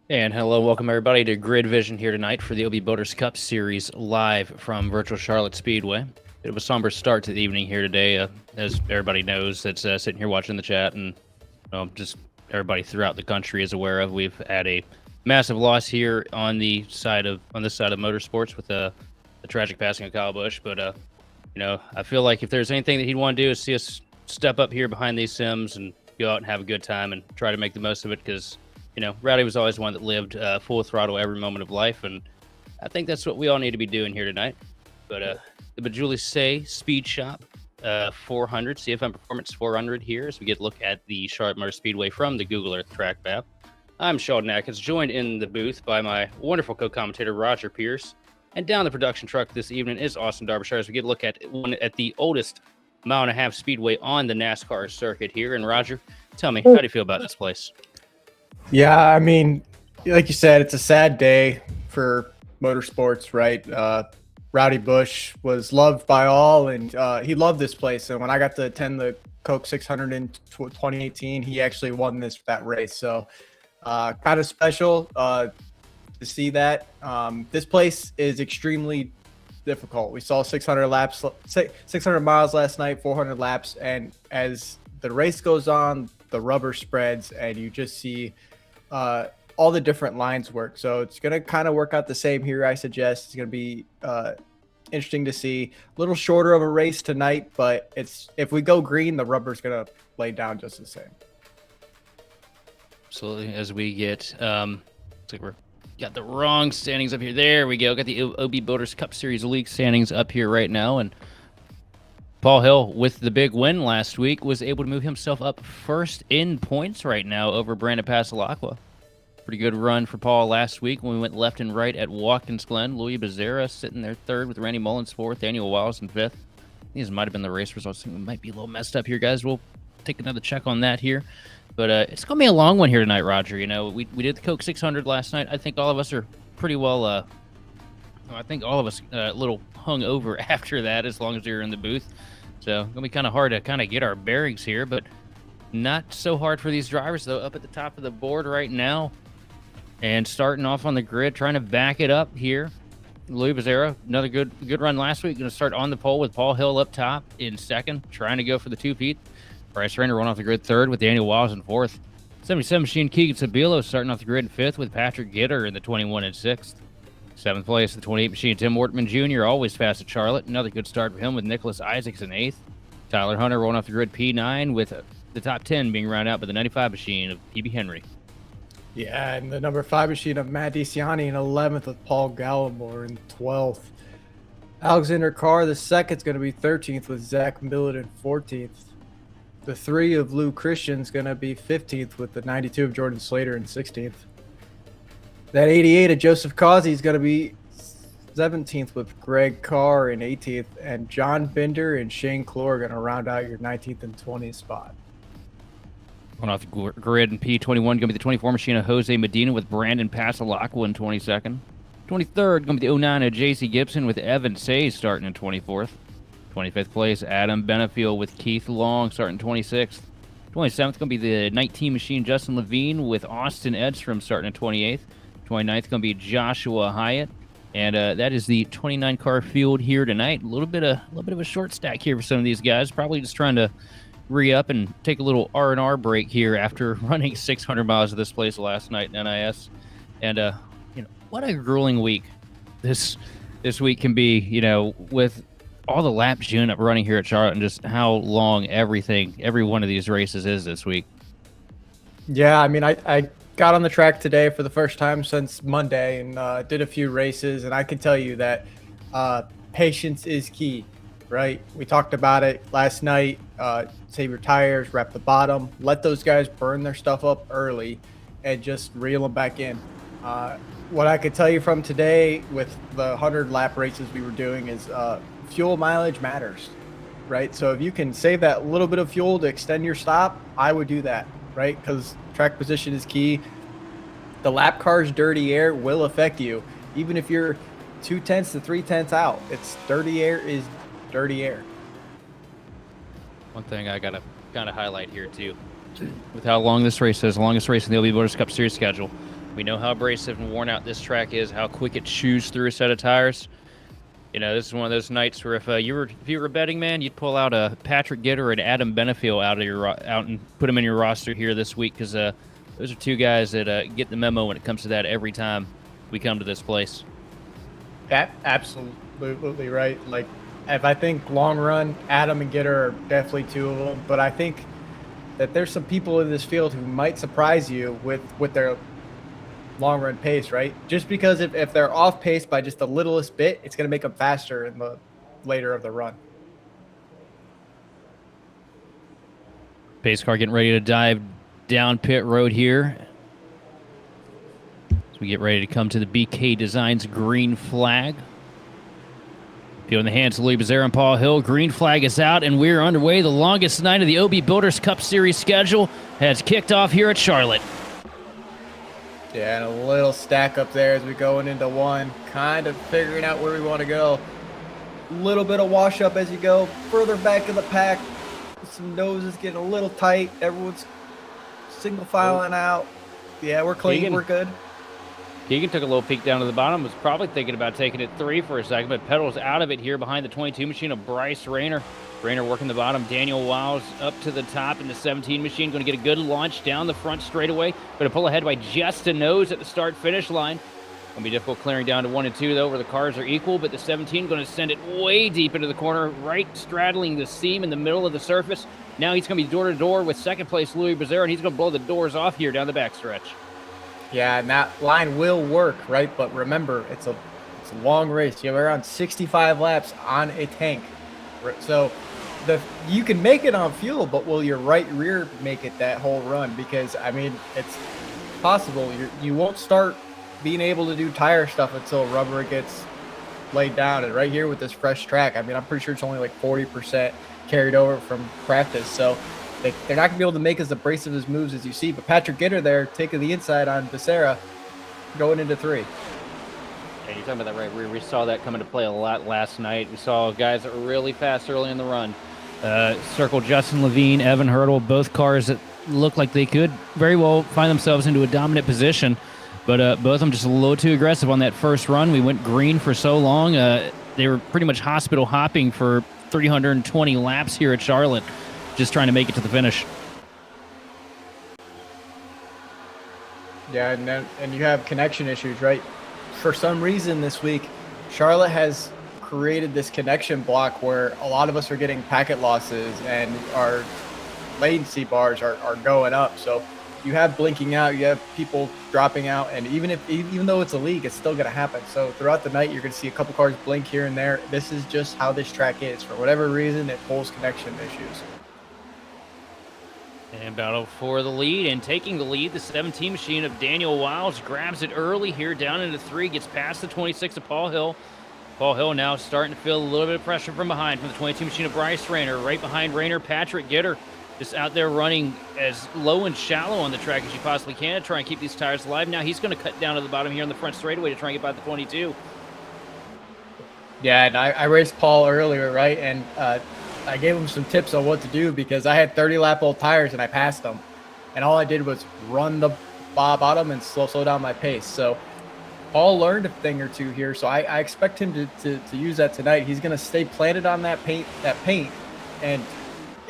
And hello, welcome everybody to Grid Vision here tonight for the OB Boaters Cup Series live from virtual Charlotte Speedway. Bit of a somber start to the evening here today, as everybody knows that's sitting here watching the chat, and just everybody throughout the country is aware of. We've had a massive loss here on this side of motorsports with the tragic passing of Kyle Busch. But I feel like if there's anything that he'd want to do is see us step up here behind these sims and go out and have a good time and try to make the most of it, because Rowdy was always one that lived full throttle every moment of life, and I think that's what we all need to be doing here tonight. But the Bajuli Say Speed Shop 400, CFM Performance 400 here, as we get a look at the Charlotte Motor Speedway from the Google Earth track map. I'm Sheldon Atkins, joined in the booth by my wonderful co-commentator Roger Pierce, and down the production truck this evening is Austin Derbyshire, as we get a look at the oldest mile-and-a-half speedway on the NASCAR circuit here. And Roger, tell me, how do you feel about this place? Yeah, I mean, like you said, it's a sad day for motorsports, right? Rowdy Busch was loved by all, and he loved this place. And when I got to attend the Coke 600 in 2018, he actually won that race. So kind of special to see that. This place is extremely difficult. We saw 600 miles last night, 400 laps, and as the race goes on, the rubber spreads, and you just see all the different lines work. So it's going to kind of work out the same here, I suggest. It's going to be interesting to see. A little shorter of a race tonight, but if we go green, the rubber's going to lay down just the same. Absolutely. As we get, looks like we're got the wrong standings up here. There we go. Got the OB Boaters Cup Series League standings up here right now, and Paul Hill, with the big win last week, was able to move himself up first in points right now over Brandon Pasalacqua. Pretty good run for Paul last week when we went left and right at Watkins Glen. Louis Bezerra sitting there third with Randy Mullins fourth, Daniel Wiles in fifth. These might have been the race results. We might be a little messed up here, guys. We'll take another check on that here. But it's going to be a long one here tonight, Roger. We did the Coke 600 last night. I think all of us are pretty well, I think all of us a little hung over after that, as long as we were in the booth. So it's going to be kind of hard to kind of get our bearings here, but not so hard for these drivers, though. Up at the top of the board right now and starting off on the grid, trying to back it up here. Louis Bezerra, another good run last week. Going to start on the pole with Paul Hill up top in second, trying to go for the 2-peat. Bryce Rainer run off the grid third with Daniel Wiles in fourth. 77 Machine Keegan Sabilo starting off the grid in fifth with Patrick Gitter in the 21 and sixth. Seventh place, the 28 Machine Tim Wortman Jr., always fast at Charlotte. Another good start for him with Nicholas Isaacs in eighth. Tyler Hunter rolling off the grid P9 with the top 10 being rounded out by the 95 Machine of PB Henry. Yeah, and the number 5 Machine of Matt DiCiani in 11th with Paul Gallimore in 12th. Alexander Carr, the second, is going to be 13th with Zach Millett in 14th. The 3 of Lou Christian is going to be 15th with the 92 of Jordan Slater in 16th. That 88 of Joseph Causey is going to be 17th with Greg Carr in 18th. And John Bender and Shane Clore are going to round out your 19th and 20th spot. On off the grid in P21, going to be the 24 Machine of Jose Medina with Brandon Pasalacqua in 22nd. 23rd, going to be the 09 of J.C. Gibson with Evan Sayes starting in 24th. 25th place, Adam Benefield with Keith Long starting 26th. 27th, going to be the 19 Machine Justin Levine with Austin Edstrom starting in 28th. 29th, going to be Joshua Hyatt. And that is the 29 car field here tonight. A little bit of a short stack here for some of these guys. Probably just trying to re-up and take a little R&R break here after running 600 miles of this place last night in NIS. And what a grueling week this week can be, with all the laps you end up running here at Charlotte and just how long every one of these races is this week. Yeah, I mean, I got on the track today for the first time since Monday and did a few races, and I can tell you that patience is key, right? We talked about it last night. Save your tires, wrap the bottom, let those guys burn their stuff up early, and just reel them back in. What I could tell you from today with the 100 lap races we were doing is fuel mileage matters, right? So if you can save that little bit of fuel to extend your stop, I would do that, right? Because track position is key. The lap car's dirty air will affect you, even if you're 2/10 to 3/10 out. It's dirty air is dirty air. One thing I gotta kind of highlight here too, with how long this race is, the longest race in the OB Boaters Cup Series schedule. We know how abrasive and worn out this track is, how quick it chews through a set of tires. You know, this is one of those nights where if you were a betting man, you'd pull out a Patrick Gitter or an Adam Benefiel out and put them in your roster here this week, because those are two guys that get the memo when it comes to that every time we come to this place. Absolutely right. Like, if I think long run, Adam and Gitter are definitely two of them. But I think that there's some people in this field who might surprise you with their long run pace, right? Just because if they're off pace by just the littlest bit, it's going to make them faster in the later of the run. Pace car getting ready to dive down pit road here. As we get ready to come to the BK Designs green flag. Feeling the hands of Louis Becerra and Paul Hill. Green flag is out, and we're underway. The longest night of the OB Builders Cup Series schedule has kicked off here at Charlotte. Yeah, and a little stack up there as we going into one, kind of figuring out where we want to go. A little bit of wash up as you go further back in the pack. Some noses getting a little tight. Everyone's single filing out. Yeah, we're clean. We're good. Keegan took a little peek down to the bottom, was probably thinking about taking it 3 for a second, but pedals out of it here behind the 22 machine of Bryce Rayner. Rayner working the bottom. Daniel Wiles up to the top in the 17 machine. Going to get a good launch down the front straightaway. Going to pull ahead by just a nose at the start-finish line. Going to be difficult clearing down to 1 and 2, though, where the cars are equal, but the 17 going to send it way deep into the corner, right straddling the seam in the middle of the surface. Now he's going to be door-to-door with second-place Louis Becerra, and he's going to blow the doors off here down the backstretch. Yeah, and that line will work, right? But remember, it's a long race. You have around 65 laps on a tank. So you can make it on fuel, but will your right rear make it that whole run? Because, I mean, it's possible. You won't start being able to do tire stuff until rubber gets laid down. And right here with this fresh track, I mean, I'm pretty sure it's only like 40% carried over from practice. So they're not going to be able to make as abrasive as moves as you see. But Patrick Gitter there taking the inside on Becerra going into 3. Yeah, you're talking about that right rear. We saw that come into play a lot last night. We saw guys that were really fast early in the run. Circle Justin Levine, Evan Hurdle, both cars that look like they could very well find themselves into a dominant position. But both of them just a little too aggressive on that first run. We went green for so long. They were pretty much hospital hopping for 320 laps here at Charlotte, just trying to make it to the finish. Yeah, and you have connection issues, right? For some reason this week, Charlotte has created this connection block where a lot of us are getting packet losses and our latency bars are going up. So you have blinking out, you have people dropping out, and even though it's a league, it's still going to happen. So throughout the night, you're going to see a couple cars blink here and there. This is just how this track is. For whatever reason, it pulls connection issues. And battle for the lead, and taking the lead, the 17 machine of Daniel Wiles grabs it early here down into 3, gets past the 26 of Paul Hill. Paul Hill now starting to feel a little bit of pressure from behind from the 22 machine of Bryce Rayner. Right behind Rayner, Patrick Gitter, just out there running as low and shallow on the track as you possibly can to try and keep these tires alive. Now he's going to cut down to the bottom here on the front straightaway to try and get by the 22. Yeah, and I raced Paul earlier, right? And I gave him some tips on what to do because I had 30-lap-old tires and I passed them. And all I did was run the bottom and slow down my pace. So Paul learned a thing or two here, so I expect him to use that tonight. He's going to stay planted on that paint, and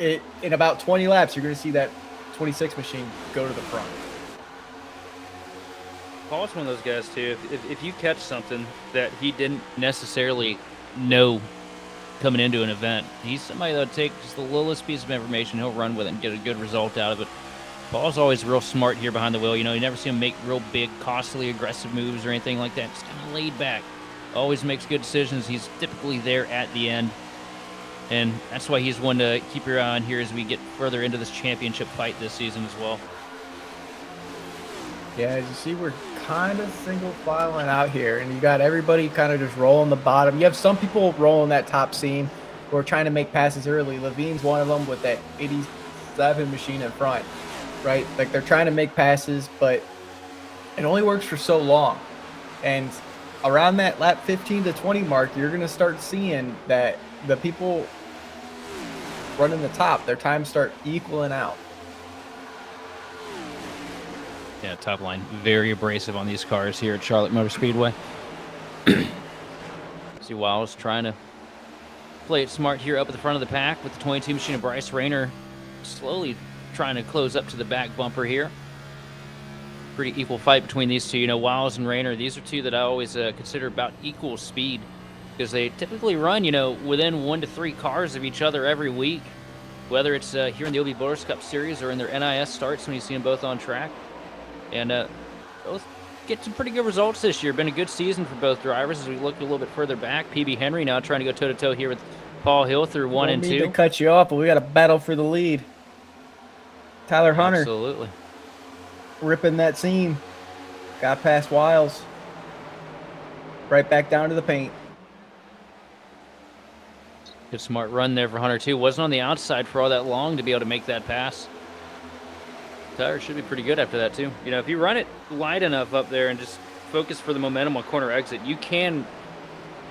in about 20 laps, you're going to see that 26 machine go to the front. Paul's one of those guys, too. If you catch something that he didn't necessarily know coming into an event, he's somebody that'll take just the littlest piece of information, he'll run with it and get a good result out of it. Paul's always real smart here behind the wheel. You know, you never see him make real big, costly, aggressive moves or anything like that. Just kind of laid back. Always makes good decisions. He's typically there at the end. And that's why he's one to keep your eye on here as we get further into this championship fight this season as well. Yeah, as you see, we're kind of single filing out here, and you got everybody kind of just rolling the bottom. You have some people rolling that top seam who are trying to make passes early. Levine's one of them with that 87 machine in front, right? Like, they're trying to make passes, but it only works for so long. And around that lap 15 to 20 mark, you're going to start seeing that the people running the top, their times start equaling out. Yeah, top line very abrasive on these cars here at Charlotte Motor Speedway. See Wiles trying to play it smart here up at the front of the pack with the 22 machine of Bryce Rayner slowly trying to close up to the back bumper here. Pretty equal fight between these two. You know, Wiles and Rayner, these are two that I always consider about equal speed because they typically run, you know, within 1 to 3 cars of each other every week, whether it's here in the OB Builders Cup Series or in their NIS starts when you see them both on track. And both get some pretty good results this year. Been a good season for both drivers as we look a little bit further back. PB Henry now trying to go toe-to-toe here with Paul Hill through 1 and 2. Need to cut you off, but we got a battle for the lead. Tyler Hunter. Absolutely. Ripping that seam. Got past Wiles. Right back down to the paint. Good smart run there for Hunter, too. Wasn't on the outside for all that long to be able to make that pass. Tire should be pretty good after that, too. You know, if you run it light enough up there and just focus for the momentum on corner exit, you can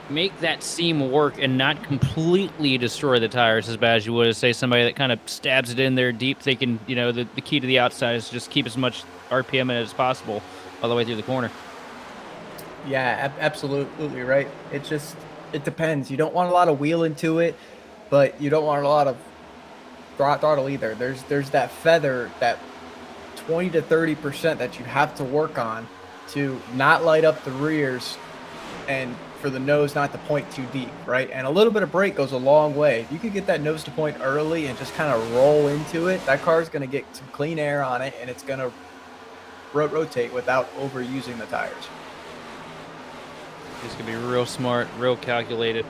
make that seam work and not completely destroy the tires as bad as you would as, say, somebody that kind of stabs it in there deep thinking, you know, the key to the outside is just keep as much RPM in it as possible all the way through the corner. Yeah, absolutely right. It depends. You don't want a lot of wheel into it, but you don't want a lot of throttle either. There's that feather, that 20 to 30% that you have to work on to not light up the rears and for the nose not to point too deep, right? And a little bit of brake goes a long way. If you could get that nose to point early and just kind of roll into it, that car is going to get some clean air on it, and it's going to rotate without overusing the tires. It's going to be real smart, real calculated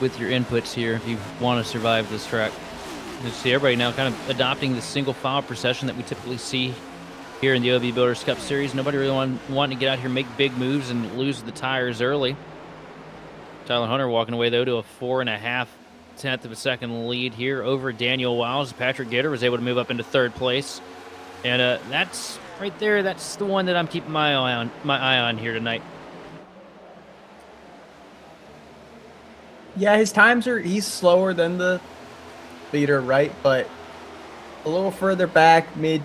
with your inputs here if you want to survive this track. You see everybody now kind of adopting the single file procession that we typically see here in the OB Builders Cup Series. Nobody really wanting to get out here, make big moves, and lose the tires early. Tyler Hunter walking away, though, to a 4.5 tenth of a second lead here over Daniel Wiles. Patrick Gitter was able to move up into 3rd place. And that's right there. That's the one that I'm keeping my eye on here tonight. Yeah, his times he's slower than the leader, right? But a little further back, the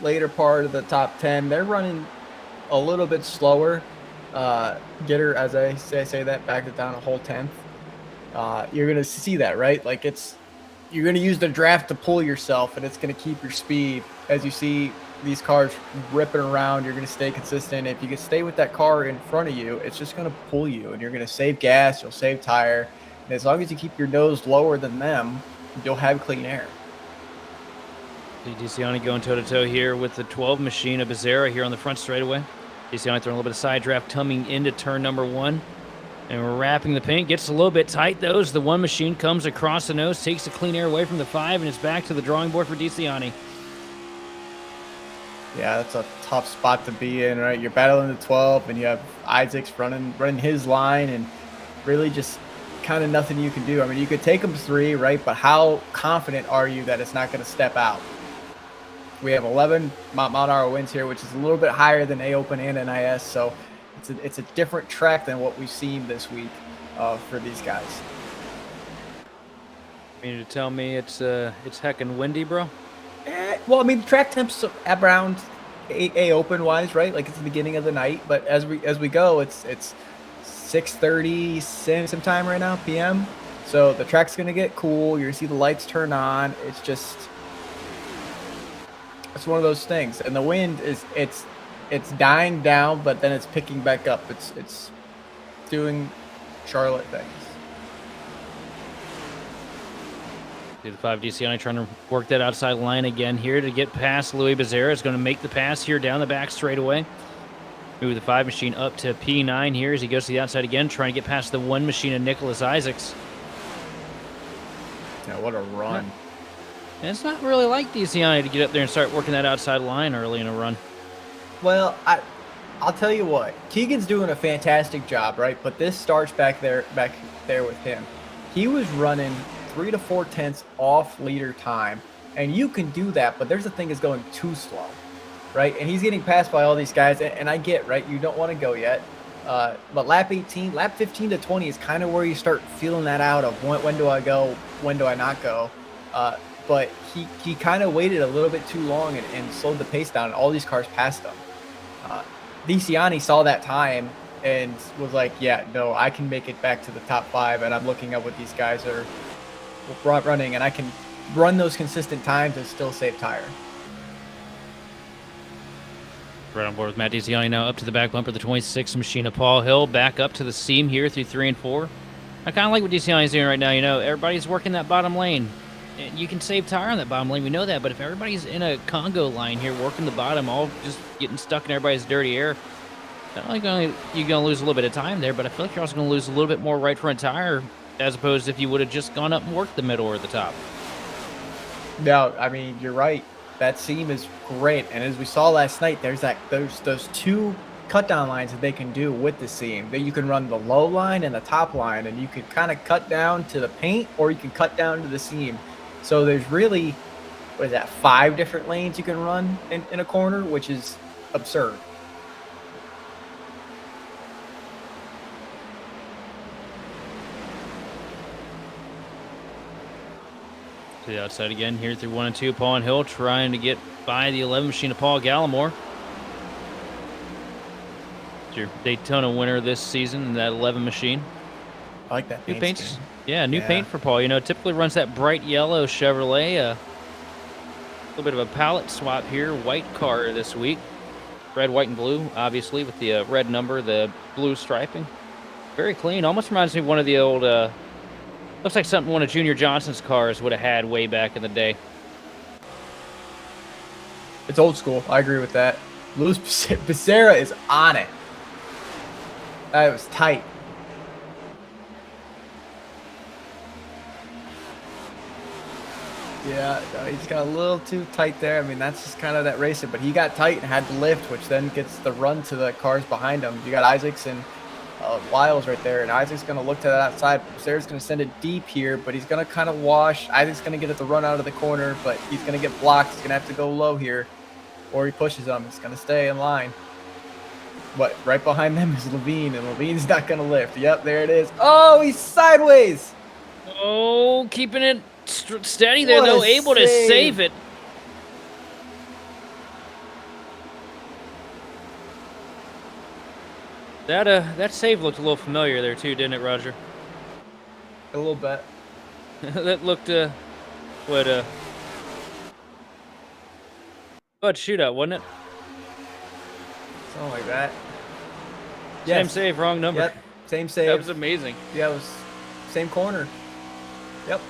later part of the top 10, they're running a little bit slower. Gitter, as I say that, backed it down a whole 10th. You're going to see that, right? Like you're going to use the draft to pull yourself, and it's going to keep your speed. As you see these cars ripping around, you're going to stay consistent. If you can stay with that car in front of you, it's just going to pull you, and you're going to save gas, you'll save tire. And as long as you keep your nose lower than them, you'll have clean air. DeCiani going toe-to-toe here with the 12 machine of Becerra here on the front straightaway. DeCiani throwing a little bit of side draft, coming into turn number 1. And we're wrapping the paint. Gets a little bit tight, though, as the 1 machine comes across the nose, takes the clean air away from the 5, and it's back to the drawing board for DeCiani. Yeah, that's a tough spot to be in, right? You're battling the 12, and you have Isaacs running his line, and really just kind of nothing you can do. I mean, you could take him 3, right? But how confident are you that it's not going to step out? We have 11 Mount Ara wins here, which is a little bit higher than A Open and NIS, so it's a different track than what we've seen this week for these guys. You mean to tell me it's heckin' windy, bro? Well, I mean, the track temps around A Open wise, right? Like it's the beginning of the night, but as we go, it's 6:30 sometime right now p.m. So the track's gonna get cool. You're gonna see the lights turn on. It's one of those things, and the wind it's dying down, but then it's picking back up. It's doing Charlotte things. The 5 DCI trying to work that outside line again here to get past Louis Becerra. Is going to make the pass here down the back straightaway. Move the 5 machine up to P9 here as he goes to the outside again, trying to get past the 1 machine of Nicholas Isaacs. Yeah, what a run. And it's not really like DCI to get up there and start working that outside line early in a run. Well, I'll tell you what, Keegan's doing a fantastic job, right? But this starts back there with him. He was running 3 to 4 tenths off leader time, and you can do that, but there's the thing is going too slow, right? And he's getting passed by all these guys, and I get, right, you don't want to go yet, but lap 15 to 20 is kind of where you start feeling that out of when do I go, when do I not go. but he kind of waited a little bit too long and slowed the pace down. And all these cars passed him. DeCiani saw that time and was like, yeah, no, I can make it back to the top 5, and I'm looking at what these guys are running, and I can run those consistent times and still save tire. Right on board with Matt DeCiani now up to the back bumper, the 26 machine of Paul Hill, back up to the seam here through 3 and 4. I kind of like what DeCiani's doing right now. You know, everybody's working that bottom lane. And you can save tire on that bottom lane. We know that. But if everybody's in a Congo line here working the bottom, all just getting stuck in everybody's dirty air, not only you're going to lose a little bit of time there, but I feel like you're also going to lose a little bit more right front tire as opposed to if you would have just gone up and worked the middle or the top. No, I mean, you're right. That seam is great. And as we saw last night, there's those 2 cut down lines that they can do with the seam. That you can run the low line and the top line, and you can kind of cut down to the paint or you can cut down to the seam. So there's really, 5 different lanes you can run in a corner, which is absurd. To the outside again here through 1 and 2. Paul and Hill trying to get by the 11 machine of Paul Gallimore. It's your Daytona winner this season, that 11 machine. I like that. New paint. Yeah, new paint for Paul. You know, typically runs that bright yellow Chevrolet. A little bit of a palette swap here. White car this week. Red, white, and blue, obviously, with the red number, the blue striping. Very clean. Almost reminds me of one of the old... looks like something one of Junior Johnson's cars would have had way back in the day. It's old school. I agree with that. Luis Becerra is on it. That was tight. Yeah, he's got a little too tight there. I mean, that's just kind of that racing. But he got tight and had to lift, which then gets the run to the cars behind him. You got Isaacs and Wiles right there, and Isaac's going to look to that outside. Sarah's going to send it deep here, but he's going to kind of wash. Isaac's going to get it to run out of the corner, but he's going to get blocked. He's going to have to go low here, or he pushes him. He's going to stay in line. But right behind them is Levine, and Levine's not going to lift. Yep, there it is. Oh, he's sideways. Oh, keeping it steady there, though, able to save it. That save looked a little familiar there too, didn't it, Roger? A little bit. That looked shootout, wasn't it? Something like that. Same save, wrong number. Yep, same save. That was amazing. Yeah, it was same corner. Yep.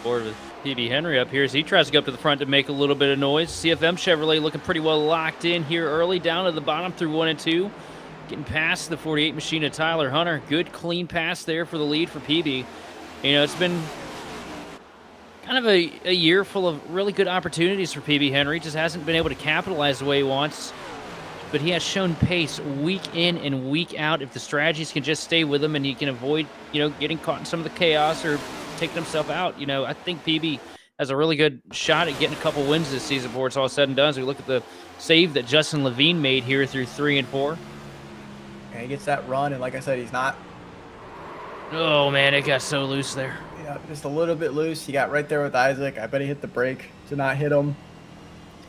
Forward with PB Henry up here as he tries to go up to the front to make a little bit of noise. CFM Chevrolet looking pretty well locked in here early, down to the bottom through 1 and 2. Getting past the 48 machine of Tyler Hunter. Good, clean pass there for the lead for PB. You know, it's been kind of a year full of really good opportunities for PB Henry. Just hasn't been able to capitalize the way he wants. But he has shown pace week in and week out. If the strategies can just stay with him and he can avoid, you know, getting caught in some of the chaos or taking himself out, you know, I think PB has a really good shot at getting a couple wins this season before it's all said and done. So we look at the save that Justin Levine made here through 3 and 4. And he gets that run, and like I said, he's not. Oh, man, it got so loose there. Yeah, just a little bit loose. He got right there with Isaac. I bet he hit the brake to not hit him.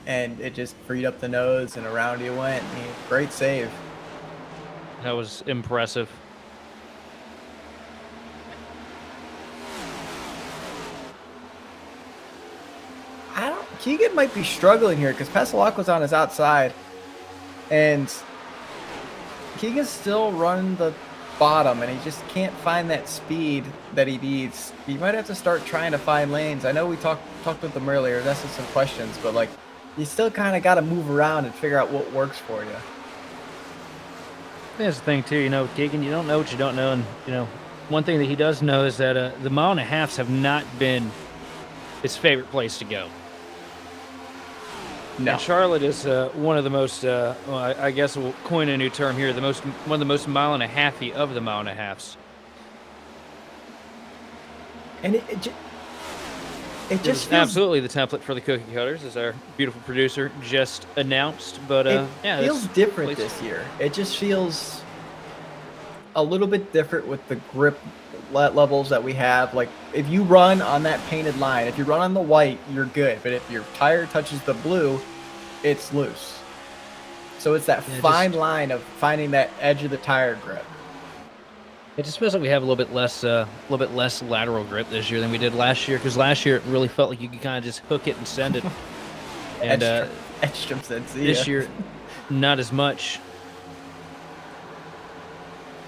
And it just freed up the nose, and around he went. Great save. That was impressive. Keegan might be struggling here because Pesalak on his outside, and Keegan's still running the bottom, and he just can't find that speed that he needs. He might have to start trying to find lanes. I know we talked with them earlier, and asked some questions, but like, you still kind of got to move around and figure out what works for you. That's the thing too, you know, Keegan, you don't know what you don't know, and you know, one thing that he does know is that the 1.5 miles have not been his favorite place to go. No. And Charlotte is one of the most, well, I guess we'll coin a new term here, one of the most 1.5-y of the 1.5s. And it just feels, absolutely the template for the cookie cutters, as our beautiful producer just announced. But it feels different this year. It just feels a little bit different with the grip levels that we have, like if you run on that painted line, if you run on the white, you're good. But if your tire touches the blue, it's loose. So it's that fine line of finding that edge of the tire grip. It just feels like we have a little bit less lateral grip this year than we did last year. Because last year it really felt like you could kind of just hook it and send it. And edge trims this year, not as much.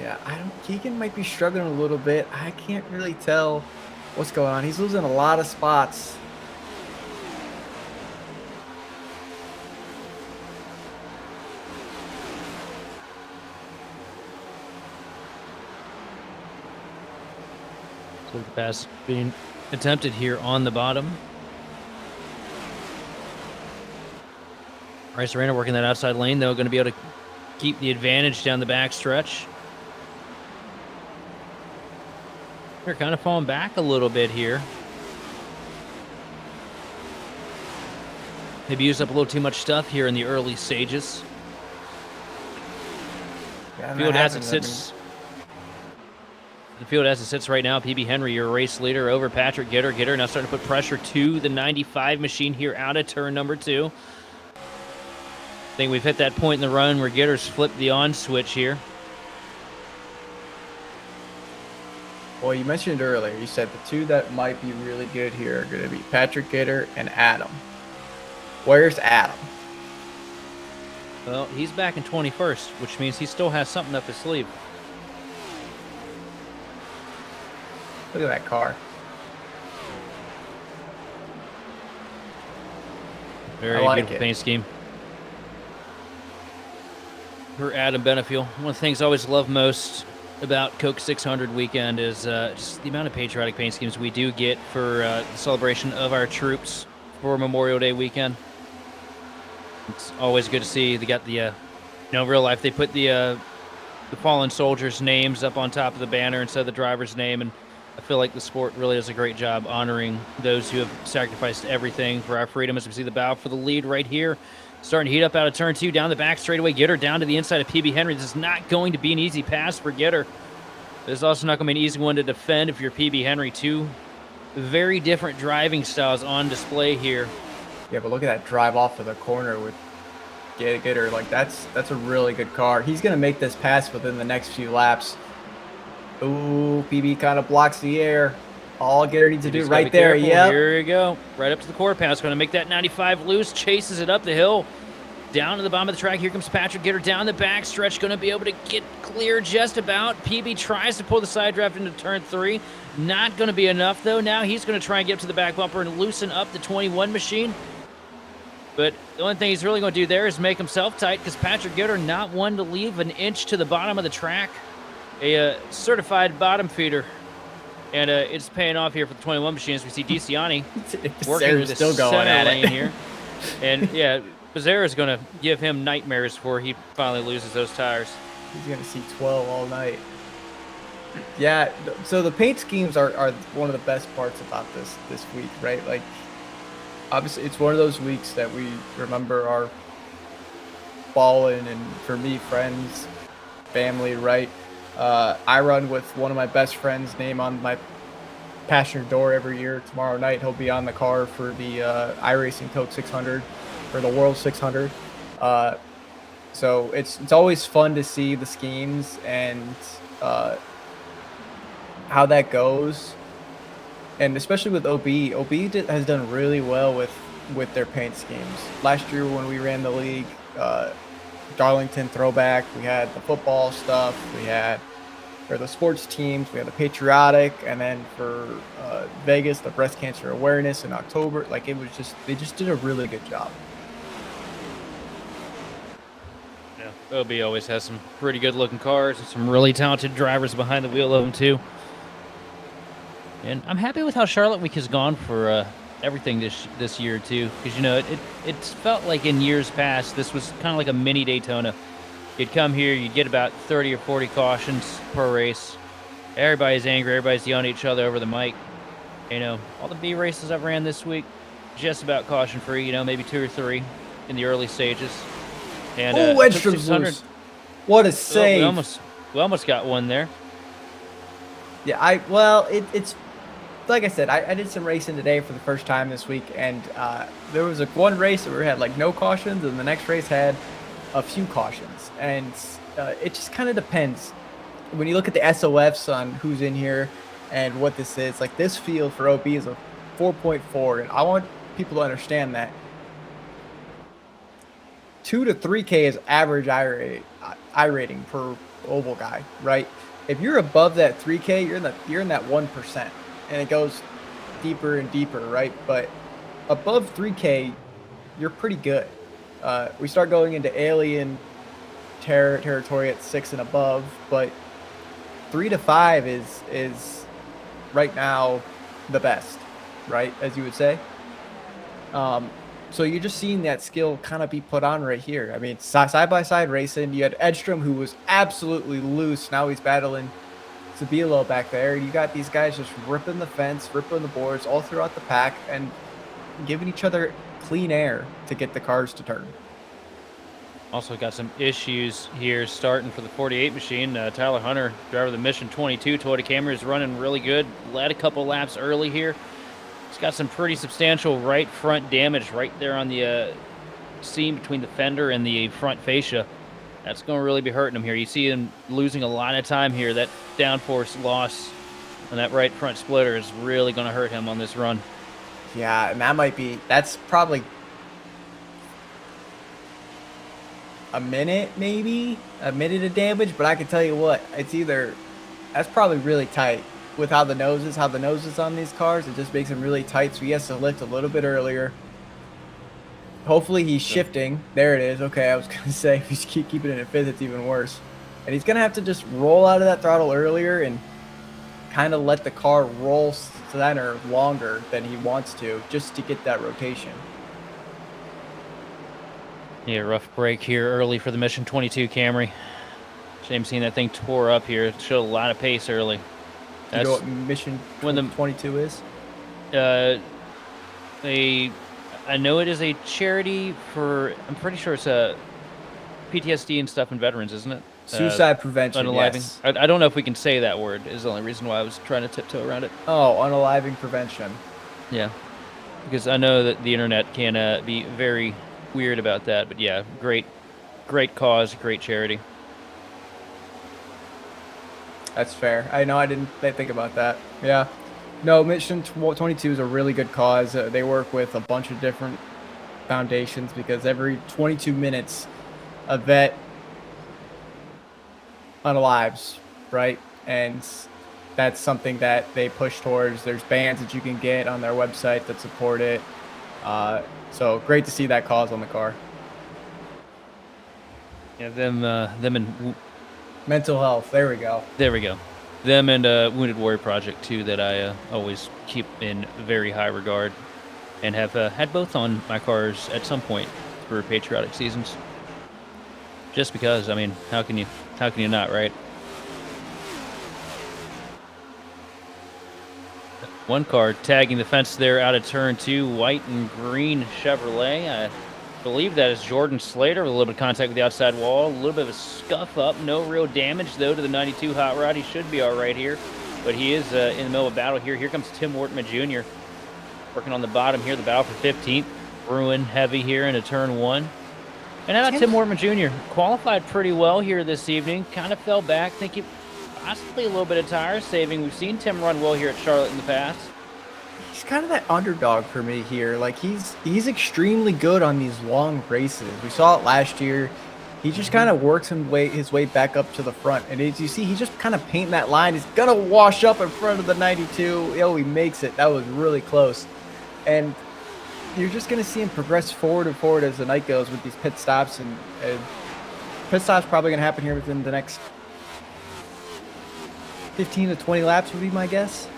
Yeah, Keegan might be struggling a little bit. I can't really tell what's going on. He's losing a lot of spots. So the pass being attempted here on the bottom. Bryce Arena working that outside lane, though, going to be able to keep the advantage down the back stretch. They're kind of falling back a little bit here. Maybe used up a little too much stuff here in the early stages. Yeah, the field as it sits. The field as it sits right now, PB Henry, your race leader, over Patrick Gitter. Gitter now starting to put pressure to the 95 machine here out of turn number 2. I think we've hit that point in the run where Gitter's flipped the on switch here. Well, you mentioned earlier, you said the two that might be really good here are going to be Patrick Gitter and Adam. Where's Adam? Well, he's back in 21st, which means he still has something up his sleeve. Look at that car. Very beautiful paint scheme. For Adam Benefiel. One of the things I always love most about Coke 600 weekend is just the amount of patriotic paint schemes we do get for the celebration of our troops for Memorial Day weekend. It's always good to see. They got the, real life, they put the fallen soldiers' names up on top of the banner instead of the driver's name, and I feel like the sport really does a great job honoring those who have sacrificed everything for our freedom. As we see the bow for the lead right here. Starting to heat up out of turn 2, down the back straightaway. Gitter down to the inside of PB Henry. This is not going to be an easy pass for Gitter. This is also not going to be an easy one to defend if you're PB Henry. Two very different driving styles on display here. Yeah, but look at that drive off of the corner with Gitter. Like, that's a really good car. He's going to make this pass within the next few laps. Ooh, PB kind of blocks the air. All Gitter needs to do right there. Yeah. Here we go. Right up to the core pass. Going to make that 95 loose. Chases it up the hill. Down to the bottom of the track. Here comes Patrick Gitter down the back stretch. Going to be able to get clear just about. PB tries to pull the side draft into turn 3. Not going to be enough, though. Now he's going to try and get up to the back bumper and loosen up the 21 machine. But the only thing he's really going to do there is make himself tight, because Patrick Gitter not one to leave an inch to the bottom of the track. A certified bottom feeder. And it's paying off here for the 21 machines. We see DeCiani working the still going center lane here. And, yeah, Becerra's going to give him nightmares before he finally loses those tires. He's going to see 12 all night. Yeah, so the paint schemes are one of the best parts about this week, right? Like, obviously, it's one of those weeks that we remember our fallen and, for me, friends, family, right? I run with one of my best friends' name on my passenger door every year. Tomorrow night, he'll be on the car for the iRacing Coke 600 or the World 600. So it's always fun to see the schemes and how that goes. And especially with OB has done really well with their paint schemes. Last year when we ran the league, Darlington throwback, we had the football stuff, we had the sports teams, we had the patriotic, and then for Vegas, the breast cancer awareness in October. Like, it was just, they just did a really good job. Yeah, OB always has some pretty good looking cars and some really talented drivers behind the wheel of them too. And I'm happy with how Charlotte Week has gone for everything this year too, because it's felt like in years past this was kind of like a mini Daytona. You'd come here, you'd get about 30 or 40 cautions per race. Everybody's angry, everybody's yelling at each other over the mic. All the B races I've ran this week, just about caution free. Maybe 2 or 3 in the early stages. And Edstrom's loose. What a save! We almost got one there. Yeah, it's like I said, I did some racing today for the first time this week, and there was one race where we had like no cautions, and the next race had a few cautions, and it just kind of depends. When you look at the SOFs on who's in here and what this is, like this field for OB is a 4.4, and I want people to understand that 2 to 3K is average I rating per oval guy, right? If you're above that 3K, you're in that 1%, and it goes deeper and deeper, right? But above 3K, you're pretty good. We start going into alien territory at 6 and above, but 3 to 5 is right now the best, right? As you would say. So you're just seeing that skill kind of be put on right here. I mean, side by side racing. You had Edstrom, who was absolutely loose. Now he's battling Sabilo back there. You got these guys just ripping the fence, ripping the boards all throughout the pack, and giving each other clean air to get the cars to turn. Also got some issues here starting for the 48 machine. Tyler Hunter, driver of the Mission 22 Toyota Camry, is running really good. Led a couple laps early here. He's got some pretty substantial right front damage right there on the seam between the fender and the front fascia. That's going to really be hurting him here. You see him losing a lot of time here. That downforce loss on that right front splitter is really going to hurt him on this run. Yeah, and that's probably a minute of damage, but I can tell you what, that's probably really tight with how the nose is on these cars. It just makes them really tight, so he has to lift a little bit earlier. Hopefully he's shifting. There it is. Okay, I was going to say, if he's keeping it in fifth, it's even worse. And he's going to have to just roll out of that throttle earlier and kind of let the car roll center longer than he wants to, just to get that rotation. Yeah, rough break here early for the Mission 22 Camry. Shame seeing that thing tore up here. It showed a lot of pace early. You know what Mission 22 is? I know it is a charity for, I'm pretty sure it's a PTSD and stuff in veterans, isn't it? Suicide prevention, unaliving. yes. I don't know if we can say that word, is the only reason why I was trying to tiptoe around it. Oh, unaliving prevention. Yeah, because I know that the internet can be very weird about that, but yeah, great cause, great charity. That's fair. I know I didn't think about that. Yeah. No, Mission 22 is a really good cause. They work with a bunch of different foundations because every 22 minutes, a vet unalives, right? And that's something that they push towards. There's bands that you can get on their website that support it. So great to see that cause on the car. Yeah, them and mental health. There we go. Them and Wounded Warrior Project too, that I always keep in very high regard, and have had both on my cars at some point through patriotic seasons. Just because, I mean, how can you not, right? One car tagging the fence there out of turn 2, white and green Chevrolet. I believe that is Jordan Slater with a little bit of contact with the outside wall. A little bit of a scuff up. No real damage, though, to the 92 Hot Rod. He should be all right here. But he is in the middle of a battle here. Here comes Tim Wortman Jr. working on the bottom here. The battle for 15th. Brewing heavy here into turn 1. And how about Tim Wortman Jr.? Qualified pretty well here this evening. Kind of fell back. Think he possibly a little bit of tire saving. We've seen Tim run well here at Charlotte in the past. He's kind of that underdog for me here. Like he's extremely good on these long races. We saw it last year. He just kind of works his way back up to the front. And as you see, he's just kind of painting that line. He's gonna wash up in front of the 92. Oh, he makes it. That was really close. And you're just gonna see him progress forward and forward as the night goes with these pit stops. And pit stops probably gonna happen here within the next 15 to 20 laps would be my guess.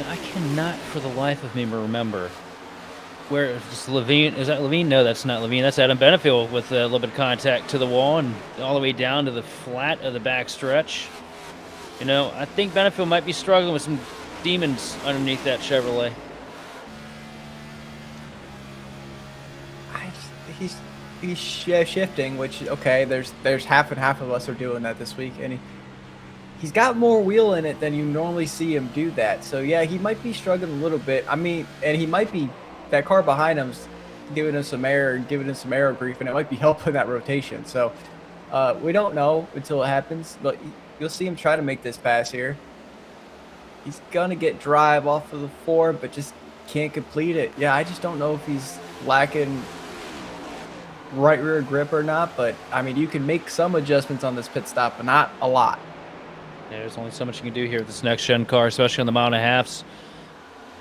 I cannot for the life of me remember where is Levine. Is that Levine? No, that's not Levine. That's Adam Benefield with a little bit of contact to the wall and all the way down to the flat of the back stretch. You know, I think Benefield might be struggling with some demons underneath that Chevrolet. He's shifting, which okay. There's half and half of us are doing that this week, and he's got more wheel in it than you normally see him do that. So yeah, he might be struggling a little bit. I mean, and he might be, that car behind him's giving him some air and giving him some aero grief, and it might be helping that rotation. So we don't know until it happens, but you'll see him try to make this pass here. He's gonna get drive off of the 4, but just can't complete it. Yeah, I just don't know if he's lacking right rear grip or not, but I mean, you can make some adjustments on this pit stop, but not a lot. Yeah, there's only so much you can do here with this next gen car, especially on the mile and a halves.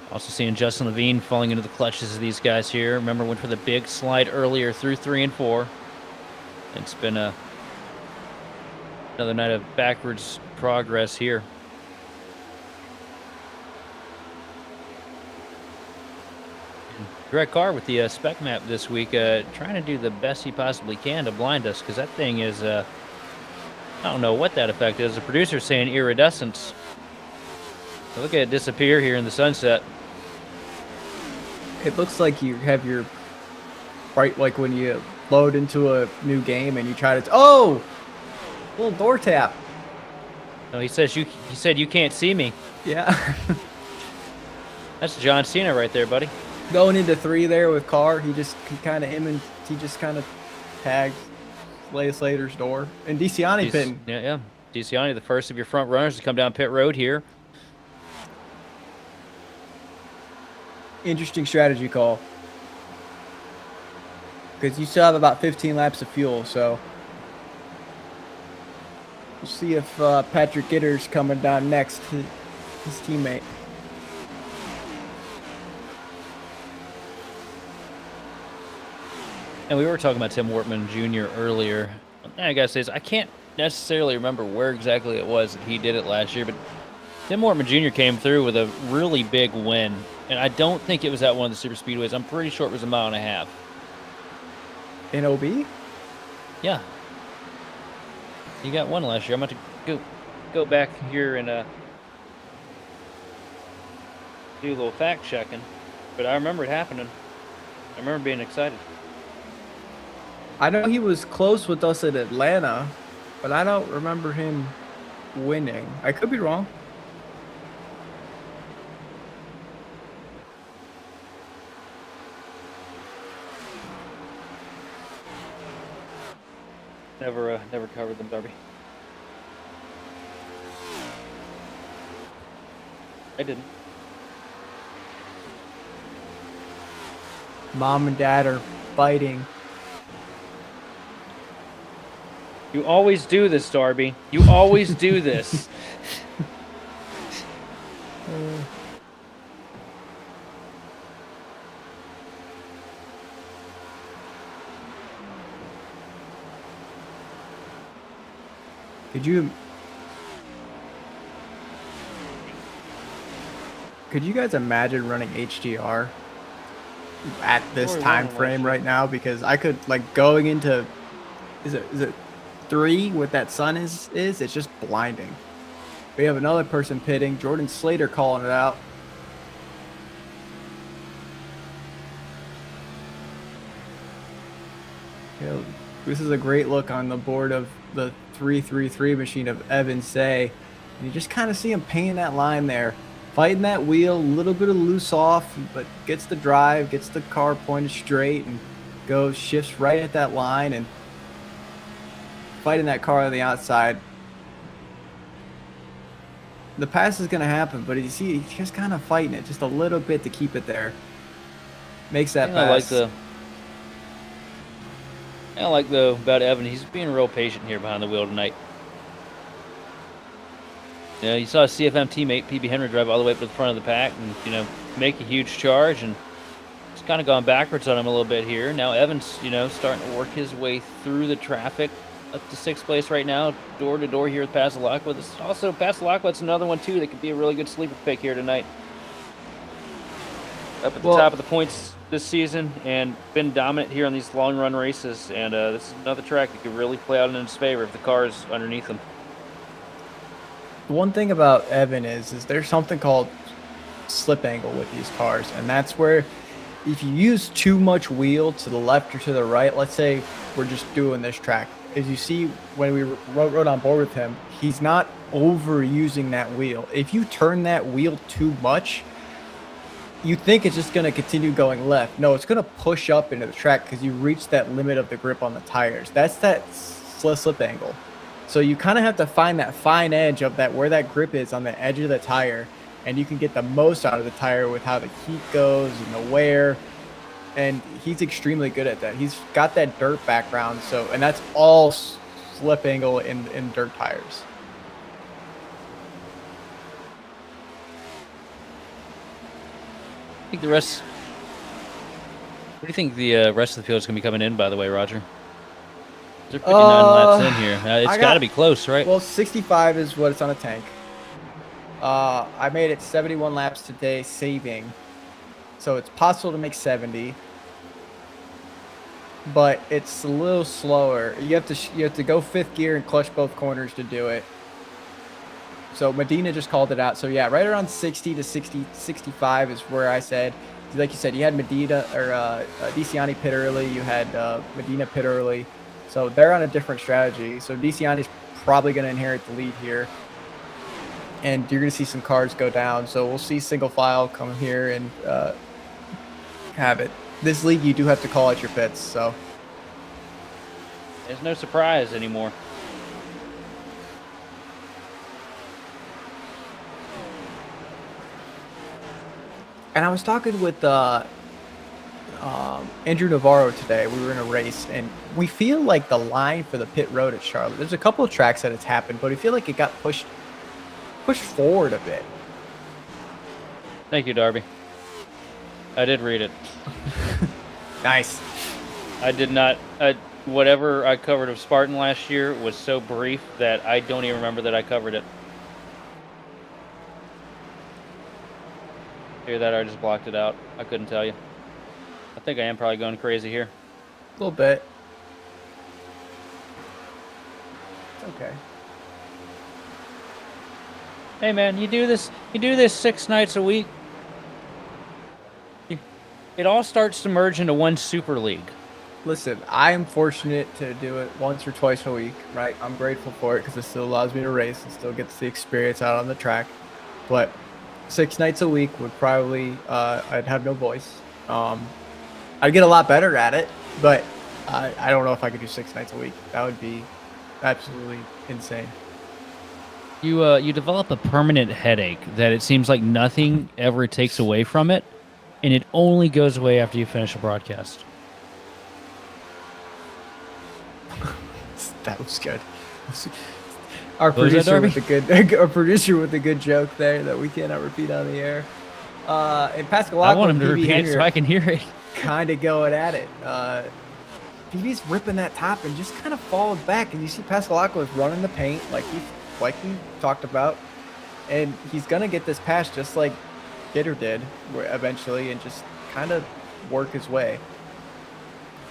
Also seeing Justin Levine falling into the clutches of these guys here. Remember, went for the big slide earlier through 3 and 4. It's been another night of backwards progress here. Greg Carr with the spec map this week, trying to do the best he possibly can to blind us, because that thing is, I don't know what that effect is. The producer's saying iridescence. So look at it disappear here in the sunset. It looks like you have your, right, like when you load into a new game and you try to, oh, little door tap. No, he said you can't see me. Yeah. That's John Cena right there, buddy. Going into 3 there with Carr, he just kind of tagged Slater's door. And DeCiani pitting. Yeah. DeCiani, the first of your front runners to come down pit road here. Interesting strategy call. Because you still have about 15 laps of fuel, so we'll see if Patrick Gitter's coming down next, his teammate. And we were talking about Tim Wortman Jr. earlier. I gotta say, I can't necessarily remember where exactly it was that he did it last year, but Tim Wortman Jr. came through with a really big win, and I don't think it was at one of the super speedways. I'm pretty sure it was a mile and a half. In OB? Yeah. He got one last year. I'm about to go back here and do a little fact checking, but I remember it happening. I remember being excited. I know he was close with us at Atlanta, but I don't remember him winning. I could be wrong. Never covered them, Darby. I didn't. Mom and Dad are fighting. You always do this, Darby. You always do this. Could you guys imagine running HDR at this time frame right now? Because I could, like, going into, is it 3 with that sun is it's just blinding. We have another person pitting, Jordan Slater calling it out. You know, this is a great look on the board of the 333 machine of Evan Say. And you just kind of see him painting that line there, fighting that wheel, a little bit of loose off, but gets the drive, gets the car pointed straight, and shifts right at that line and fighting that car on the outside. The pass is going to happen, but he's just kind of fighting it just a little bit to keep it there. Makes that pass. I like though about Evan, he's being real patient here behind the wheel tonight. Yeah, you saw a CFM teammate, PB Henry, drive all the way up to the front of the pack and, make a huge charge, and it's kind of gone backwards on him a little bit here. Now Evan's, starting to work his way through the traffic up to 6th place right now, door to door here with Passalacqua. This is also Passalacqua's another one too that could be a really good sleeper pick here tonight. Up at the top of the points this season and been dominant here on these long run races, and this is another track that could really play out in his favor if the car is underneath him. The one thing about Evan is there's something called slip angle with these cars, and that's where if you use too much wheel to the left or to the right, let's say we're just doing this track as you see when we rode on board with him, he's not overusing that wheel. If you turn that wheel too much, you think it's just going to continue going left. No, it's going to push up into the track because you reach that limit of the grip on the tires. That's that slip angle. So you kind of have to find that fine edge of that where that grip is on the edge of the tire, and you can get the most out of the tire with how the heat goes and the wear. And he's extremely good at that. He's got that dirt background, so and that's all slip angle in dirt tires. I think the rest. What do you think the rest of the field is going to be coming in? By the way, Roger, they're 59 laps in here. It's got to be close, right? Well, 65 is what it's on a tank. I made it 71 laps today, saving, so it's possible to make 70, but it's a little slower. You have to go 5th gear and clutch both corners to do it. So Medina just called it out. So yeah, right around 60 to 65 is where I said, like you said, you had Medina or DeCiani pit early. You had Medina pit early. So they're on a different strategy. So DeCiani's probably going to inherit the lead here. And you're going to see some cars go down. So we'll see single file come here and have it. This league, you do have to call out your pits. So there's no surprise anymore. And I was talking with Andrew Navarro today. We were in a race, and we feel like the line for the pit road at Charlotte, there's a couple of tracks that it's happened, but we feel like it got pushed forward a bit. Thank you, Darby. I did read it. Nice. I did not. Whatever I covered of Spartan last year was so brief that I don't even remember that I covered it. Hear that? I just blocked it out. I couldn't tell you. I think I am probably going crazy here. A little bit. It's okay. Hey man, you do this 6 nights a week. It all starts to merge into one super league. Listen, I am fortunate to do it once or twice a week, right? I'm grateful for it because it still allows me to race and still gets the experience out on the track. But 6 nights a week would probably, I'd have no voice. I'd get a lot better at it, but I don't know if I could do 6 nights a week. That would be absolutely insane. You develop a permanent headache that it seems like nothing ever takes away from it, and it only goes away after you finish a broadcast. That was good. Our producer with a good joke there that we cannot repeat on the air. And Pascal, I want him to repeat it so I can hear it. Kind of going at it. PB's ripping that top and just kind of followed back, and you see Pascal was running the paint like we talked about, and he's gonna get this pass just like Gitter did eventually, and just kind of work his way,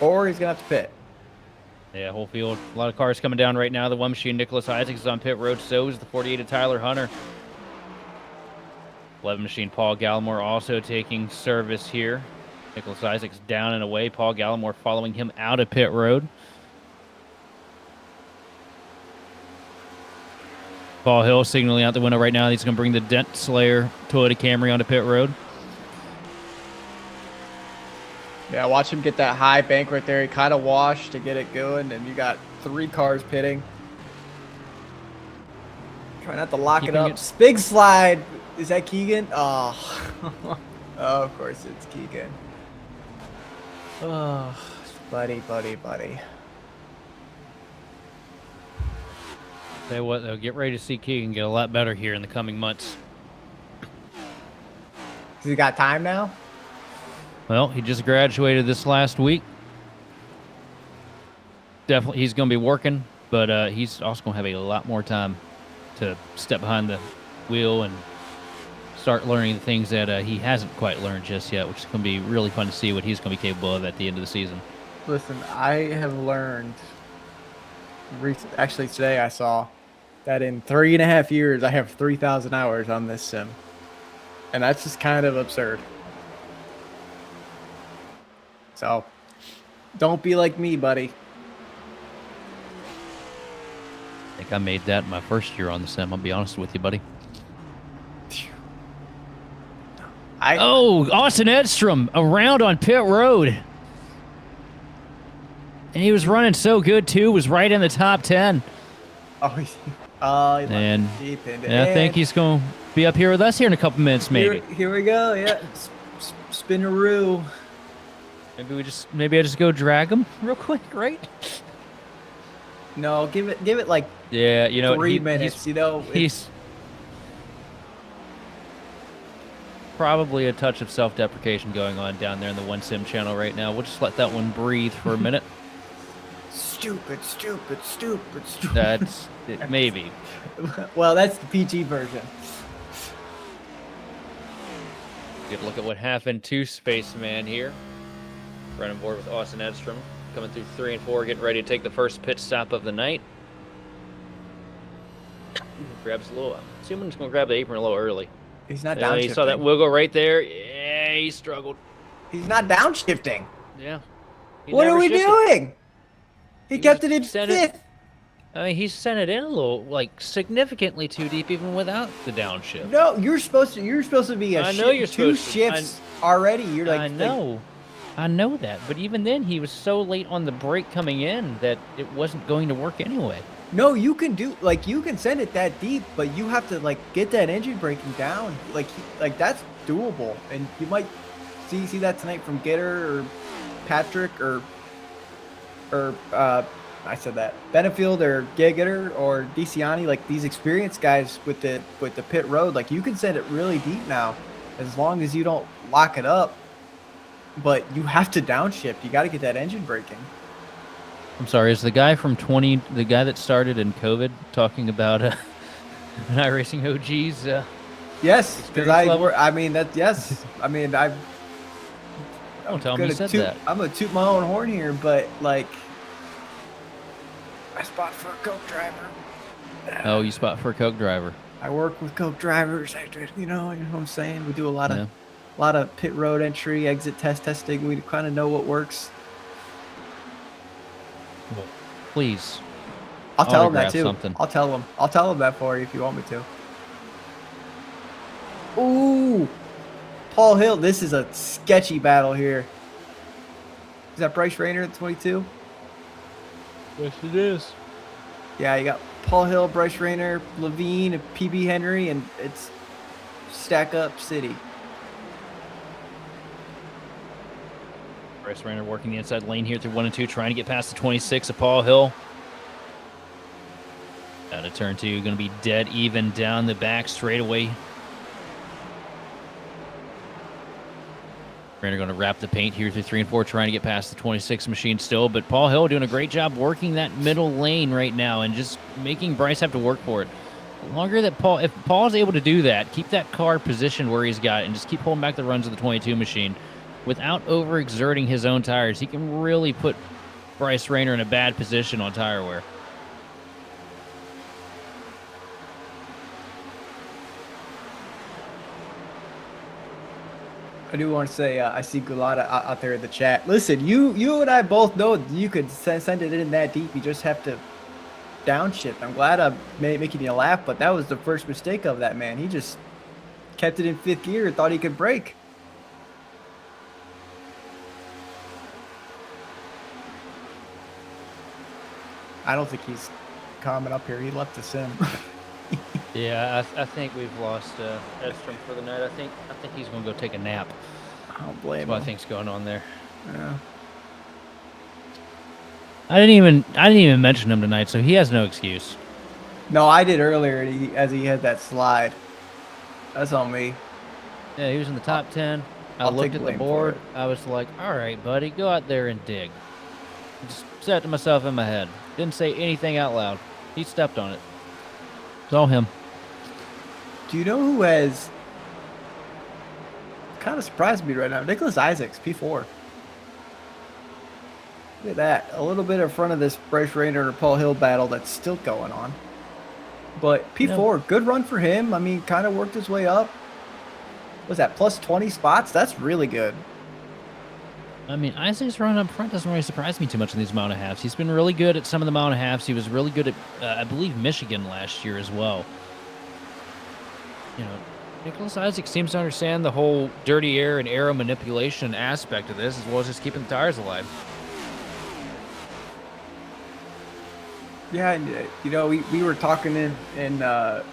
or he's gonna have to pit. Yeah, whole field. A lot of cars coming down right now. The one machine, Nicholas Isaacs, is on pit road. So is the 48 of Tyler Hunter. 11 machine, Paul Gallimore, also taking service here. Nicholas Isaacs down and away. Paul Gallimore following him out of pit road. Paul Hill signaling out the window right now. He's going to bring the Dent Slayer Toyota Camry onto pit road. Yeah, watch him get that high bank right there. He kind of washed to get it going, and you got 3 cars pitting. Try not to lock it up. Big slide. Is that Keegan? Oh. Oh, of course it's Keegan. Oh, buddy. Tell you what, though, get ready to see Keegan get a lot better here in the coming months. Has he got time now? Well, he just graduated this last week. Definitely, he's going to be working, but he's also going to have a lot more time to step behind the wheel and start learning the things that he hasn't quite learned just yet, which is going to be really fun to see what he's going to be capable of at the end of the season. Listen, I have learned, actually today I saw that in 3.5 years, I have 3,000 hours on this sim. And that's just kind of absurd. So, don't be like me, buddy. I made that my first year on the sim. I'll be honest with you, buddy. Oh, Austin Edstrom around on pit road. And he was running so good, too. Was right in the top 10. Oh, And deep into I think he's going to be up here with us here in a couple minutes, maybe. Here we go. Yeah. Spinaroo. Maybe I just go drag him real quick, right? No, give it like Yeah, 3 minutes. He's probably a touch of self-deprecation going on down there in the One Sim channel right now. We'll just let that one breathe for a minute. Stupid. That's it, maybe. Well, that's the PG version. Good look at what happened to Spaceman here. Running board with Austin Edstrom. Coming through 3 and 4, getting ready to take the first pit stop of the night. Grabs a little. I'm assuming he's going to grab the apron a little early. He's not downshifting. You saw that wiggle right there. Yeah, he struggled. He's not downshifting. Yeah. What are we doing? He kept it in sent fifth. I mean, he sent it in a little, like, significantly too deep, even without the downshift. No, you're supposed to be a I know you're two supposed to. shifts already. You're like, I know. I know that, but even then, he was so late on the brake coming in that it wasn't going to work anyway. No, you can send it that deep, but you have to get that engine braking down. Like that's doable, and you might see that tonight from Gitter or Patrick or I said that Benefield or Gitter or DeCiani, like these experienced guys with the pit road. Like you can send it really deep now, as long as you don't lock it up. But you have to downshift. You got to get that engine braking. I'm sorry, is the guy from the guy that started in COVID talking about iRacing OG's? Yes, because yes. I mean, Don't tell me you said that. I'm gonna toot my own horn here, but I spot for a Coke driver. Oh, you spot for a Coke driver. I work with Coke drivers. You know what I'm saying? We do a lot of pit road entry, exit testing. We kind of know what works. Well, please. I'll tell him that too. Something. I'll tell him that for you if you want me to. Ooh, Paul Hill. This is a sketchy battle here. Is that Bryce Rayner at 22? Yes, it is. Yeah, you got Paul Hill, Bryce Rayner, Levine, and PB Henry, and it's stack up city. Bryce Rayner working the inside lane here through 1 and 2, trying to get past the 26 of Paul Hill. Out of turn 2, going to be dead even down the back straightaway. Rayner going to wrap the paint here through 3 and 4, trying to get past the 26 machine still. But Paul Hill doing a great job working that middle lane right now and just making Bryce have to work for it. The longer that if Paul's able to do that, keep that car positioned where he's got it, and just keep pulling back the runs of the 22 machine without overexerting his own tires, he can really put Bryce Rayner in a bad position on tire wear. I do want to say I see Gulata out there in the chat. Listen, you and I both know you could send it in that deep. You just have to downshift. I'm glad I'm making you laugh, but that was the first mistake of that man. He just kept it in 5th gear and thought he could brake. I don't think he's coming up here. He left the sim. Yeah, I think we've lost Edstrom for the night. I think he's going to go take a nap. I don't blame him. That's what I think's going on there. Yeah. I didn't even mention him tonight, so he has no excuse. No, I did earlier as he had that slide. That's on me. Yeah, he was in the top 10. I I'll looked take at the blame board. for it. I was like, all right, buddy, go out there and dig. Just said to myself in my head. Didn't say anything out loud. He stepped on it. It's all him. Do you know who has kind of surprised me right now? Nicholas Isaacs, P4. Look at that. A little bit in front of this Bryce Rayner and Paul Hill battle that's still going on. But P4, good run for him. I mean, kind of worked his way up. Was that plus 20 spots? That's really good. I mean, Isaac's run up front doesn't really surprise me too much in these mile and a halves. He's been really good at some of the mile and a halves. He was really good at, I believe, Michigan last year as well. You know, Nicholas Isaac seems to understand the whole dirty air and aero manipulation aspect of this, as well as just keeping the tires alive. Yeah, and we were talking in the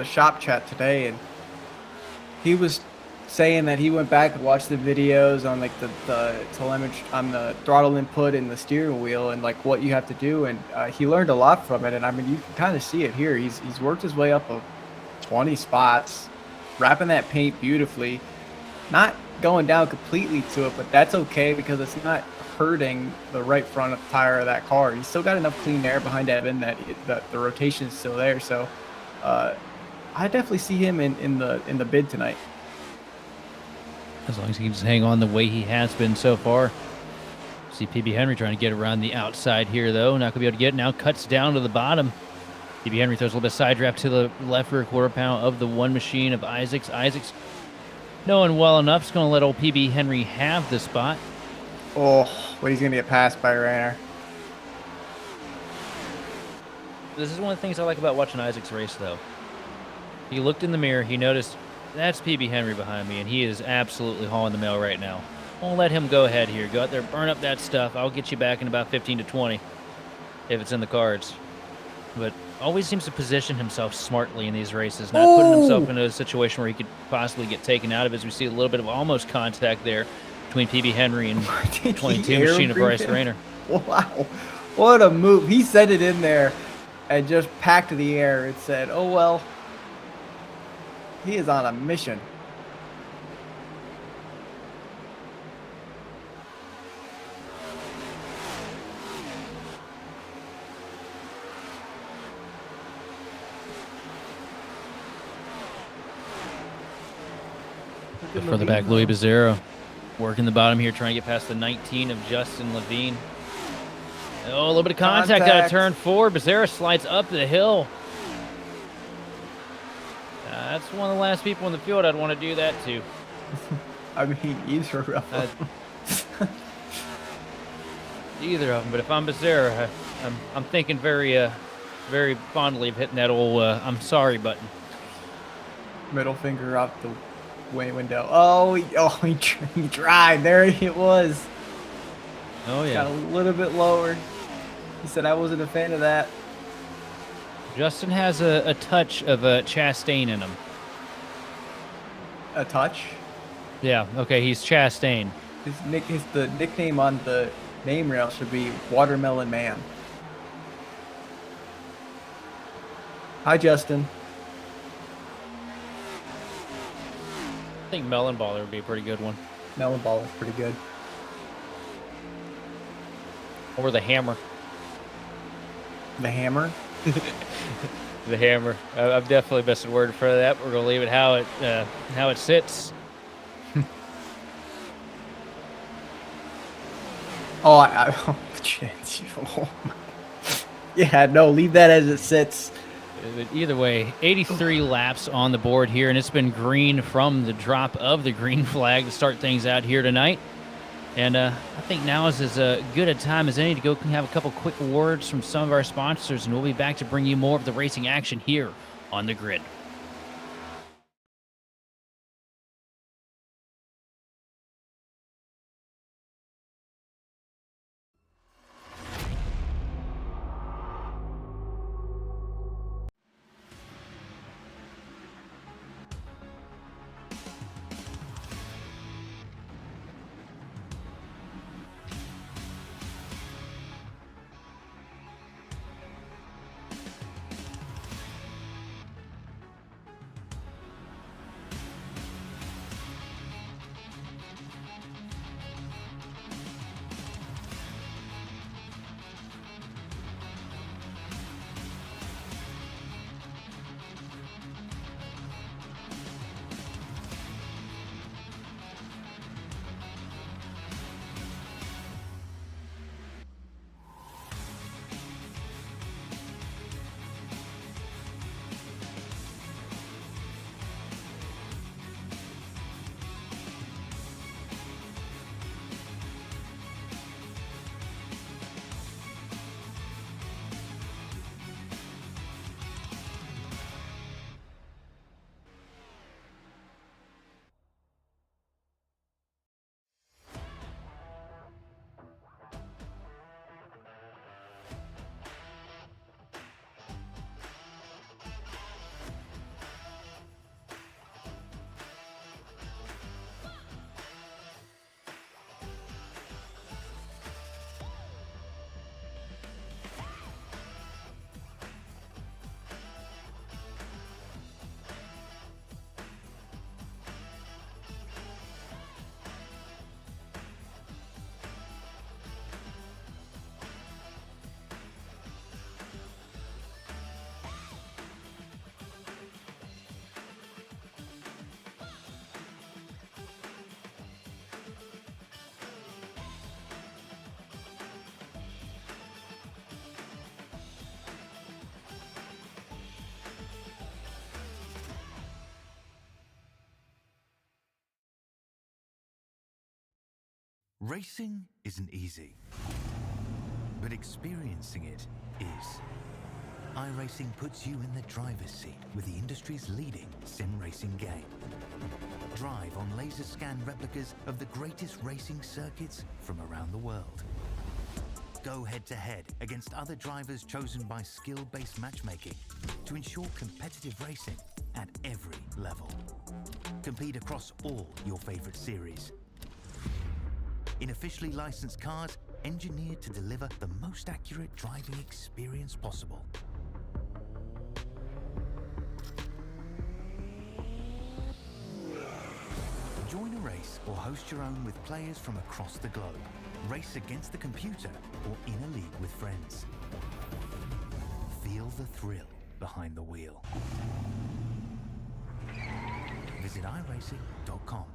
shop chat today, and he was saying that he went back and watched the videos on like the telemetry on the throttle input and the steering wheel and like what you have to do, and he learned a lot from it. And I mean, you can kind of see it here. He's worked his way up 20 spots, wrapping that paint beautifully, not going down completely to it, but that's okay because it's not hurting the right front tire of that car. He's still got enough clean air behind Evan that the rotation is still there. So I definitely see him in the bid tonight. As long as he can just hang on the way he has been so far. See PB Henry trying to get around the outside here, though. Not going to be able to get it. Now cuts down to the bottom. PB Henry throws a little bit of side draft to the left rear quarter pound of the one machine of Isaac's. Isaac's knowing well enough is going to let old PB Henry have the spot. Oh, but he's going to get passed by Rainer. This is one of the things I like about watching Isaac's race, though. He looked in the mirror. He noticed, that's PB Henry behind me, and he is absolutely hauling the mail right now. Won't let him go ahead here. Go out there, burn up that stuff. I'll get you back in about 15 to 20 if it's in the cards. But always seems to position himself smartly in these races, not putting himself into a situation where he could possibly get taken out of, as we see a little bit of almost contact there between PB Henry and 22 machine of Bryce Rainer. Wow, what a move. He set it in there and just packed the air. It said, oh, well, he is on a mission. Further back, Louis Becerra working the bottom here, trying to get past the 19 of Justin Levine. Oh, a little bit of contact out of turn 4. Becerra slides up the hill. That's one of the last people in the field I'd want to do that to. I mean, either of them. Either of them, but if I'm Becerra, I'm thinking very fondly of hitting that old I'm sorry button. Middle finger out the window. Oh, he tried. There it was. Oh, yeah. Got a little bit lower. He said I wasn't a fan of that. Justin has a touch of Chastain in him. A touch? Yeah, okay, he's Chastain. The nickname on the name rail should be Watermelon Man. Hi, Justin. I think Melon Baller would be a pretty good one. Melon Ball is pretty good. Or the Hammer. The Hammer? The Hammer. I've definitely missed a word for that. We're going to leave it how it sits. Yeah, no, leave that as it sits. But either way, 83 laps on the board here, and it's been green from the drop of the green flag to start things out here tonight. And I think now is as good a time as any to go have a couple quick words from some of our sponsors, and we'll be back to bring you more of the racing action here on the grid. Racing isn't easy, but experiencing it is. iRacing puts you in the driver's seat with the industry's leading sim racing game. Drive on laser scan replicas of the greatest racing circuits from around the world. Go head-to-head against other drivers chosen by skill-based matchmaking to ensure competitive racing at every level. Compete across all your favorite series. In officially licensed cars, engineered to deliver the most accurate driving experience possible. Join a race or host your own with players from across the globe. Race against the computer or in a league with friends. Feel the thrill behind the wheel. Visit iRacing.com.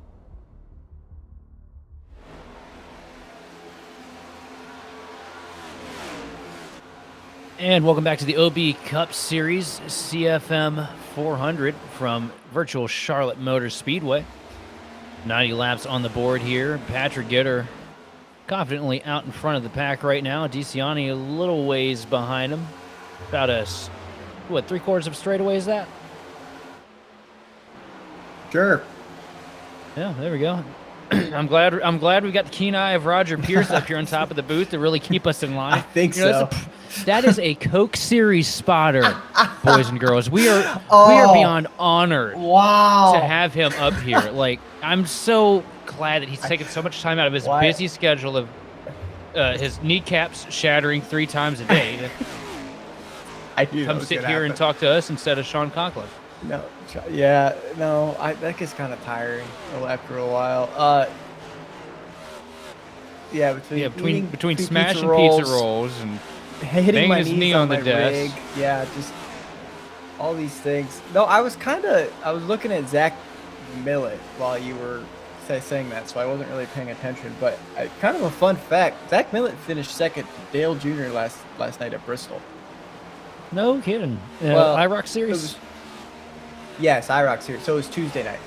And welcome back to the OB Cup Series CFM 400 from virtual Charlotte Motor Speedway. 90 laps on the board here. Patrick Gitter confidently out in front of the pack right now. DeCiani a little ways behind him. About what, 3/4 of straightaway is that? Sure. Yeah, there we go. I'm glad we got the keen eye of Roger Pierce up here on top of the booth to really keep us in line. I think so. That is a Coke Series spotter, boys and girls. We are beyond honored to have him up here. Like, I'm so glad that he's taken so much time out of his busy schedule of his kneecaps shattering 3 times a day I do come sit here and talk to us instead of Sean Conklin. No, yeah, no, that gets kind of tiring after a while. Between smashing pizza pizza rolls and hitting banging my his knees knee on on the my desk. rig, yeah, just all these things. No, I was looking at Zach Millett while you were saying that, so I wasn't really paying attention. But kind of a fun fact: Zach Millett finished second to Dale Jr. last night at Bristol. No kidding. Well, IROC Series. Yes, IROC Series. So it was Tuesday night.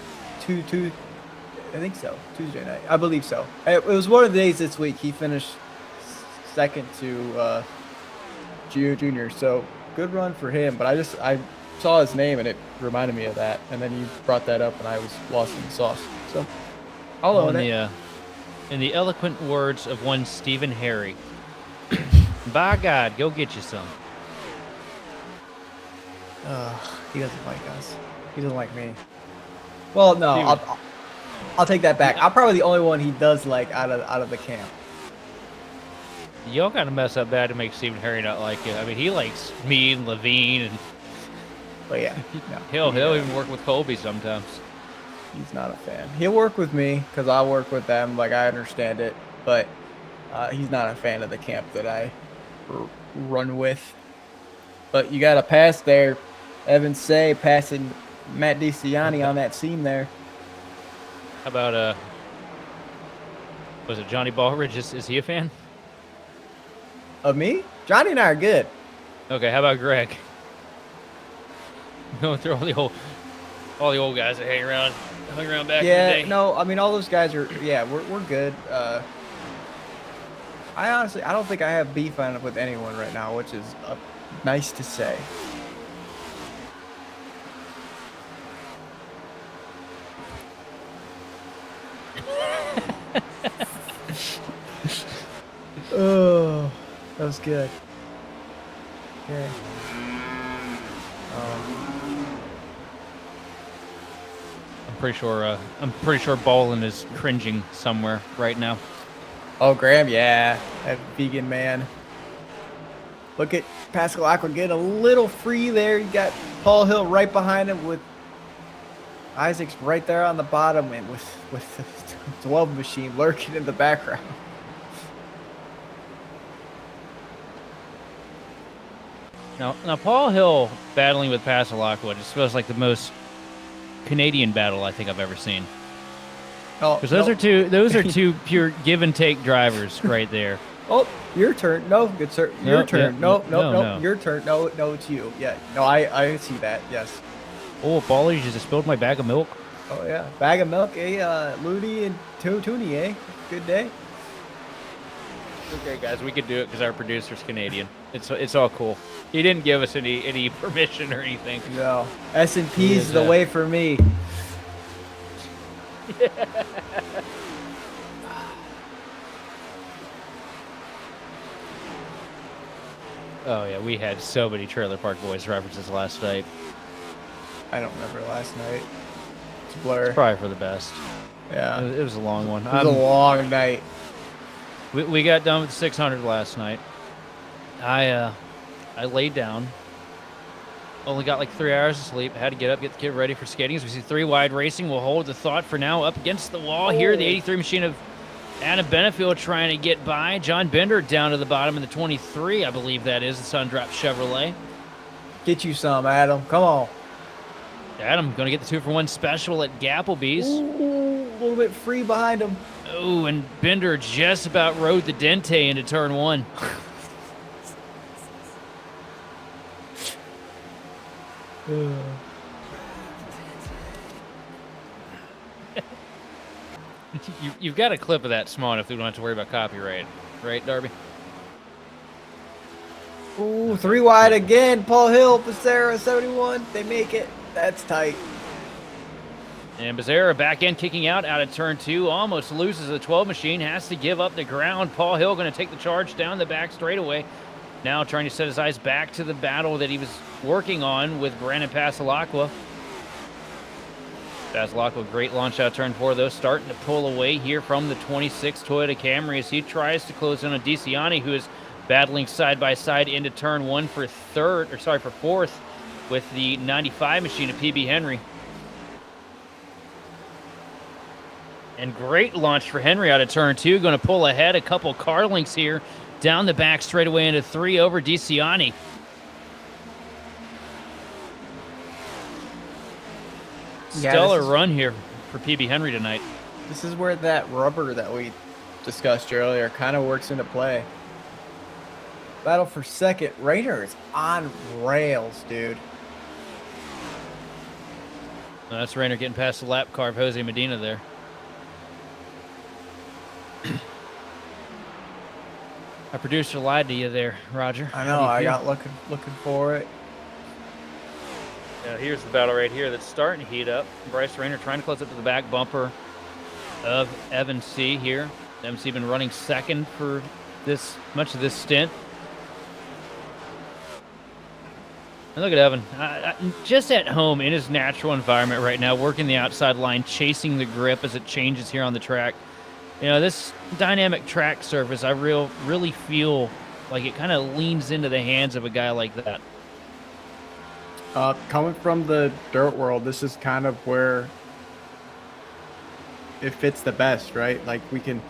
I think so. Tuesday night. I believe so. It was one of the days this week. He finished second to Gio Jr. So good run for him. But I saw his name and it reminded me of that. And then you brought that up and I was lost in the sauce. So I'll own it. In the eloquent words of one Stephen Harry, by God, go get you some. He doesn't like us. He doesn't like me. Well, no, I'll take that back. I'm probably the only one he does like out of the camp. Y'all got to mess up bad to make Stephen Harry not like you. I mean, he likes me and Levine, and yeah, he'll even work with Colby sometimes. He's not a fan. He'll work with me because I'll work with them. Like, I understand it, but he's not a fan of the camp that I run with. But you got to pass there. Evan Say passing Matt DeCiani on that seam there. How about was it Johnny Ballridge? Is he a fan? Of me? Johnny and I are good. Okay, how about Greg? Going through all the old guys that hung around back in the day. Yeah, no, I mean all those guys are we're good. I don't think I have beef with anyone right now, which is nice to say. Oh, that was good. Okay. I'm pretty sure Bolin is cringing somewhere right now. Oh, Graham, yeah, that vegan man. Look at Pascal Aqua getting a little free there. You got Paul Hill right behind him with Isaac's right there on the bottom and with the 12 machine lurking in the background. Now Paul Hill battling with Pascal just feels like the most Canadian battle I think I've ever seen. Because those are two pure give and take drivers right there. Oh, your turn. No, good sir. Your turn. No. No. Your turn. No, it's you. Yeah. No, I see that. Yes. Oh, Ballers just spilled my bag of milk. Oh yeah, bag of milk. Ludi and Toonie. Good day. Okay, guys, we could do it because our producer's Canadian. It's all cool. He didn't give us any permission or anything. No, S&P He is is, the way for me. Oh yeah, we had so many Trailer Park Boys references last night. I don't remember last night. It's a blur. Probably for the best. Yeah. It was a long one. It was a long night. We got done with 600 last night. I laid down. Only got like 3 hours of sleep. Had to get up, get the kid ready for skating. As we see 3 wide racing, we'll hold the thought for now. Up against the wall here, the 83 machine of Adam Benefield trying to get by. John Bender down to the bottom in the 23, I believe that is, the Sundrop Chevrolet. Get you some, Adam. Come on. Adam going to get the 2-for-1 special at Gapplebee's. Ooh, a little bit free behind him. Oh, and Bender just about rode the Dente into turn 1. You've got a clip of that small enough that we don't have to worry about copyright, right, Darby? Ooh, 3 wide again. Paul Hill, Becerra, 71. They make it. That's tight. And Becerra back end kicking out of turn 2. Almost loses the 12 machine. Has to give up the ground. Paul Hill going to take the charge down the back straightaway. Now trying to set his eyes back to the battle that he was working on with Brandon Pasalacqua. Pasalacqua, great launch out turn 4, though, starting to pull away here from the 26 Toyota Camry as he tries to close in on DeCiani, who is battling side by side into turn 1 for fourth with the 95 machine of PB Henry. And great launch for Henry out of turn 2, going to pull ahead a couple car links here. Down the back straightaway into 3 over DeCiani. Stellar run here for PB Henry tonight. This is where that rubber that we discussed earlier kind of works into play. Battle for second. Rayner is on rails, dude. That's Rayner getting past the lap car of Jose Medina there. Our producer lied to you there, Roger. I know. I got looking for it. Now here's the battle right here that's starting to heat up. Bryce Rayner trying to close up to the back bumper of Evan C. here. Evan C. been running second for much of this stint. And look at Evan, just at home in his natural environment right now, working the outside line, chasing the grip as it changes here on the track. You know, this dynamic track surface, I really feel like it kind of leans into the hands of a guy like that. Coming from the dirt world, this is kind of where it fits the best, right? Like you can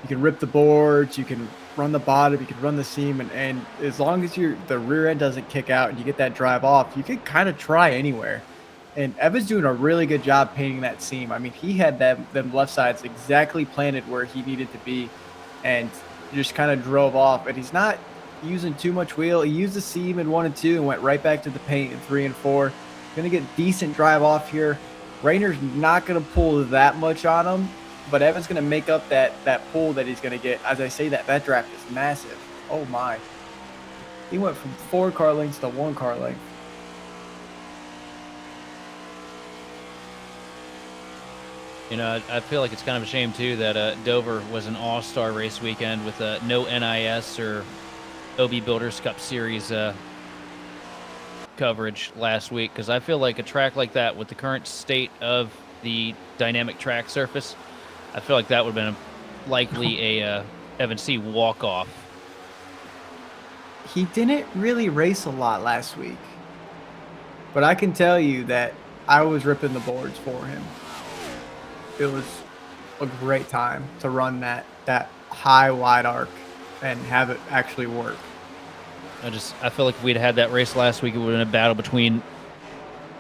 rip the boards, you can run the bottom, you can run the seam, and as long as the rear end doesn't kick out and you get that drive off, you can kind of try anywhere. And Evan's doing a really good job painting that seam. I mean, he had them left sides exactly planted where he needed to be and just kind of drove off. And he's not using too much wheel. He used the seam in 1 and 2 and went right back to the paint in 3 and 4. Going to get decent drive off here. Rayner's not going to pull that much on him, but Evan's going to make up that pull that he's going to get. As I say, that draft is massive. Oh, my. He went from 4 car lengths to 1 car length. You know, I feel like it's kind of a shame, too, that Dover was an all-star race weekend with no NIS or OB Builders Cup Series coverage last week, because I feel like a track like that, with the current state of the dynamic track surface, I feel like that would have been likely a Evan C. walk-off. He didn't really race a lot last week, but I can tell you that I was ripping the boards for him. It was a great time to run that high wide arc and have it actually work. I feel like if we'd had that race last week, it would have been a battle between,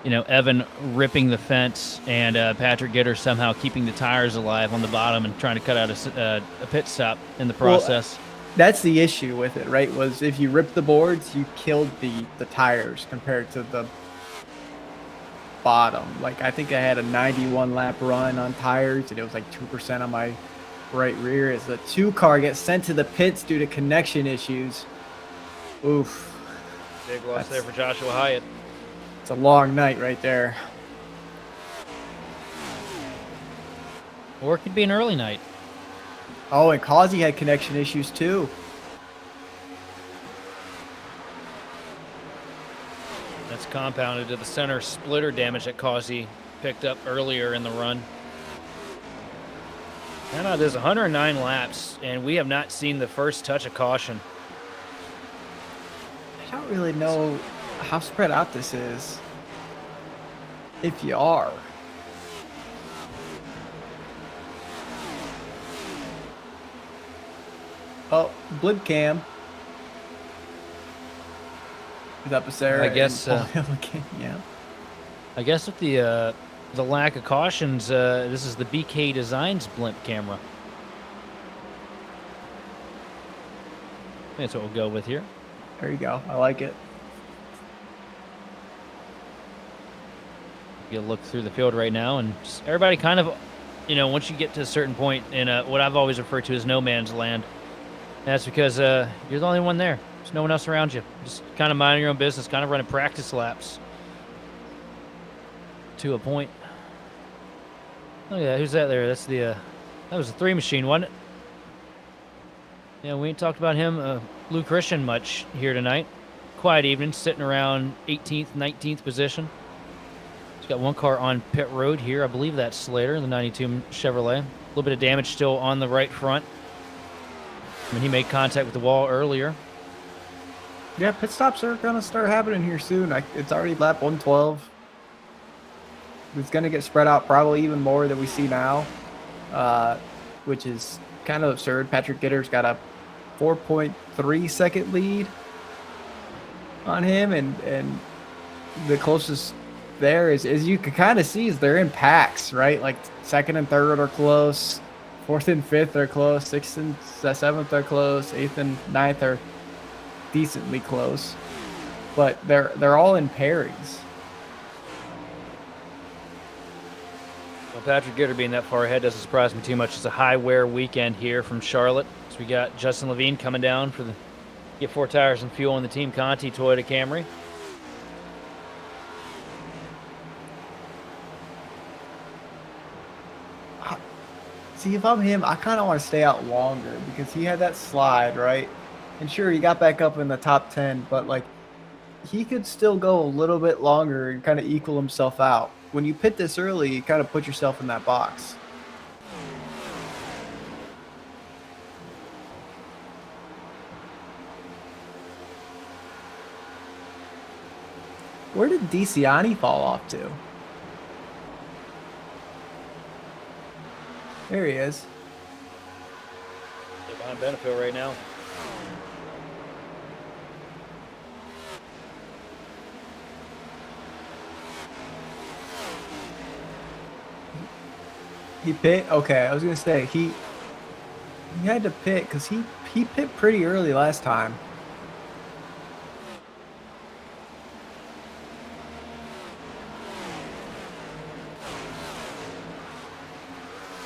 you know, Evan ripping the fence and Patrick Gitter somehow keeping the tires alive on the bottom and trying to cut out a pit stop in the process. Well, that's the issue with it, right? Was if you ripped the boards, you killed the tires compared to the bottom. Like, I think I had a 91 lap run on tires and it was like 2% on my right rear as the 2 car gets sent to the pits due to connection issues. Oof. Big loss there for Joshua Hyatt. It's a long night right there. Or it could be an early night. Oh, and Causey had connection issues too. That's compounded to the center splitter damage that Causey picked up earlier in the run. Now there's 109 laps, and we have not seen the first touch of caution. I don't really know how spread out this is. If you are. Oh, blimp cam. Is up Sarah? I guess. Yeah. I guess with the lack of cautions, this is the BK Designs blimp camera. That's what we'll go with here. There you go. I like it. You look through the field right now, and just everybody kind of, once you get to a certain point in what I've always referred to as no man's land, that's because you're the only one there. There's no one else around you. Just kind of minding your own business, kind of running practice laps to a point. Oh yeah, who's that there? That's the that was the 3 machine, wasn't it? Yeah, we ain't talked about him, Lou Christian, much here tonight. Quiet evening, sitting around 18th, 19th position. He's got 1 car on pit road here. I believe that's Slater, the 92 Chevrolet. A little bit of damage still on the right front. I mean, he made contact with the wall earlier. Yeah, pit stops are going to start happening here soon. It's already lap 112. It's going to get spread out probably even more than we see now, which is kind of absurd. Patrick Gitter's got a 4.3 second lead on him, and the closest there is you can kind of see is they're in packs, right? Like 2nd and 3rd are close, 4th and 5th are close, 6th and 7th are close, 8th and 9th are decently close, but they're all in pairings. Well, Patrick Gitter being that far ahead doesn't surprise me too much. It's a high wear weekend here from Charlotte. So we got Justin Levine coming down for the get 4 tires and fuel in the Team Conti Toyota Camry. See, if I'm him, I kind of want to stay out longer because he had that slide, right? And sure, he got back up in the top 10, but like he could still go a little bit longer and kind of equal himself out. When you pit this early, you kind of put yourself in that box. Where did DeCiani fall off to? There he is. They're behind Benefield right now. He pit? Okay, I was gonna say he had to pit because he pit pretty early last time.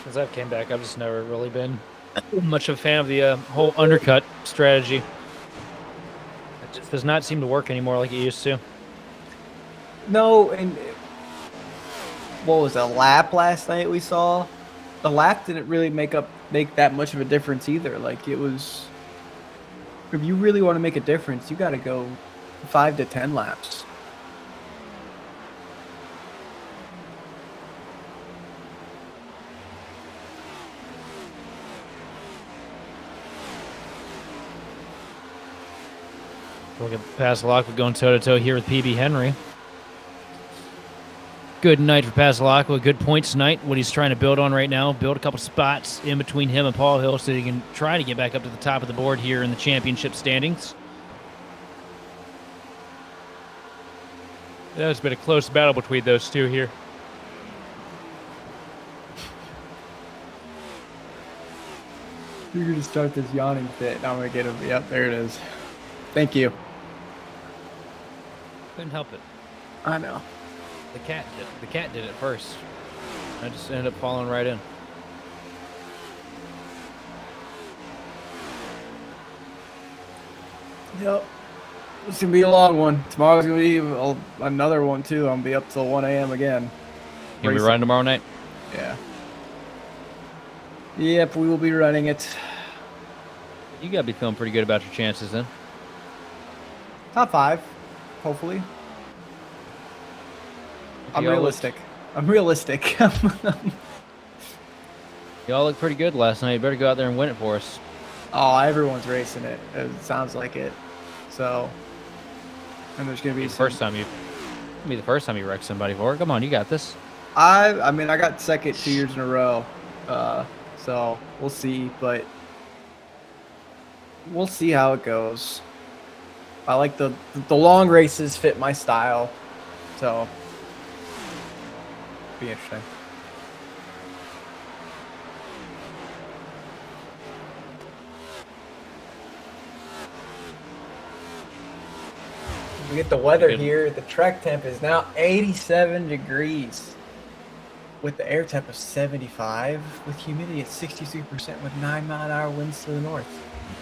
Since I've came back, I've just never really been much of a fan of the whole undercut strategy. It just does not seem to work anymore like it used to. No, and what was a lap last night we saw? The lap didn't really make that much of a difference either. Like it was, if you really want to make a difference, you got to go 5 to 10 laps. Look at Passalacqua going toe-to-toe here with PB Henry. Good night for Passalacqua. Good points tonight. What he's trying to build on right now. Build a couple spots in between him and Paul Hill so he can try to get back up to the top of the board here in the championship standings. That's been a close battle between those two here. You're going to start this yawning fit. I'm going to get him. Yep, there it is. Thank you. Couldn't help it. I know. The cat did. The cat did it first. I just ended up falling right in. Yep. It's gonna be a long one. Tomorrow's gonna be another one too. I'm gonna be up till 1 a.m. again. Can we Racing. run tomorrow night? Yeah. Yep, we will be running it. You gotta be feeling pretty good about your chances then. Top 5, hopefully. I'm Y'all realistic. I'm realistic. Y'all look pretty good last night. You better go out there and win it for us. Oh, everyone's racing it. It sounds like it. So, and there's gonna be some, Be the first time you wreck somebody for it. Come on, you got this. I mean, I got second 2 years in a row. So we'll see, but we'll see how it goes. I like the long races fit my style, so be interesting. We get the weather Good. here. The track temp is now 87 degrees with the air temp of 75 with humidity at 63% with 9-mile-an-hour winds to the north.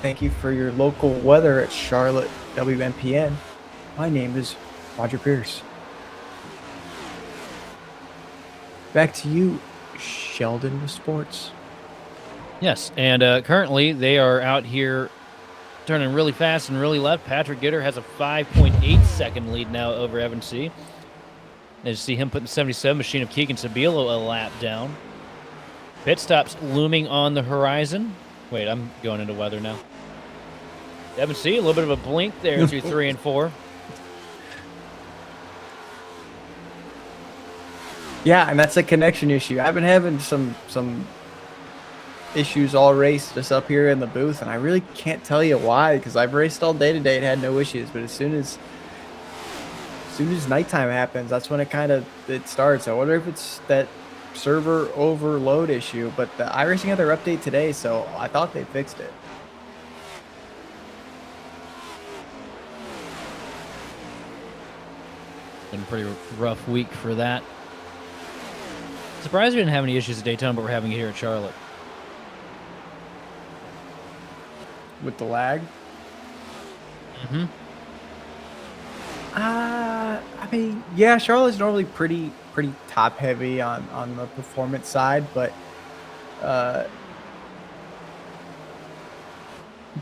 Thank you for your local weather at Charlotte WMPN. My name is Roger Pierce. Back to you, Sheldon with sports. Yes, and currently they are out here turning really fast and really left. Patrick Gitter has a 5.8 second lead now over Evan C. As you see him putting the 77 machine of Keegan Sabilo a lap down. Pit stops looming on the horizon. Wait, I'm going into weather now. Evan C, a little bit of a blink there through 3 and 4. Yeah, and that's a connection issue. I've been having some issues all race just up here in the booth, and I really can't tell you why, because I've raced all day today and had no issues, but as soon as nighttime happens, that's when it starts. I wonder if it's that server overload issue, but the iRacing had their update today, so I thought they fixed it. Been a pretty rough week for that. Surprised we didn't have any issues at Daytona, but we're having it here at Charlotte. With the lag? Mm-hmm. I mean, yeah, Charlotte's normally pretty top heavy on the performance side, but yeah,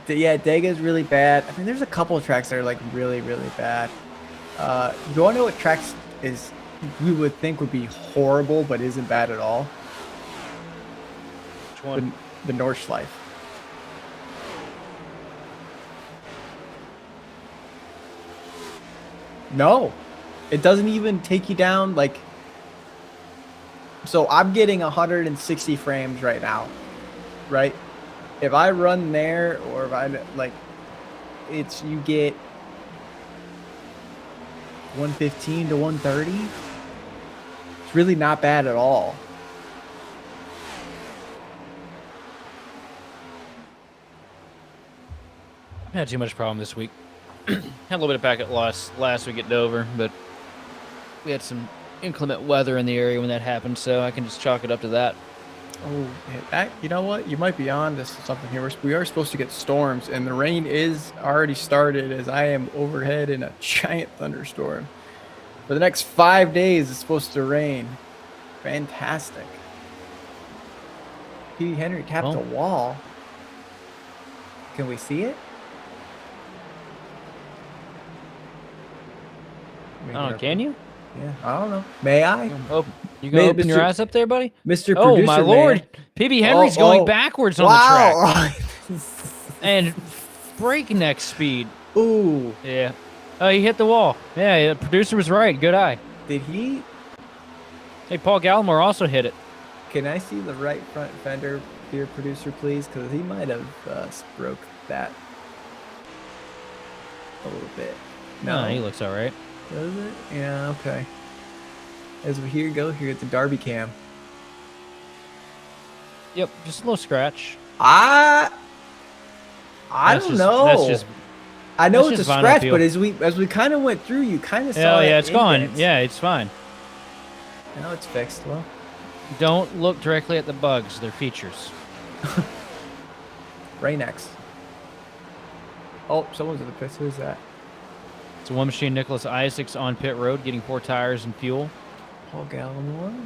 Dega's really bad. I mean, there's a couple of tracks that are like really bad. You want to know what tracks is we would think would be horrible but isn't bad at all? Which one? The Nordschleife. No, it doesn't even take you down. Like, so I'm getting 160 frames right now, right? If I run there, or if I like, you get 115 to 130. It's really not bad at all. I had too much problem this week. Had a little bit of packet loss last week at Dover, but we had some inclement weather in the area when that happened, so I can just chalk it up to that. Oh, you know what? You might be on to something here. We are supposed to get storms, and the rain is already started as I am overhead in a giant thunderstorm. For the next 5 days, it's supposed to rain. Fantastic. P. Henry tapped a wall. Can we see it? Oh, can you? Yeah, I don't know. May I? Oh, you gonna open your eyes up there, buddy? Mr. Oh, Producer my Man. Lord. PB Henry's going backwards on the track. And breakneck speed. Ooh. Yeah. Oh, he hit the wall. Yeah, the producer was right. Good eye. Did he? Hey, Paul Gallimore also hit it. Can I see the right front fender, dear producer, please? Because he might have broke that a little bit. No, he looks all right. Does it? Yeah, okay. As we go here at the Derby cam. Yep, just a little scratch. I don't know. That's just. I know that's it's a just vinyl scratch, peel. but as we kind of went through, you kind of saw Oh it. yeah, it's gone. indents. Yeah, it's fine. Now it's fixed. Well, Don't look directly at the bugs. They're features. Rain-X. Oh, someone's in the pits. Who's that? It's one machine, Nicholas Isaacs on pit road, getting 4 tires and fuel. Paul Gallimore.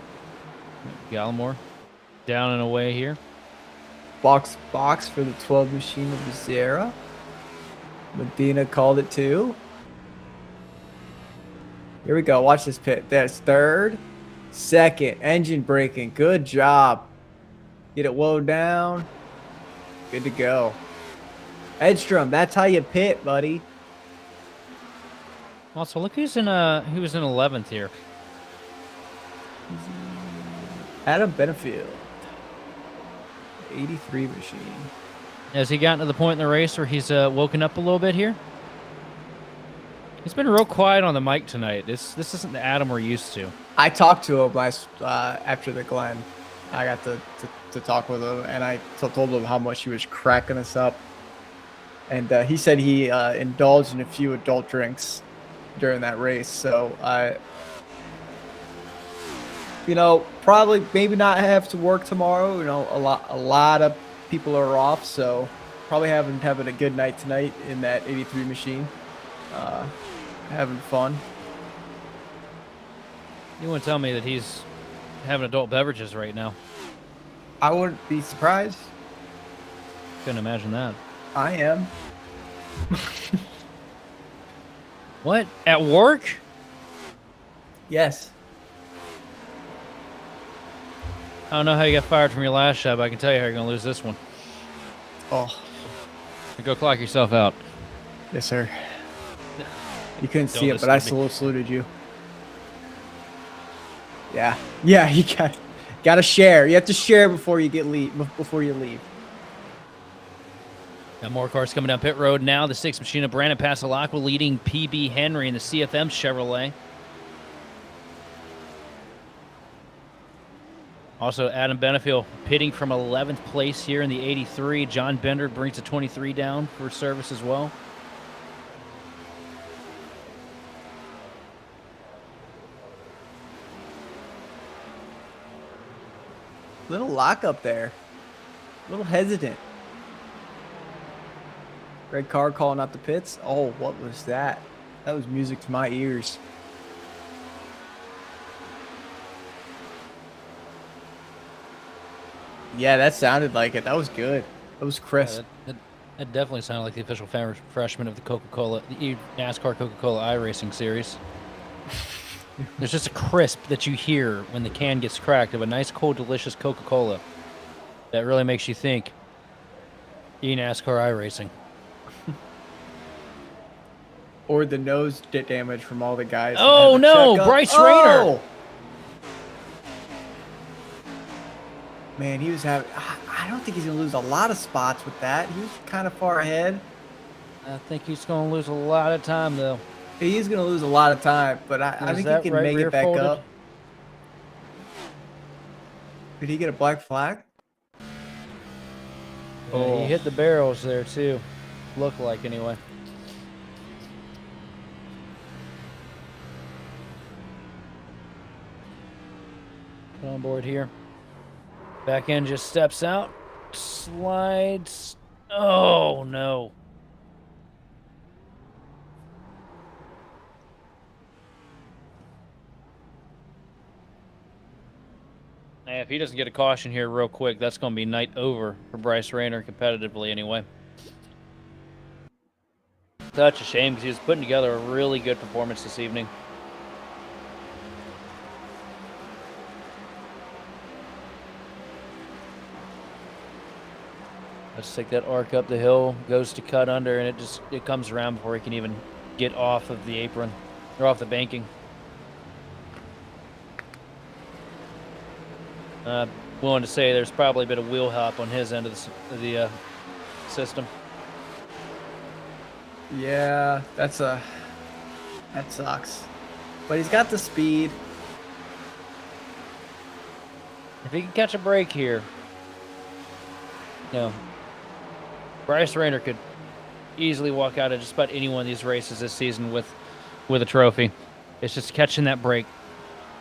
Gallimore down and away here. Box for the 12 machine of Becerra. Medina called it too. Here we go. Watch this pit. That's third. Second. Engine braking. Good job. Get it wound down. Good to go. Edstrom, that's how you pit, buddy. Also, look who's in 11th here. Adam Benefield. 83 machine. Has he gotten to the point in the race where he's woken up a little bit here? He's been real quiet on the mic tonight. This isn't the Adam we're used to. I talked to him last after the Glen. I got to talk with him, and I told him how much he was cracking us up. And he said he indulged in a few adult drinks during that race. So probably maybe not have to work tomorrow. A lot of people are off, so probably having a good night tonight in that 83 machine. Having fun. You wouldn't tell me that he's having adult beverages right now. I wouldn't be surprised. Couldn't imagine that. I am. What? At work? Yes. I don't know how you got fired from your last job. I can tell you how you're going to lose this one. Oh. Go clock yourself out. Yes, sir. You couldn't see it, but I saluted you. Yeah. Yeah, you got to share. You have to share before you leave. Got more cars coming down pit road now. The 6th machine of Brandon Pasalacqua leading PB Henry in the CFM Chevrolet. Also, Adam Benefield pitting from 11th place here in the 83. John Bender brings the 23 down for service as well. Little lockup there. A little hesitant. Greg Carr calling out the pits. Oh, what was that? That was music to my ears. Yeah, that sounded like it. That was good. That was crisp. That definitely sounded like the official freshman of the NASCAR Coca-Cola iRacing series. There's just a crisp that you hear when the can gets cracked of a nice, cold, delicious Coca-Cola that really makes you think NASCAR iRacing. Or the nose damage from all the guys. Oh, no! Bryce Rayner! Man, he was having... I don't think he's going to lose a lot of spots with that. He was kind of far ahead. I think he's going to lose a lot of time, though. He's going to lose a lot of time, but I think he can make it back up. Did he get a black flag? Yeah, he hit the barrels there, too. Looked like, anyway. On board here. Back end just steps out. Slides. Oh, no. Hey, if he doesn't get a caution here real quick, that's going to be night over for Bryce Rayner competitively anyway. Such a shame because he was putting together a really good performance this evening. Let's take that arc up the hill, goes to cut under, and it comes around before he can even get off of the apron or off the banking. Willing to say there's probably a bit of wheel hop on his end of the system. Yeah, that sucks. But he's got the speed. If he can catch a break here, Bryce Rayner could easily walk out of just about any one of these races this season with a trophy. It's just catching that break.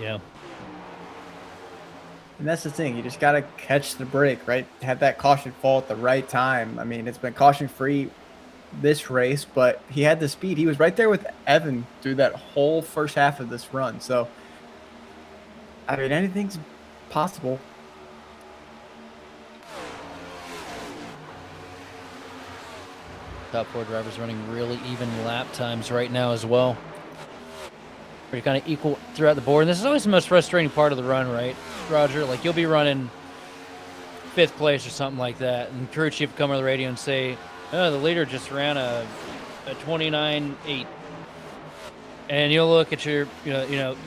And that's the thing. You just got to catch the break, right? Have that caution fall at the right time. I mean, it's been caution free this race, but he had the speed. He was right there with Evan through that whole first half of this run. So, I mean, anything's possible. Top 4 drivers running really even lap times right now as well. Pretty kind of equal throughout the board. And this is always the most frustrating part of the run, right, Roger? Like, you'll be running 5th place or something like that, and crew chief will come on the radio and say, "Oh, the leader just ran a 29.8." And you'll look at your,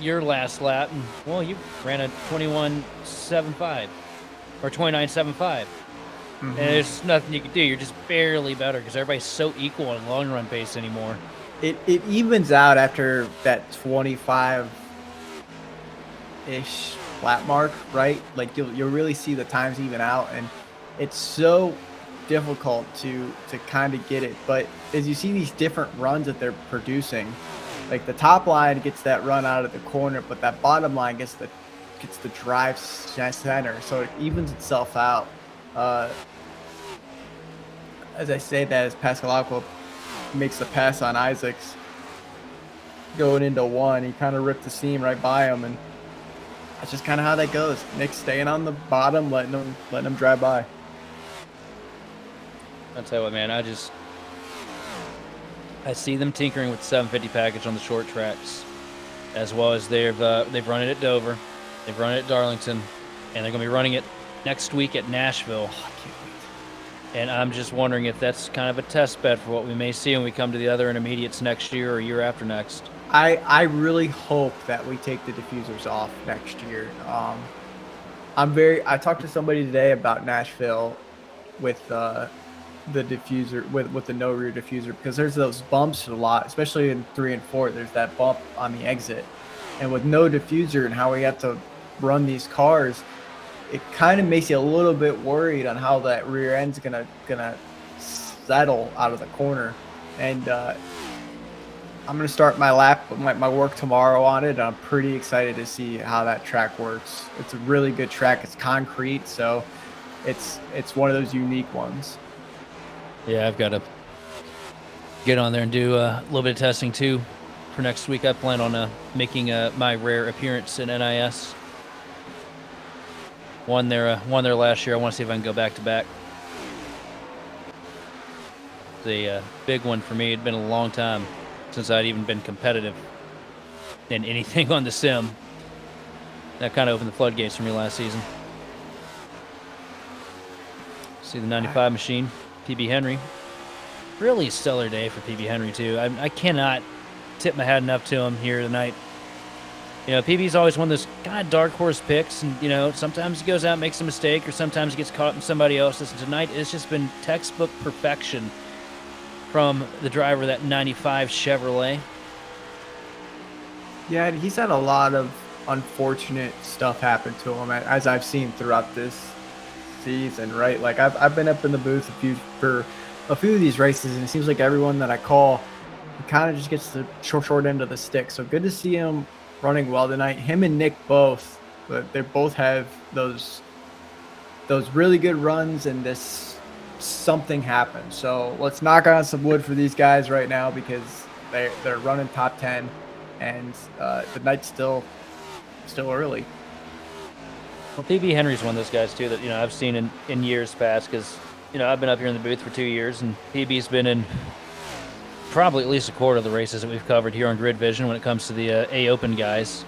your last lap, and well, you ran a 21.75 or 29.75. And there's nothing you can do. You're just barely better because everybody's so equal on long run pace anymore. It evens out after that 25-ish lap mark, right? Like you'll really see the times even out, and it's so difficult to kind of get it. But as you see these different runs that they're producing, like the top line gets that run out of the corner, but that bottom line gets the drive center, so it evens itself out. As I say that, as Pascal makes the pass on Isaacs going into 1, he kind of ripped the seam right by him, and that's just kind of how that goes. Nick staying on the bottom, letting them drive by. I'll tell you what, man, I see them tinkering with the 750 package on the short tracks, as well as they've run it at Dover, they've run it at Darlington, and they're going to be running it next week at Nashville. Oh, I can't wait. And I'm just wondering if that's kind of a test bed for what we may see when we come to the other intermediates next year or year after next. I really hope that we take the diffusers off next year. I talked to somebody today about Nashville with the diffuser, with the no rear diffuser, because there's those bumps a lot, especially in 3 and 4. There's that bump on the exit, and with no diffuser and how we have to run these cars, it kind of makes you a little bit worried on how that rear end's gonna settle out of the corner. And I'm gonna start my work tomorrow on it. I'm pretty excited to see how that track works. It's a really good track. It's concrete, so it's one of those unique ones. Yeah, I've got to get on there and do a little bit of testing too for next week. I plan on making my rare appearance in NIS. Won there last year. I want to see if I can go back to back. It's a big one for me. It'd been a long time since I'd even been competitive in anything on the sim. That kind of opened the floodgates for me last season. See the 95 machine, PB Henry. Really stellar day for PB Henry too. I cannot tip my hat enough to him here tonight. PB's always one of those kind of dark horse picks, and, sometimes he goes out and makes a mistake, or sometimes he gets caught in somebody else's. And tonight, it's just been textbook perfection from the driver of that 95 Chevrolet. Yeah, he's had a lot of unfortunate stuff happen to him, as I've seen throughout this season, right? Like, I've been up in the booth for a few of these races, and it seems like everyone that I call kind of just gets the short end of the stick. So good to see him running well tonight. Him and Nick both, but they both have those really good runs, and something happened. So let's knock on some wood for these guys right now, because they're running top 10, and the night's still early. Well, PB Henry's one of those guys too that I've seen in years past, because I've been up here in the booth for 2 years, and PB's been in probably at least a quarter of the races that we've covered here on Grid Vision when it comes to the A Open guys.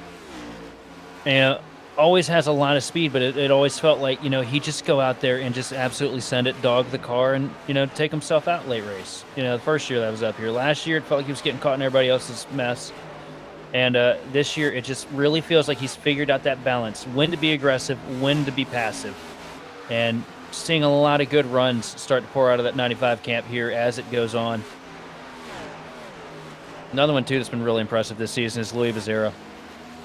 And always has a lot of speed, but it always felt like, he'd just go out there and just absolutely send it, dog the car, and, take himself out late race. The first year that I was up here. Last year, it felt like he was getting caught in everybody else's mess. And this year, it just really feels like he's figured out that balance, when to be aggressive, when to be passive. And seeing a lot of good runs start to pour out of that 95 camp here as it goes on. Another one, too, that's been really impressive this season is Louis Bezerra.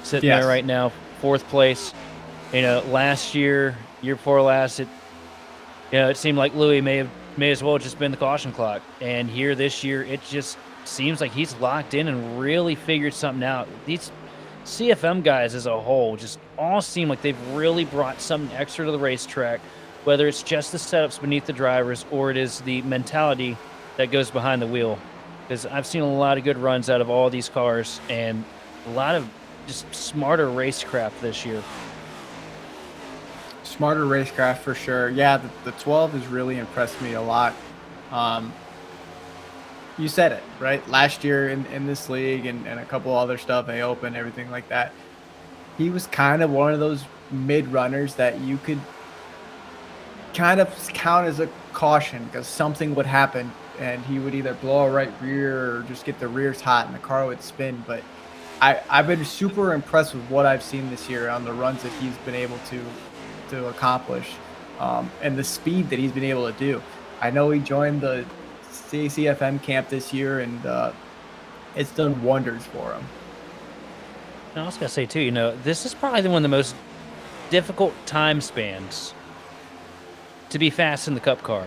Sitting there right now, 4th place. Last year before last, it seemed like Louis may as well have just been the caution clock. And here this year, it just seems like he's locked in and really figured something out. These CFM guys as a whole just all seem like they've really brought something extra to the racetrack, whether it's just the setups beneath the drivers or it is the mentality that goes behind the wheel, because I've seen a lot of good runs out of all these cars and a lot of just smarter racecraft this year. Smarter racecraft for sure. Yeah, the 12 has really impressed me a lot. You said it, right? Last year in this league and a couple other stuff, A Open, everything like that, he was kind of one of those mid runners that you could kind of count as a caution because something would happen and he would either blow a right rear or just get the rears hot and the car would spin. But I've been super impressed with what I've seen this year on the runs that he's been able to accomplish, and the speed that he's been able to do. I know he joined the CFM camp this year, and it's done wonders for him. And I was gonna say too, this is probably one of the most difficult time spans to be fast in the Cup car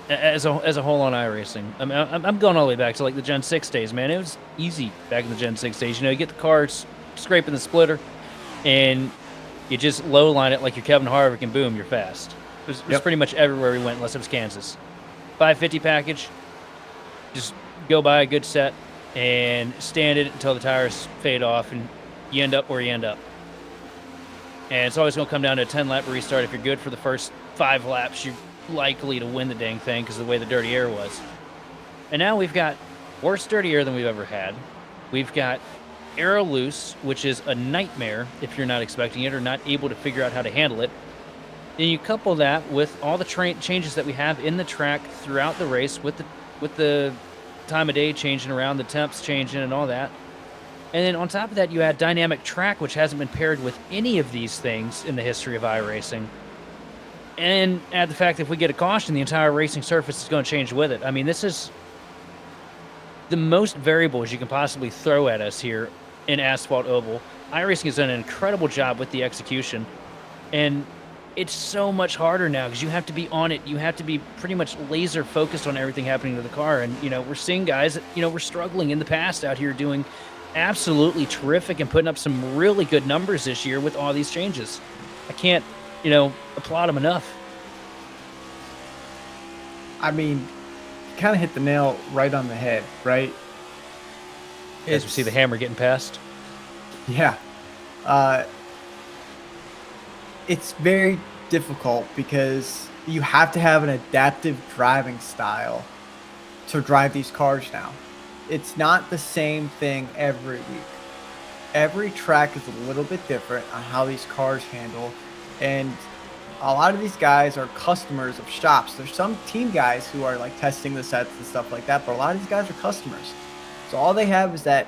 as a whole on iRacing. I mean, I'm going all the way back to like the Gen 6 days, man. It was easy back in the Gen 6 days. You get the cars scraping the splitter, and you just low line it like you're Kevin Harvick, and boom, you're fast. It was pretty much everywhere we went, unless it was Kansas. 550 package, just go by a good set and stand it until the tires fade off, and you end up where you end up. And it's always going to come down to a 10-lap restart. If you're good for the first 5 laps, you're likely to win the dang thing because of the way the dirty air was. And now we've got worse dirty air than we've ever had. We've got aero loose, which is a nightmare if you're not expecting it or not able to figure out how to handle it. Then you couple that with all the changes that we have in the track throughout the race, with the time of day changing around, the temps changing and all that. And then on top of that, you add dynamic track, which hasn't been paired with any of these things in the history of iRacing. And add the fact that if we get a caution, the entire racing surface is going to change with it. I mean, this is the most variables you can possibly throw at us here in Asphalt Oval. iRacing has done an incredible job with the execution. And it's so much harder now because you have to be on it. You have to be pretty much laser focused on everything happening to the car. And, we're seeing guys that, were struggling in the past out here doing absolutely terrific and putting up some really good numbers this year with all these changes. I can't, applaud them enough. I mean, you kind of hit the nail right on the head, right? As we see the hammer getting passed. Yeah. It's very difficult because you have to have an adaptive driving style to drive these cars now. It's not the same thing every week. Every track is a little bit different on how these cars handle, and a lot of these guys are customers of shops. There's some team guys who are like testing the sets and stuff like that, but a lot of these guys are customers. So all they have is that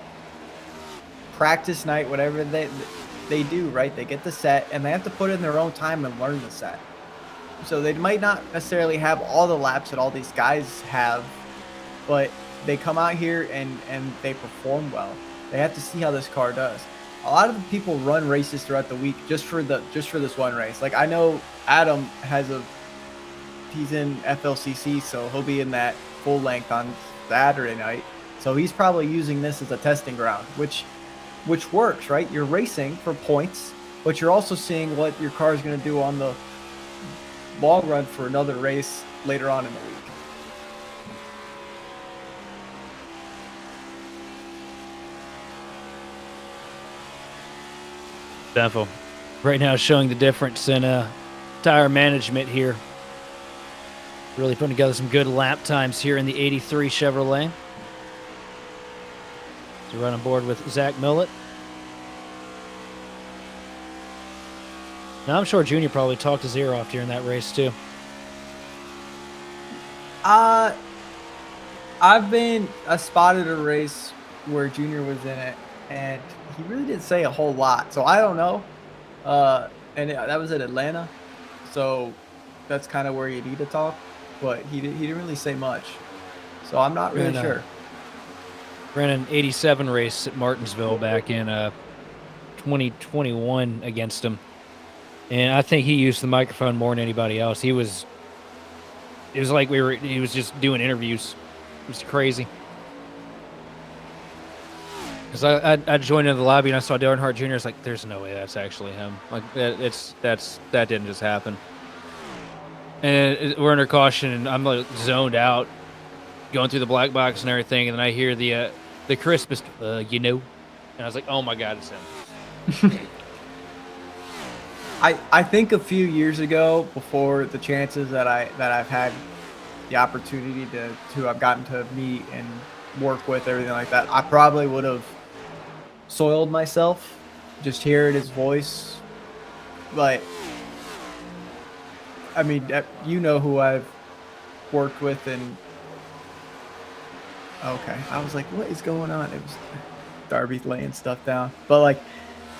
practice night, whatever they do, right? They get the set and they have to put in their own time and learn the set. So they might not necessarily have all the laps that all these guys have, but they come out here and they perform well. They have to see how this car does. A lot of the people run races throughout the week just for this one race. Like I know Adam he's in FLCC, so he'll be in that full length on Saturday night. So he's probably using this as a testing ground, which works, right? You're racing for points, but you're also seeing what your car is going to do on the long run for another race later on in the week. Definitely. Right now showing the difference in tire management here. Really putting together some good lap times here in the 83 Chevrolet. So right on board with Zach Millett. Now I'm sure Junior probably talked his ear off during that race too. I spotted a race where Junior was in it, and he really didn't say a whole lot. So I don't know. That was at Atlanta, so that's kind of where you need to talk. But he didn't really say much, so I'm not really sure. Ran an 87 race at Martinsville back in 2021 against him, and I think he used the microphone more than anybody else. It was like he was just doing interviews. It was crazy. Because I joined into the lobby and I saw Darren Hart Jr. I was like, "There's no way that's actually him. Like that didn't just happen." And we're under caution, and I'm like zoned out, going through the black box and everything, and then I hear the crispest, and I was like, oh my god, it's him. I think a few years ago, before the chances that I've had the opportunity to have gotten to meet and work with, everything like that, I probably would have soiled myself just hearing his voice. But I mean, you know who I've worked with, and okay, I was like, what is going on? It was Darby laying stuff down, but like,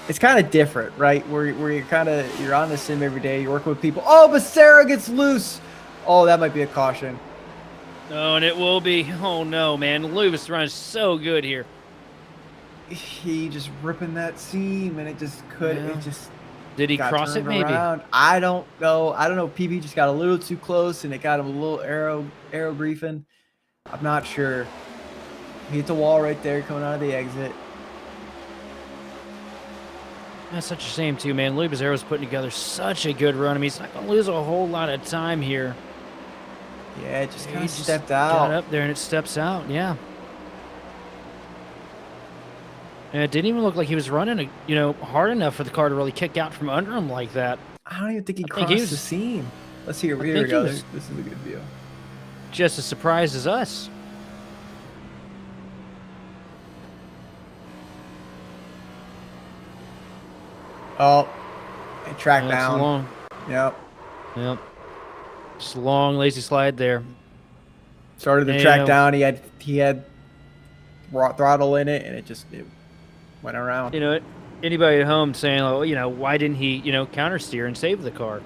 it's kind of different, right? Where you're on the sim every day, you're working with people. Oh, but Sarah gets loose. Oh, that might be a caution. Oh, and it will be. Oh no, man, Lewis runs so good here. He just ripping that seam, and it just couldn't. Yeah. It just Did he got cross it? turned Maybe. around. I don't know. PB just got a little too close, and it got him a little arrow griefing. I'm not sure. He hit the wall right there coming out of the exit. That's such a shame too, man. Louis Bizarro's putting together such a good run. I mean, he's not gonna lose a whole lot of time here. Yeah, it just He kind of just stepped got out. up there and it steps out. Yeah. And it didn't even look like he was running, hard enough for the car to really kick out from under him like that. I don't even think he I think crossed he the was- seam. Let's hear. I Here we think he go. was- This is a good view. Just as surprised as us. Oh, it tracked That's down. long. Yep. Yep. Just a long, lazy slide there. Started the Yeah. track down. He had throttle in it, and it went around. Anybody at home saying, oh, why didn't he, counter steer and save the car?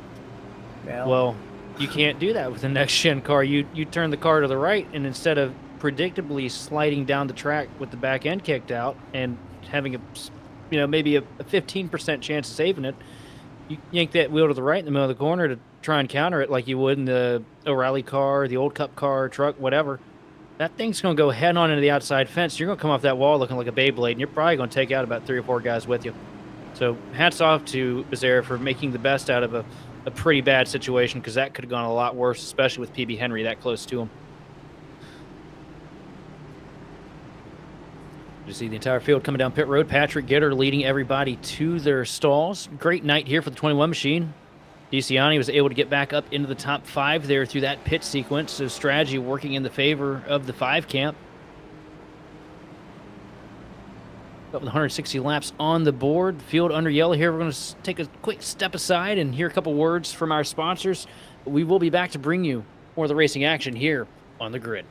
Well, you can't do that with the next gen car. You turn the car to the right, and instead of predictably sliding down the track with the back end kicked out and having maybe a 15% chance of saving it, you yank that wheel to the right in the middle of the corner to try and counter it like you would in the O'Reilly car, the old Cup car, truck, whatever. That thing's going to go head on into the outside fence. You're going to come off that wall looking like a Beyblade, and you're probably going to take out about 3 or 4 guys with you. So hats off to Bizarre for making the best out of a pretty bad situation, because that could have gone a lot worse, especially with PB Henry that close to him. You see the entire field coming down pit road. Patrick Gitter leading everybody to their stalls. Great night here for the 21 machine. DeCiani was able to get back up into the top 5 there through that pit sequence. So strategy working in the favor of the 5 camp. Got with 160 laps on the board. Field under yellow here. We're going to take a quick step aside and hear a couple words from our sponsors. We will be back to bring you more of the racing action here on the grid.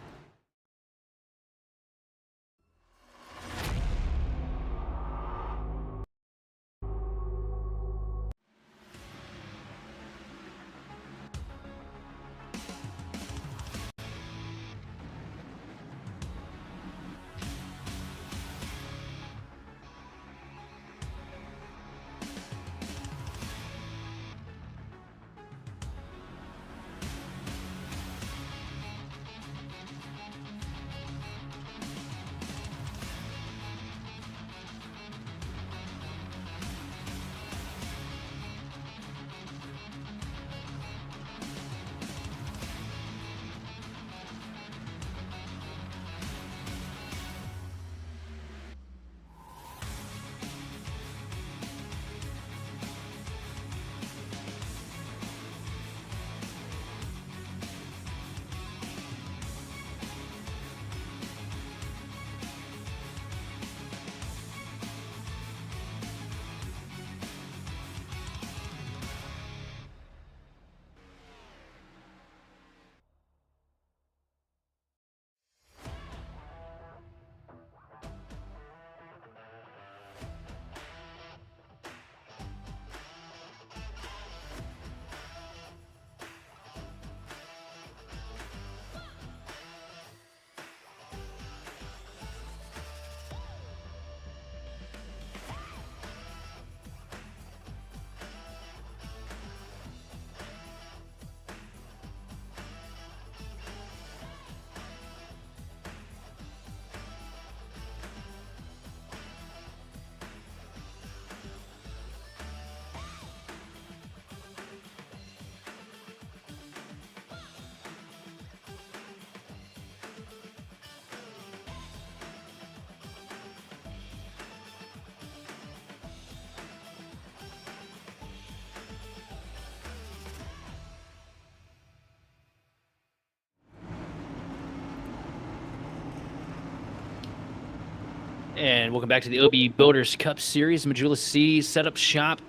And welcome back to the OB Builders Cup Series. Majula C Setup Shop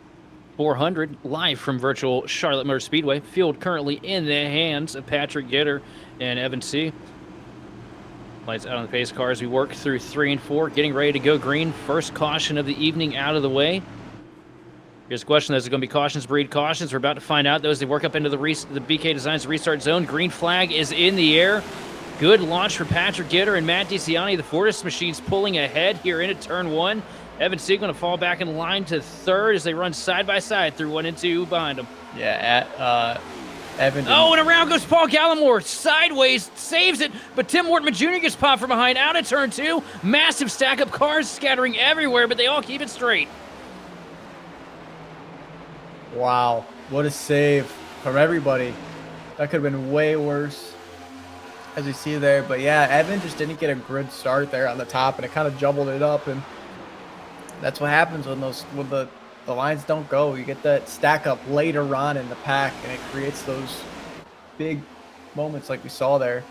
400 live from virtual Charlotte Motor Speedway. Field currently in the hands of Patrick Gitter and Evan C. Lights out on the pace car as we work through 3 and 4, getting ready to go green. First caution of the evening out of the way. Here's a question: is it going to be cautions breed cautions? We're about to find out those. They work up into the BK Designs restart zone. Green flag is in the air. Good launch for Patrick Gitter and Matt DiCiani. The Fortis machine's pulling ahead here into turn 1. Evan C going to fall back in line to third as they run side by side through 1 and 2 behind them. Yeah, Evan. Oh, and around goes Paul Gallimore. Sideways, saves it, but Tim Wortman Jr. gets popped from behind out of turn 2. Massive stack of cars scattering everywhere, but they all keep it straight. Wow, what a save from everybody. That could have been way worse, as you see there. But yeah, Evan just didn't get a good start there on the top, and it kind of jumbled it up. And that's what happens when the lines don't go. You get that stack up later on in the pack, and it creates those big moments like we saw there.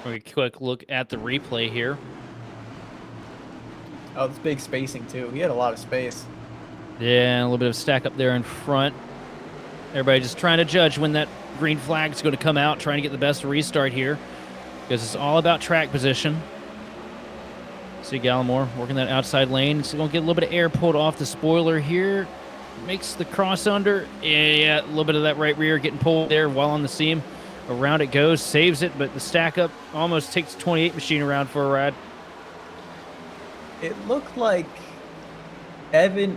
A quick look at the replay here. Oh, this big spacing too. He had a lot of space. Yeah, a little bit of stack up there in front. Everybody just trying to judge when that green flag is going to come out, trying to get the best restart here, because it's all about track position. See Gallimore working that outside lane. It's going to get a little bit of air pulled off the spoiler here. Makes the cross under. Yeah, a little bit of that right rear getting pulled there while on the seam. Around it goes, saves it, but the stack up almost takes 28 machine around for a ride. It looked like Evan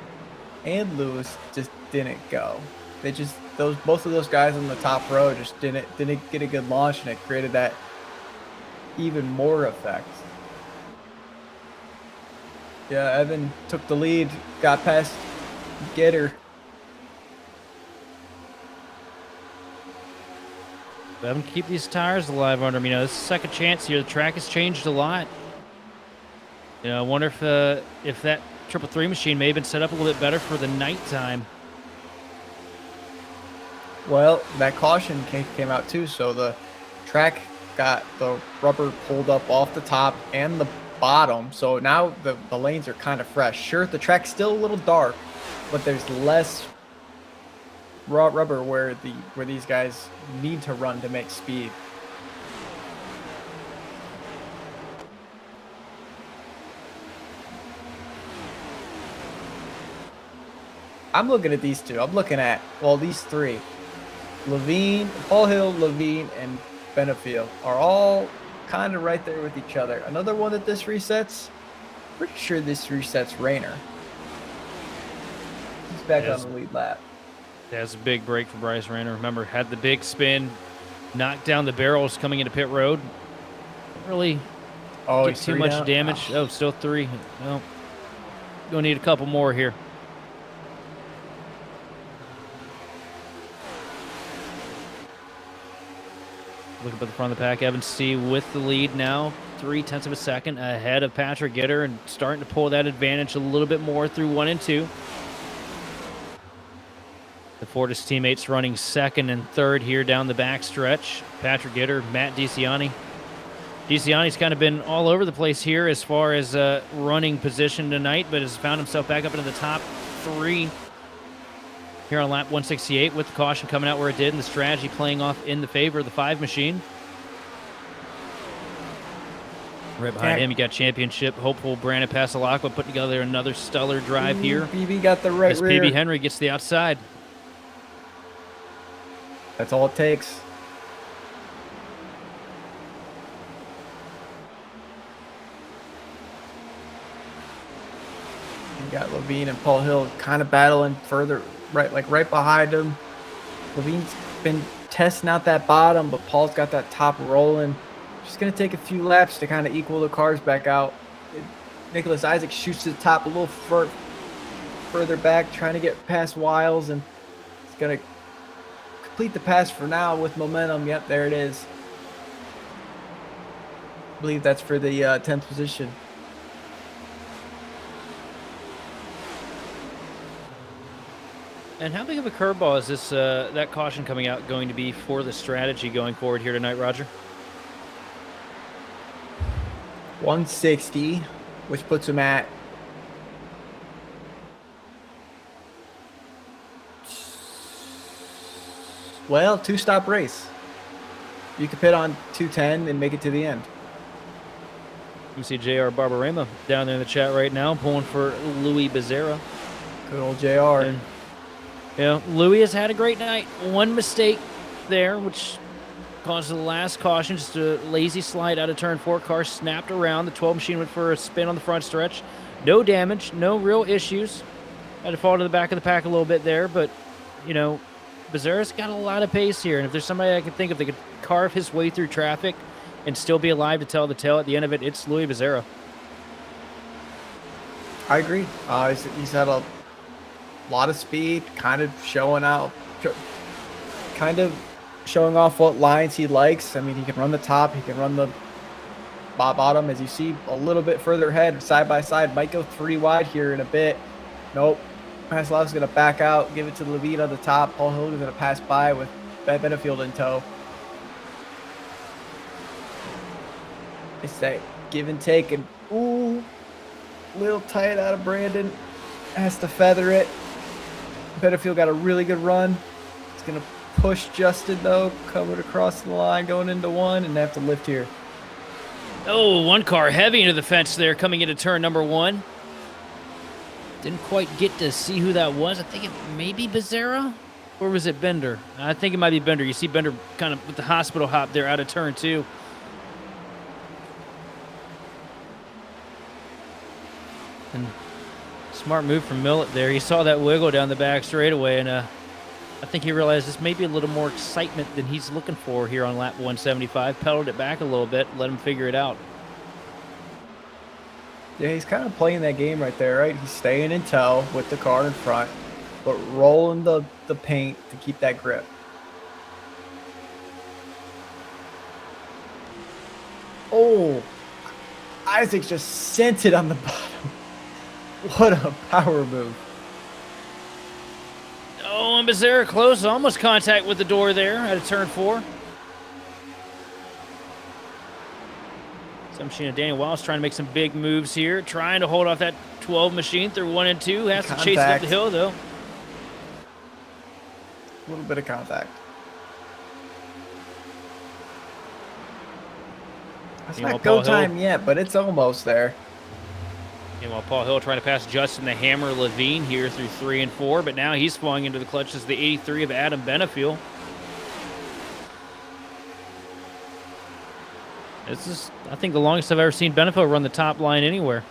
and Lewis just didn't go. They just both of those guys on the top row just didn't get a good launch, and it created that even more effect. Yeah, Evan took the lead, got past Gitter. Evan, keep these tires alive under him. You know, this is the second chance here. The track has changed a lot. You know, I wonder if that 333 machine may have been set up a little bit better for the nighttime. Well, that caution came out too, so the track got the rubber pulled up off the top and the bottom, so now the lanes are kind of fresh. Sure, the track's still a little dark, but there's less raw rubber where these guys need to run to make speed. I'm looking at these two. I'm looking at, well, these three. Paul Hill, Levine, and Benefiel are all kind of right there with each other. Another one that this resets, pretty sure this resets Rayner. He's back on the lead lap. That's a big break for Bryce Rayner. Remember, had the big spin, knocked down the barrels coming into pit road. Didn't really get too much damage. Oh, still 3. Well, gonna need a couple more here. Look up at the front of the pack. Evan C with the lead now. 0.3 of a second ahead of Patrick Gitter, and starting to pull that advantage a little bit more through 1 and 2. The Fortis teammates running second and third here down the back stretch. Patrick Gitter, Matt DiCiani. DiCiani's kind of been all over the place here as far as running position tonight, but has found himself back up into the top 3 here on lap 168 with the caution coming out where it did and the strategy playing off in the favor of the 5 machine. Right behind him, you got championship hopeful Brandon Pasalacqua putting together another stellar drive here. BB got the right as rear. PB Henry gets the outside. That's all it takes. You got Levine and Paul Hill kind of battling further, right behind him. Levine's been testing out that bottom, but Paul's got that top rolling. Just going to take a few laps to kind of equal the cars back out. Nicholas Isaac shoots to the top a little further back, trying to get past Wiles, and he's going to complete the pass for now with momentum. Yep, there it is. I believe that's for the 10th position. And how big of a curveball is this that caution coming out going to be for the strategy going forward here tonight, Roger? 160, which puts him at two-stop race. You could pit on 210 and make it to the end. You see JR Barbarema down there in the chat right now, pulling for Louis Becerra. Good old JR. And, you know, Louis has had a great night. One mistake there, which caused the last caution, just a lazy slide out of turn 4. Car snapped around. The 12 machine went for a spin on the front stretch. No damage, no real issues. Had to fall to the back of the pack a little bit there, but, you know, Becerra's got a lot of pace here, and if there's somebody I can think of that could carve his way through traffic and still be alive to tell the tale at the end of it, it's Louis Becerra. I agree. He's had a lot of speed, kind of showing off what lines he likes. I mean, he can run the top, he can run the bottom. As you see a little bit further ahead, side by side, might go 3 wide here in a bit. Nope. Maslov's going to back out, give it to Levine on the top. Paul Hill is going to pass by with Benefield in tow. It's that give and take, and ooh, little tight out of Brandon. Has to feather it. Benefield got a really good run. He's going to push Justin, though, coming across the line, going into 1, and they have to lift here. Oh, one car heavy into the fence there, coming into turn number 1. Didn't quite get to see who that was. I think it may be Becerra, or was it Bender? I think it might be Bender. You see Bender kind of with the hospital hop there out of turn 2. And smart move from Millett there. He saw that wiggle down the back straightaway, and I think he realized this may be a little more excitement than he's looking for here on lap 175. Pedaled it back a little bit, let him figure it out. Yeah, he's kind of playing that game right there, right? He's staying in tow with the car in front, but rolling the paint to keep that grip. Oh, Isaac just sent it on the bottom. What a power move. Oh, and Becerra close, almost contact with the door there out of turn 4. Some machine of Daniel Wiles trying to make some big moves here, trying to hold off that 12 machine through 1 and 2. Has to chase it up the hill, though. A little bit of contact. It's not go time yet, but it's almost there. Meanwhile, Paul Hill trying to pass Justin the Hammer Levine here through 3 and 4, but now he's falling into the clutches of the 83 of Adam Benefield. This is, I think, the longest I've ever seen Benefield run the top line anywhere.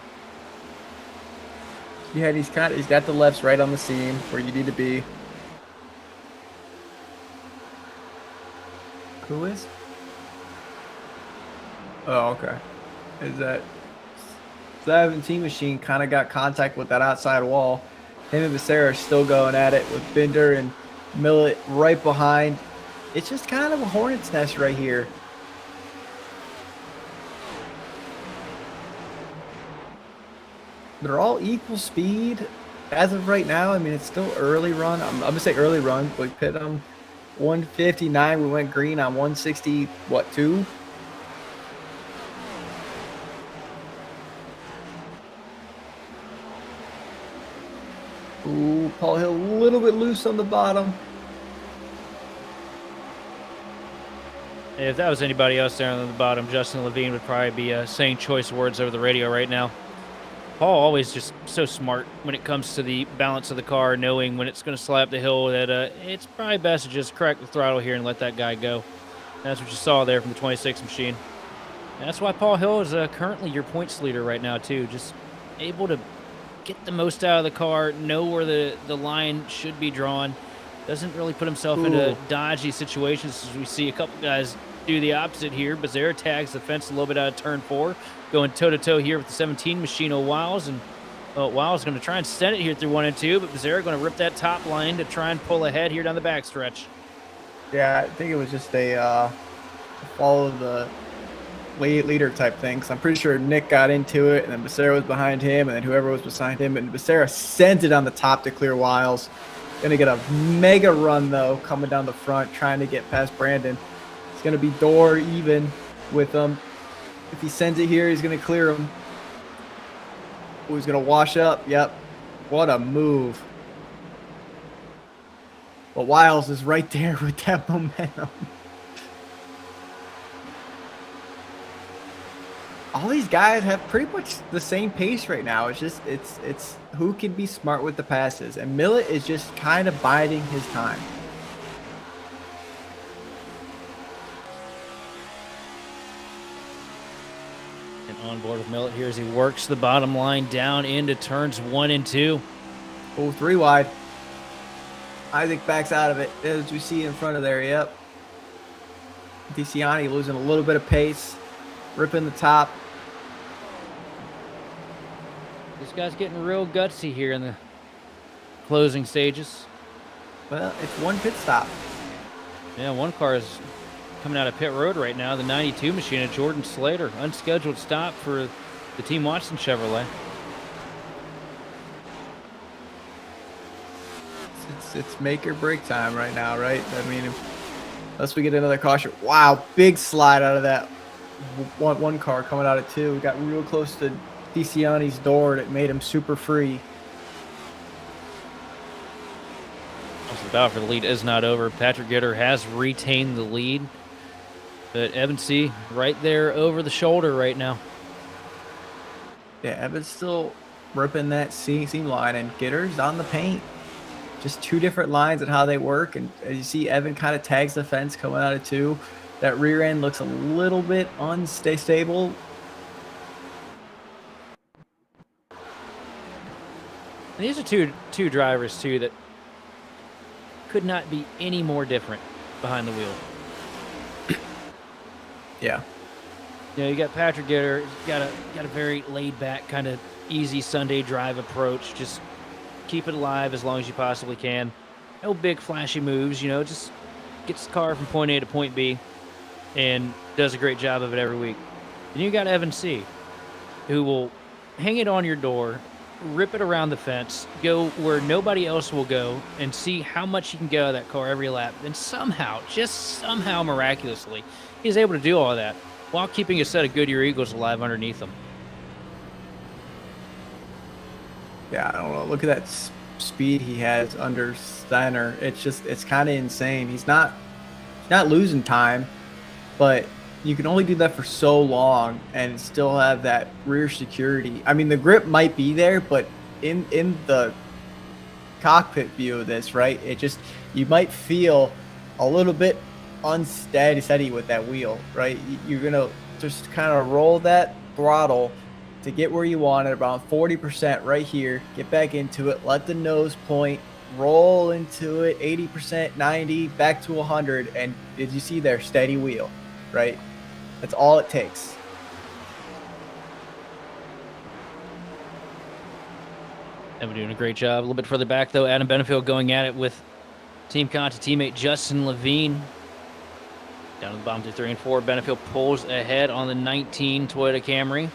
Yeah, he's got the lefts right on the seam where you need to be. Who is? Oh, okay. Is that 17 machine kind of got contact with that outside wall. Him and Becerra are still going at it with Bender and Millett right behind. It's just kind of a hornet's nest right here. They're all equal speed as of right now. I mean, it's still early run. I'm going to say early run. We pit them 159. We went green on 160, what, 2? Ooh, Paul Hill a little bit loose on the bottom. If that was anybody else there on the bottom, Justin Levine would probably be saying choice words over the radio right now. Paul always just so smart when it comes to the balance of the car, knowing when it's going to slap the hill that it's probably best to just crack the throttle here and let that guy go. That's what you saw there from the 26 machine. And that's why Paul Hill is currently your points leader right now, too. Just able to get the most out of the car, know where the line should be drawn. Doesn't really put himself into dodgy situations as we see a couple guys do the opposite here. Becerra tags the fence a little bit out of turn 4, going toe-to-toe here with the 17 machine of Wiles. And Wiles is going to try and send it here through 1 and 2, but Becerra going to rip that top line to try and pull ahead here down the backstretch. Yeah, I think it was just a follow the leader type thing, because I'm pretty sure Nick got into it, and then Becerra was behind him, and then whoever was behind him, and Becerra sent it on the top to clear Wiles. Going to get a mega run, though, coming down the front, trying to get past Brandon. It's going to be door even with them. If he sends it here, he's going to clear him. Oh, he's going to wash up. Yep. What a move. But Wiles is right there with that momentum. All these guys have pretty much the same pace right now. It's just it's who can be smart with the passes, and Millet is just kind of biding his time. And on board with Millet here as he works the bottom line down into turns 1 and 2. Oh, 3 wide. Isaac backs out of it, as we see in front of there. Yep. DeCiani losing a little bit of pace, ripping the top. This guy's getting real gutsy here in the closing stages. Well, it's one pit stop. Yeah, one car is coming out of pit road right now. The 92 machine of Jordan Slater. Unscheduled stop for the Team Watson Chevrolet. It's make or break time right now, right? I mean, unless we get another caution. Wow, big slide out of that one car coming out of 2. We got real close to DeCiani's door that made him super free. The battle for the lead is not over. Patrick Gitter has retained the lead. But Evans C right there over the shoulder right now. Yeah, Evans still ripping that seam line, and Gitter's on the paint. Just 2 different lines and how they work. And as you see, Evan kind of tags the fence coming out of 2. That rear end looks a little bit unstable. And these are two drivers, too, that could not be any more different behind the wheel. Yeah. You know, you got Patrick Gitter, got a very laid-back, kind of easy Sunday drive approach. Just keep it alive as long as you possibly can. No big flashy moves, you know, just gets the car from point A to point B and does a great job of it every week. Then you got Evan C, who will hang it on your door, rip it around the fence, go where nobody else will go, and see how much you can get out of that car every lap. And somehow, just somehow miraculously, he's able to do all that while keeping a set of Goodyear Eagles alive underneath him. Yeah, I don't know. Look at that speed he has under Steiner. It's kind of insane. He's not losing time, but you can only do that for so long and still have that rear security. I mean, the grip might be there, but in the cockpit view of this, right, you might feel a little bit unsteady with that wheel, right? You're gonna just kind of roll that throttle to get where you want at around 40% right here. Get back into it, let the nose point, roll into it, 80%, 90, back to 100, and did you see there, steady wheel, right? That's all it takes. And we're doing a great job. A little bit further back, though, Adam Benefield going at it with Team Conti teammate Justin Levine. Down to the bottom to 3 and 4. Benefield pulls ahead on the 19 Toyota Camry.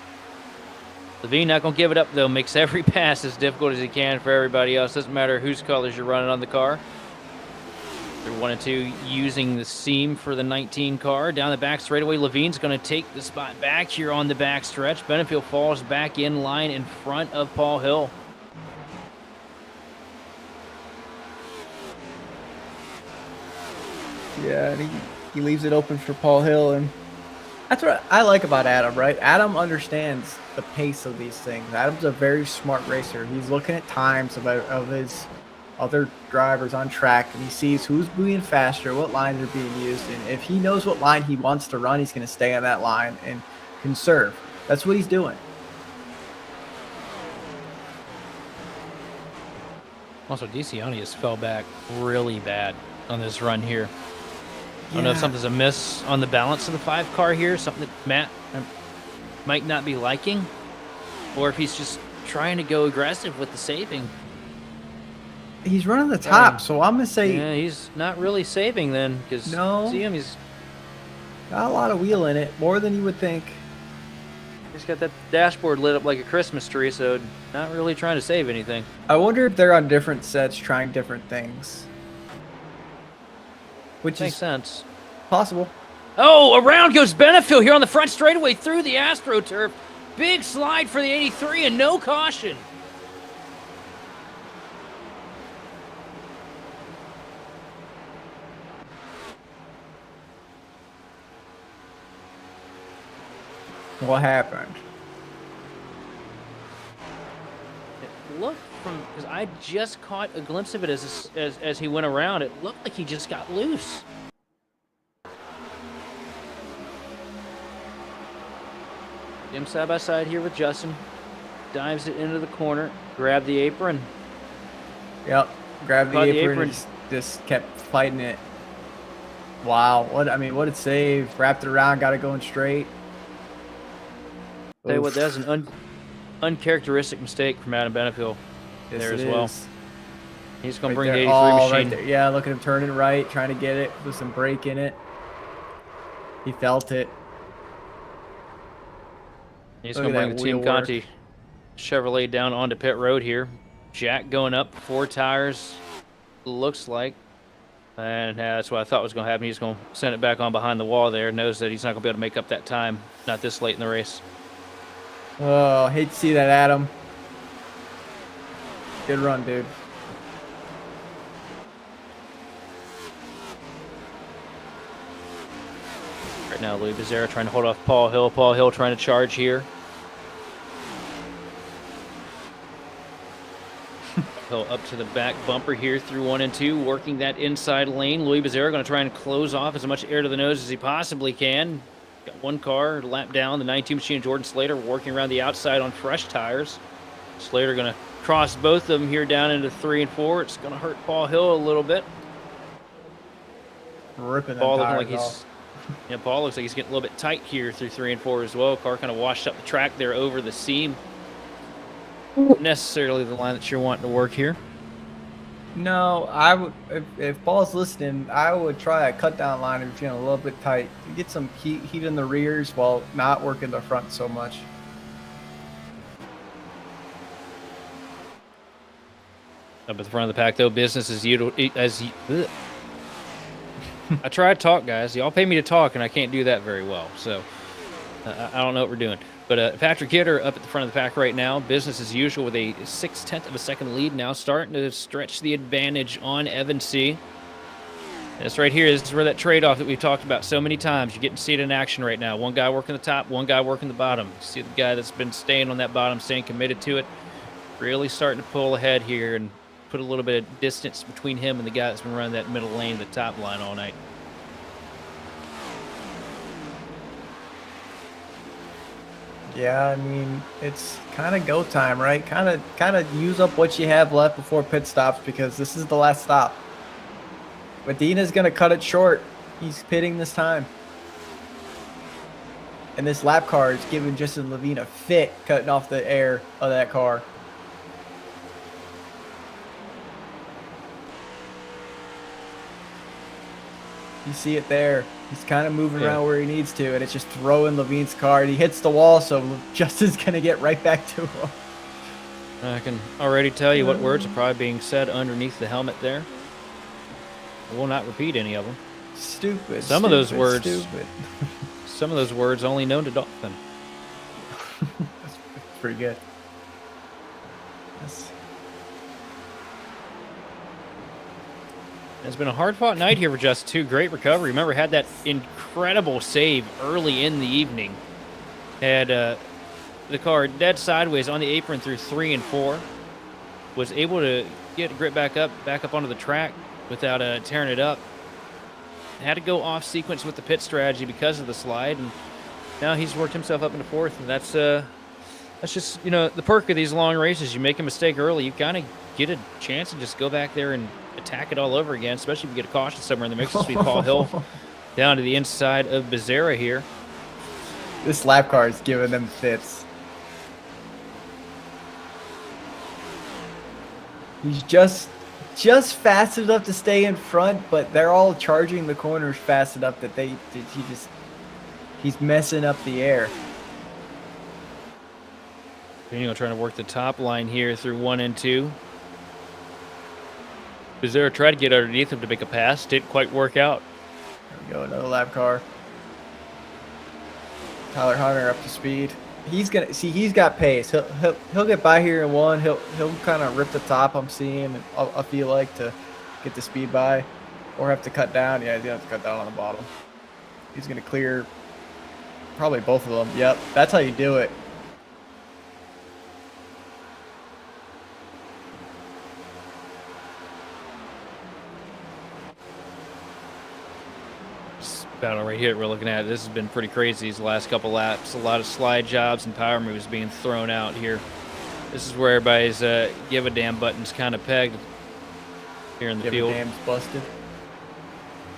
Levine not going to give it up, though. Makes every pass as difficult as he can for everybody else. Doesn't matter whose colors you're running on the car. They're 1 and 2 using the seam for the 19 car. Down the back straightaway, Levine's going to take the spot back here on the back stretch. Benefield falls back in line in front of Paul Hill. Yeah, and he leaves it open for Paul Hill, and that's what I like about Adam, right? Adam understands the pace of these things. Adam's a very smart racer. He's looking at times of his other drivers on track, and he sees who's being faster, what lines are being used, and if he knows what line he wants to run, he's going to stay on that line and conserve. That's what he's doing. Also, DeCiani has fell back really bad on this run here. I don't know if something's amiss on the balance of the 5 car here, something that Matt might not be liking, or if he's just trying to go aggressive with the saving. He's running the top, so I'm going to say... Yeah, he's not really saving then, because see him, he's got a lot of wheel in it, more than you would think. He's got that dashboard lit up like a Christmas tree, so not really trying to save anything. I wonder if they're on different sets trying different things. Which makes is sense. possible. Oh, around goes Benefield here on the front straightaway through the AstroTurf. Big slide for the 83 and no caution. What happened? It looked from, because I just caught a glimpse of it as he went around. It looked like he just got loose. Him side by side here with Justin. Dives it into the corner. Grab the apron. Yep. Grabbed the Caught the apron, apron. and just kept fighting it. Wow. What a save. Wrapped it around, got it going straight. Tell you what, Oof. that's an uncharacteristic mistake from Adam Benefield Yes, there it as well. is. He's going Right to bring there. the 83 Oh, machine. right there. Yeah, look at him turning right, trying to get it with some brake in it. He felt it. He's Look going to at bring that the Team wheel work. Conti Chevrolet down onto pit road here. Jack going up, 4 tires, looks like. And that's what I thought was going to happen. He's going to send it back on behind the wall there. Knows that he's not going to be able to make up that time, not this late in the race. Oh, hate to see that, Adam. Good run, dude. Right now, Louis Becerra trying to hold off Paul Hill. Paul Hill trying to charge here. Hill up to the back bumper here through 1 and 2, working that inside lane. Louis Becerra going to try and close off as much air to the nose as he possibly can. Got one car lap down. The 92 machine, Jordan Slater, working around the outside on fresh tires. Slater going to cross both of them here down into 3 and 4. It's going to hurt Paul Hill a little bit. Ripping Paul them looking like tires he's, off. yeah, Paul looks like he's getting a little bit tight here through 3 and 4 as well. Car kind of washed up the track there over the seam. Not necessarily the line that you're wanting to work here. No, I would. If Paul's listening, I would try a cut down line if you're feeling a little bit tight. Get some heat in the rears while not working the front so much. Up at the front of the pack, though, business as usual. I try to talk, guys. Y'all pay me to talk, and I can't do that very well. So I don't know what we're doing. But Patrick Kidder up at the front of the pack right now. Business as usual with a 0.6 of a second lead now, starting to stretch the advantage on Evan C. This right here, this is where that trade-off that we've talked about so many times. You're getting to see it in action right now. One guy working the top, one guy working the bottom. See the guy that's been staying on that bottom, staying committed to it, really starting to pull ahead here and put a little bit of distance between him and the guy that's been running that middle lane, the top line all night. Yeah, I mean, it's kind of go time, right? Kind of use up what you have left before pit stops because this is the last stop. Medina's going to cut it short. He's pitting this time. And this lap car is giving Justin Levine a fit cutting off the air of that car. You see it there. He's kind of moving around where he needs to, and it's just throwing Levine's car. And he hits the wall, so Justin's going to get right back to him. I can already tell you what words are probably being said underneath the helmet there. I will not repeat any of them. Stupid. Some of those words. Stupid. Some of those words only known to Dolphin. That's pretty good. Yes. It's been a hard-fought night here for Justin, too. Great recovery. Remember, had that incredible save early in the evening. Had the car dead sideways on the apron through 3 and 4. Was able to get a grip back up onto the track without tearing it up. Had to go off sequence with the pit strategy because of the slide, and now he's worked himself up into 4th, and that's just, you know, the perk of these long races. You make a mistake early, you kind of get a chance to just go back there and attack it all over again, especially if you get a caution somewhere in the mix. This will be Paul Hill down to the inside of Becerra here. This lap car is giving them fits. He's just fast enough to stay in front, but they're all charging the corners fast enough that he's messing up the air. Daniel trying to work the top line here through 1 and 2. Becerra tried to get underneath him to make a pass. Didn't quite work out. There we go, another lap car. Tyler Hunter up to speed. He's got pace. He'll get by here in one. He'll kind of rip the top. I'm seeing. I feel like to get the speed by, or have to cut down. Yeah, he's gonna have to cut down on the bottom. He's gonna clear probably both of them. Yep, that's how you do it. Battle right here we're looking at, this has been pretty crazy these last couple laps. A lot of slide jobs and power moves being thrown out here. This is where everybody's give a damn button's kind of pegged here in the field. Give a damn's busted.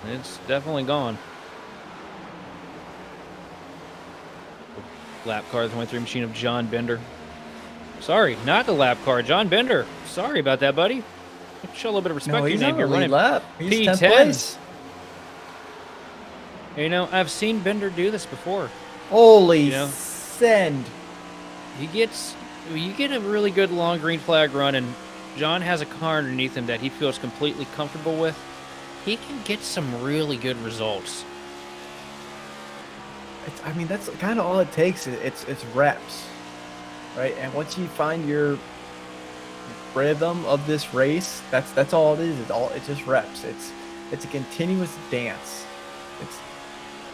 It's definitely gone. Lap car, the 23 machine of John Bender. Sorry, not the lap car, John Bender. Sorry about that, buddy. Show a little bit of respect No, to your he's name on here. the Running lead lap. He's 10th P10. place. You know, I've seen Bender do this before. Holy You know? send. You get a really good long green flag run, and John has a car underneath him that he feels completely comfortable with. He can get some really good results. I mean, that's kind of all it takes. It's reps, right? And once you find your rhythm of this race, that's all it is. It's just reps. It's a continuous dance.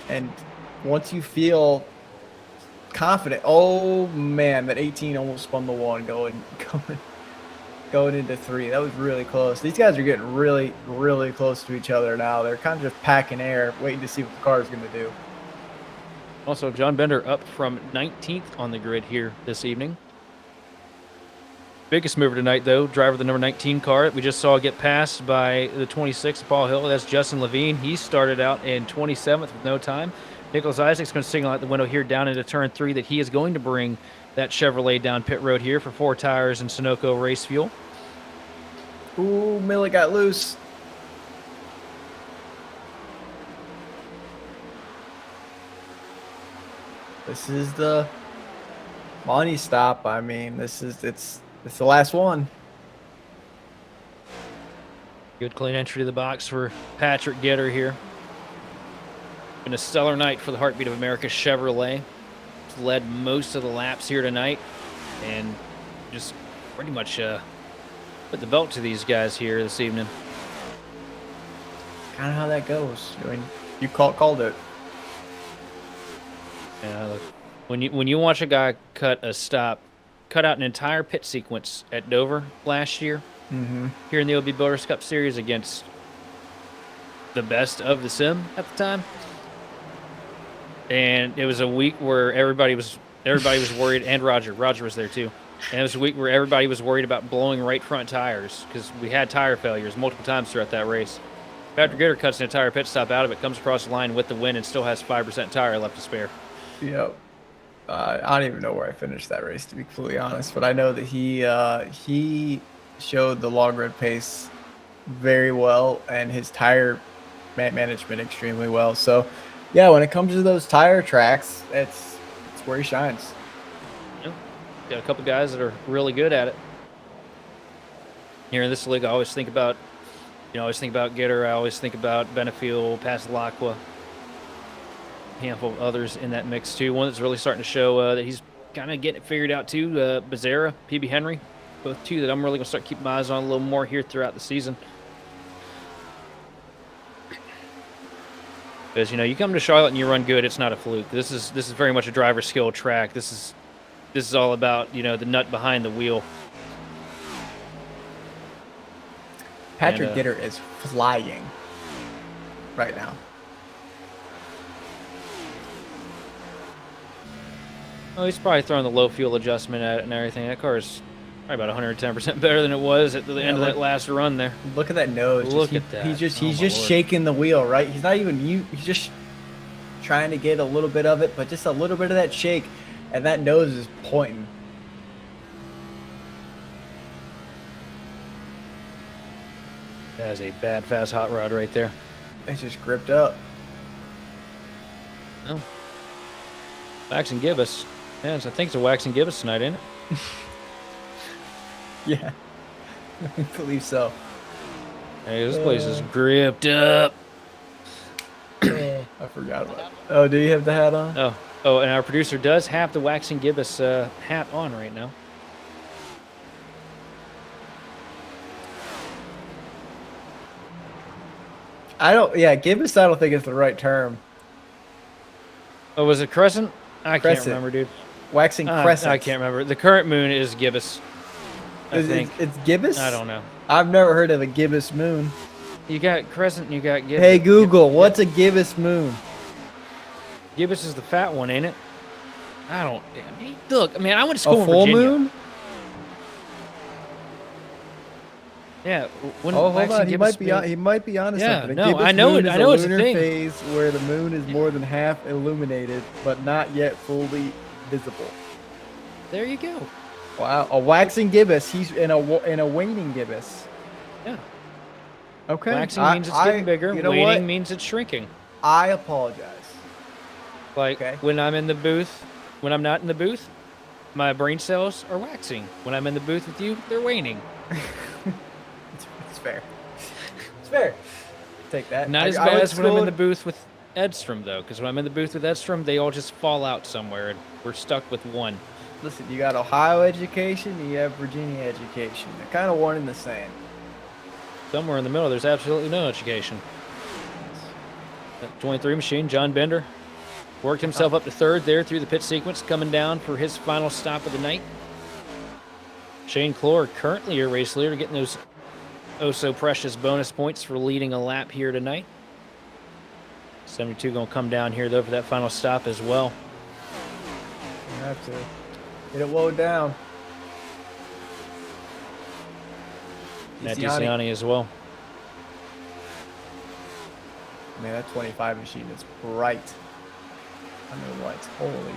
And once you feel confident, oh man, that 18 almost spun the one going into 3. That was really close. These guys are getting really, really close to each other now. They're kind of just packing air, waiting to see what the car is going to do. Also, John Bender up from 19th on the grid here this evening. Biggest mover tonight, though, driver of the number 19 car we just saw get passed by the 26th, Paul Hill. That's Justin Levine. He started out in 27th with no time. Nicholas Isaac's going to signal out the window here down into turn 3 that he is going to bring that Chevrolet down pit road here for 4 tires and Sunoco race fuel. Ooh, Miller got loose. This is the money stop. I mean, it's the last one. Good clean entry to the box for Patrick Gitter here. Been a stellar night for the Heartbeat of America Chevrolet. It's led most of the laps here tonight, and just pretty much put the belt to these guys here this evening. Kind of how that goes. I mean, you called it. Yeah, look, when you watch a guy cut out an entire pit sequence at Dover last year, here in the OB Builders Cup Series against the best of the sim at the time, and it was a week where everybody was worried, and Roger was there too, and it was a week where everybody was worried about blowing right front tires because we had tire failures multiple times throughout that race. Patrick Gitter cuts an entire pit stop out of it, comes across the line with the win, and still has 5% tire left to spare. Yep. I don't even know where I finished that race, to be completely honest, but I know that he showed the long road pace very well and his tire management extremely well. So, yeah, when it comes to those tire tracks, it's where he shines. Yeah. Got a couple guys that are really good at it. Here in this league, I always think about Gitter. I always think about Benefiel, Passalacqua. Handful of others in that mix too. One that's really starting to show that he's kind of getting it figured out too. Becerra, PB Henry, both two that I'm really gonna start keeping my eyes on a little more here throughout the season. Because you come to Charlotte and you run good, it's not a fluke. This is very much a driver skill track. This is all about the nut behind the wheel. Patrick Gitter is flying right now. Oh, he's probably throwing the low fuel adjustment at it and everything. That car is probably about 110% better than it was at the end of that last run there. Look at that nose. Look at that. He's just Oh, my Lord. shaking the wheel, right? He's not even he's just trying to get a little bit of it, but just a little bit of that shake, and that nose is pointing. That is a bad, fast hot rod right there. It's just gripped up. Oh. Wax and Gibbous. Yes, I think it's a Wax and Gibbous tonight, ain't it? Yeah, I believe so. Hey, this place is gripped up. I forgot about it. Oh, do you have the hat on? Oh, Oh, and our producer does have the Waxing Gibbous hat on right now. Gibbous, I don't think it's the right term. Oh, was it Crescent? I can't Crescent. remember, dude. Waxing crescent. I can't remember. The current moon is Gibbous. I think. It's Gibbous? I don't know. I've never heard of a gibbous moon. You got Crescent and you got Gibbous. Hey, Google, what's a gibbous moon? Gibbous is the fat one, ain't it? I don't. I mean, look, man, I went to A school in full Virginia. moon? Yeah. When Oh, hold Waxing on. He Gibbous might be. He might be onto Yeah, something. A no, gibbous I know moon it- is I know a it's a lunar thing. phase where the moon is more than half illuminated, but not yet fully visible. There you go. Wow, a waxing gibbous. He's in a waning gibbous. Yeah. Okay. Waxing means it's getting bigger. You know Waning what? means it's shrinking. I apologize. Like Okay. when I'm in the booth, when I'm not in the booth, my brain cells are waxing. When I'm in the booth with you, they're waning. It's fair. It's fair. Take that. Not as I bad went as to when I'm in school- the booth with Edstrom, though, because when I'm in the booth with Edstrom, they all just fall out somewhere, and we're stuck with one. Listen, you got Ohio education, and you have Virginia education. They're kind of one and the same. Somewhere in the middle, there's absolutely no education. That 23 machine, John Bender, worked himself up to third there through the pit sequence, coming down for his final stop of the night. Shane Clore, currently your race leader, getting those oh-so-precious bonus points for leading a lap here tonight. 72 going to come down here, though, for that final stop as well. You have to get it low down. Matt DeCiani. DeCiani as well. Man, that 25 machine is bright. I know lights. Holy.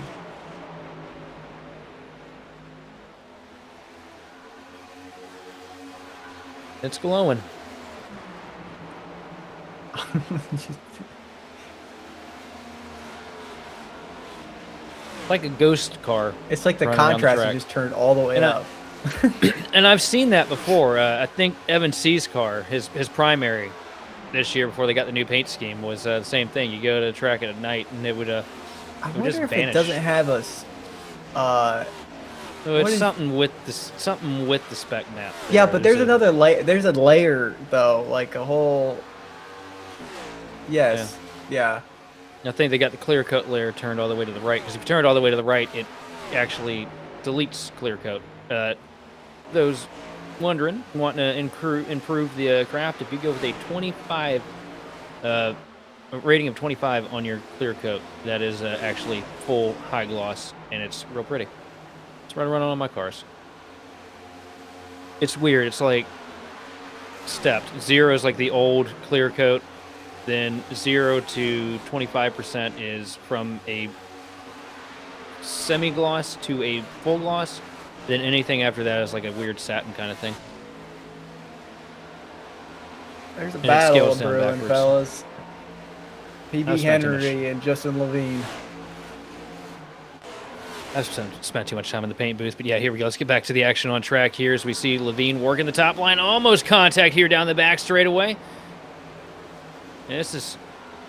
It's glowing. Like a ghost car. It's like the running around contrast track. just turned all the way And up. And I've seen that before. I think Evan C's car, his primary this year before they got the new paint scheme, was the same thing. You go to the track at night and it would I would wonder just if vanish. it doesn't have a. So what it's is- something with the spec map. Yeah, there. but there's a- another layer. There's a layer though, like a whole. Yes. Yeah. I think they got the clear coat layer turned all the way to the right, because if you turn it all the way to the right, it actually deletes clear coat. Those wondering, wanting to improve the craft, if you go with a 25, a rating of 25 on your clear coat, that is actually full high gloss, and it's real pretty. It's running on my cars. It's weird. It's like stepped. 0 is like the old clear coat. Then 0 to 25% is from a semi-gloss to a full gloss. Then anything after that is like a weird satin kind of thing. There's a And it battle scales down brewing, backwards. fellas. I PB spent too much- Henry and Justin Levine. I've spent too much time in the paint booth, but yeah, here we go. Let's get back to the action on track here as we see Levine working the top line. Almost contact here down the back straightaway. And this is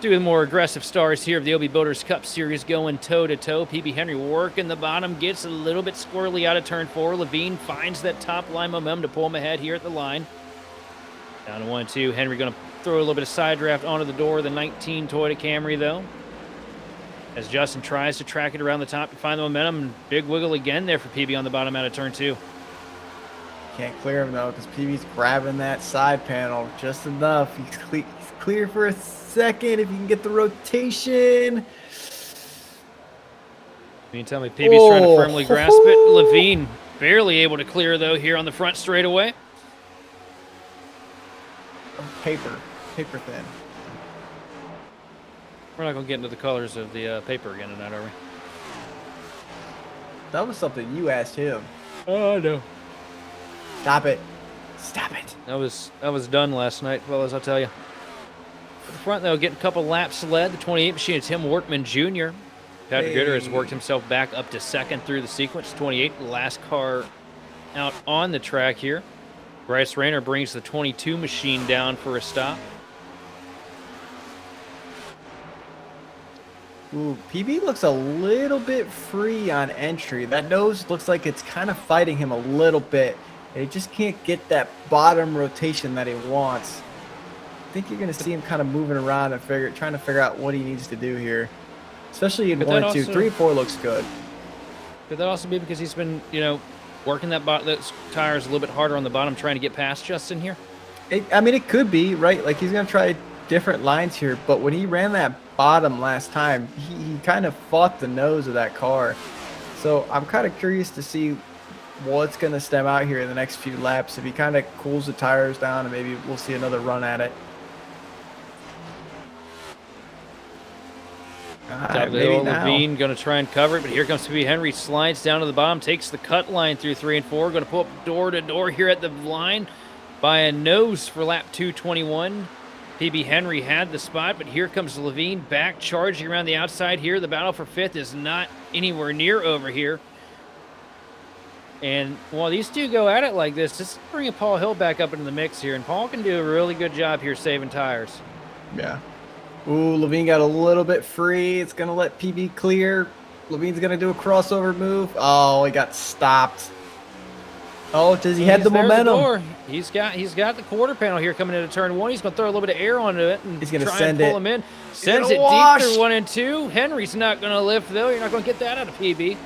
two of the more aggressive stars here of the OB Builders Cup Series going toe-to-toe. PB Henry working the bottom, gets a little bit squirrely out of turn 4. Levine finds that top line momentum to pull him ahead here at the line. Down to 1-2. Henry going to throw a little bit of side draft onto the door of the 19 Toyota Camry, though. As Justin tries to track it around the top to find the momentum. Big wiggle again there for PB on the bottom out of turn 2. Can't clear him though, because PB's grabbing that side panel just enough. He's clear for a second if you can get the rotation. You mean tell me PB's trying to firmly grasp it? Levine barely able to clear, though, here on the front straightaway. Paper thin. We're not going to get into the colors of the paper again tonight, are we? That was something you asked him. Oh, no. Stop it. Stop it. I was done last night, fellas, I'll tell you. At the front, though, getting a couple laps led. The 28 machine, it's Tim Workman Jr. Patrick Gooder has worked himself back up to second through the sequence. 28, the last car out on the track here. Bryce Rayner brings the 22 machine down for a stop. Ooh, PB looks a little bit free on entry. That nose looks like it's kind of fighting him a little bit. And he just can't get that bottom rotation that he wants. I think you're going to see him kind of moving around and trying to figure out what he needs to do here. Especially in Could 1 that and 2. also- 3 and 4 looks good. Could that also be because he's been, working those tires a little bit harder on the bottom, trying to get past Justin here? I mean, it could be, right? Like, he's going to try different lines here. But when he ran that bottom last time, he kind of fought the nose of that car. So I'm kind of curious to see what's going to stem out here in the next few laps. If he kind of cools the tires down, and maybe we'll see another run at it. Levine going to try and cover it, but here comes PB Henry, slides down to the bottom, takes the cut line through 3 and 4, going to pull up door to door here at the line by a nose for lap 221. PB Henry had the spot, but here comes Levine back charging around the outside here. The battle for 5th is not anywhere near over here. And while these two go at it like this is bringing Paul Hill back up into the mix here, and Paul can do a really good job here saving tires. Yeah. Ooh, Levine got a little bit free. It's going to let PB clear. Levine's going to do a crossover move. Oh, he got stopped. Oh, does he have the momentum? He's got the quarter panel here coming into turn 1. He's going to throw a little bit of air onto it and he's going to try send and pull it. him in. Sends it deep through 1 and 2. Henry's not going to lift, though. You're not going to get that out of PB. Going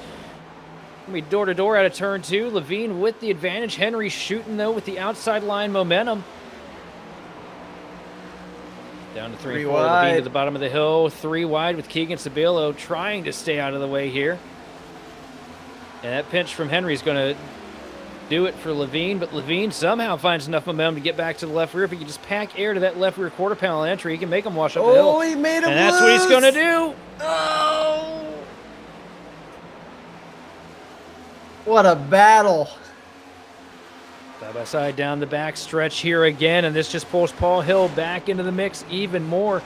to be door to door out of turn 2. Levine with the advantage. Henry shooting, though, with the outside line momentum. Down to 3 and 4. Levine to the bottom of the hill. 3 wide with Keegan Sabilo trying to stay out of the way here. And that pinch from Henry is going to do it for Levine, but Levine somehow finds enough momentum to get back to the left rear. If he can just pack air to that left rear quarter panel entry, he can make him wash up the hill. Oh, he made him and that's what he's going to do. Oh! What a battle. Side by side down the back stretch here again, and this just pulls Paul Hill back into the mix even more.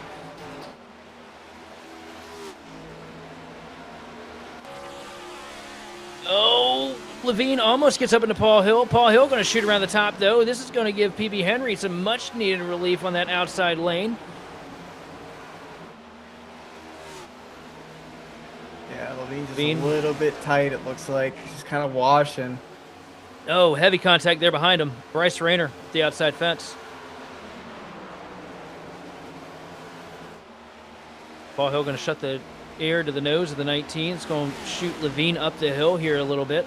Oh, Levine almost gets up into Paul Hill. Paul Hill going to shoot around the top, though. This is going to give PB Henry some much-needed relief on that outside lane. Yeah, Levine's just a little bit tight, it looks like. He's kind of washing. Oh, heavy contact there behind him. Bryce Rayner, the outside fence. Paul Hill going to shut the air to the nose of the 19. It's going to shoot Levine up the hill here a little bit.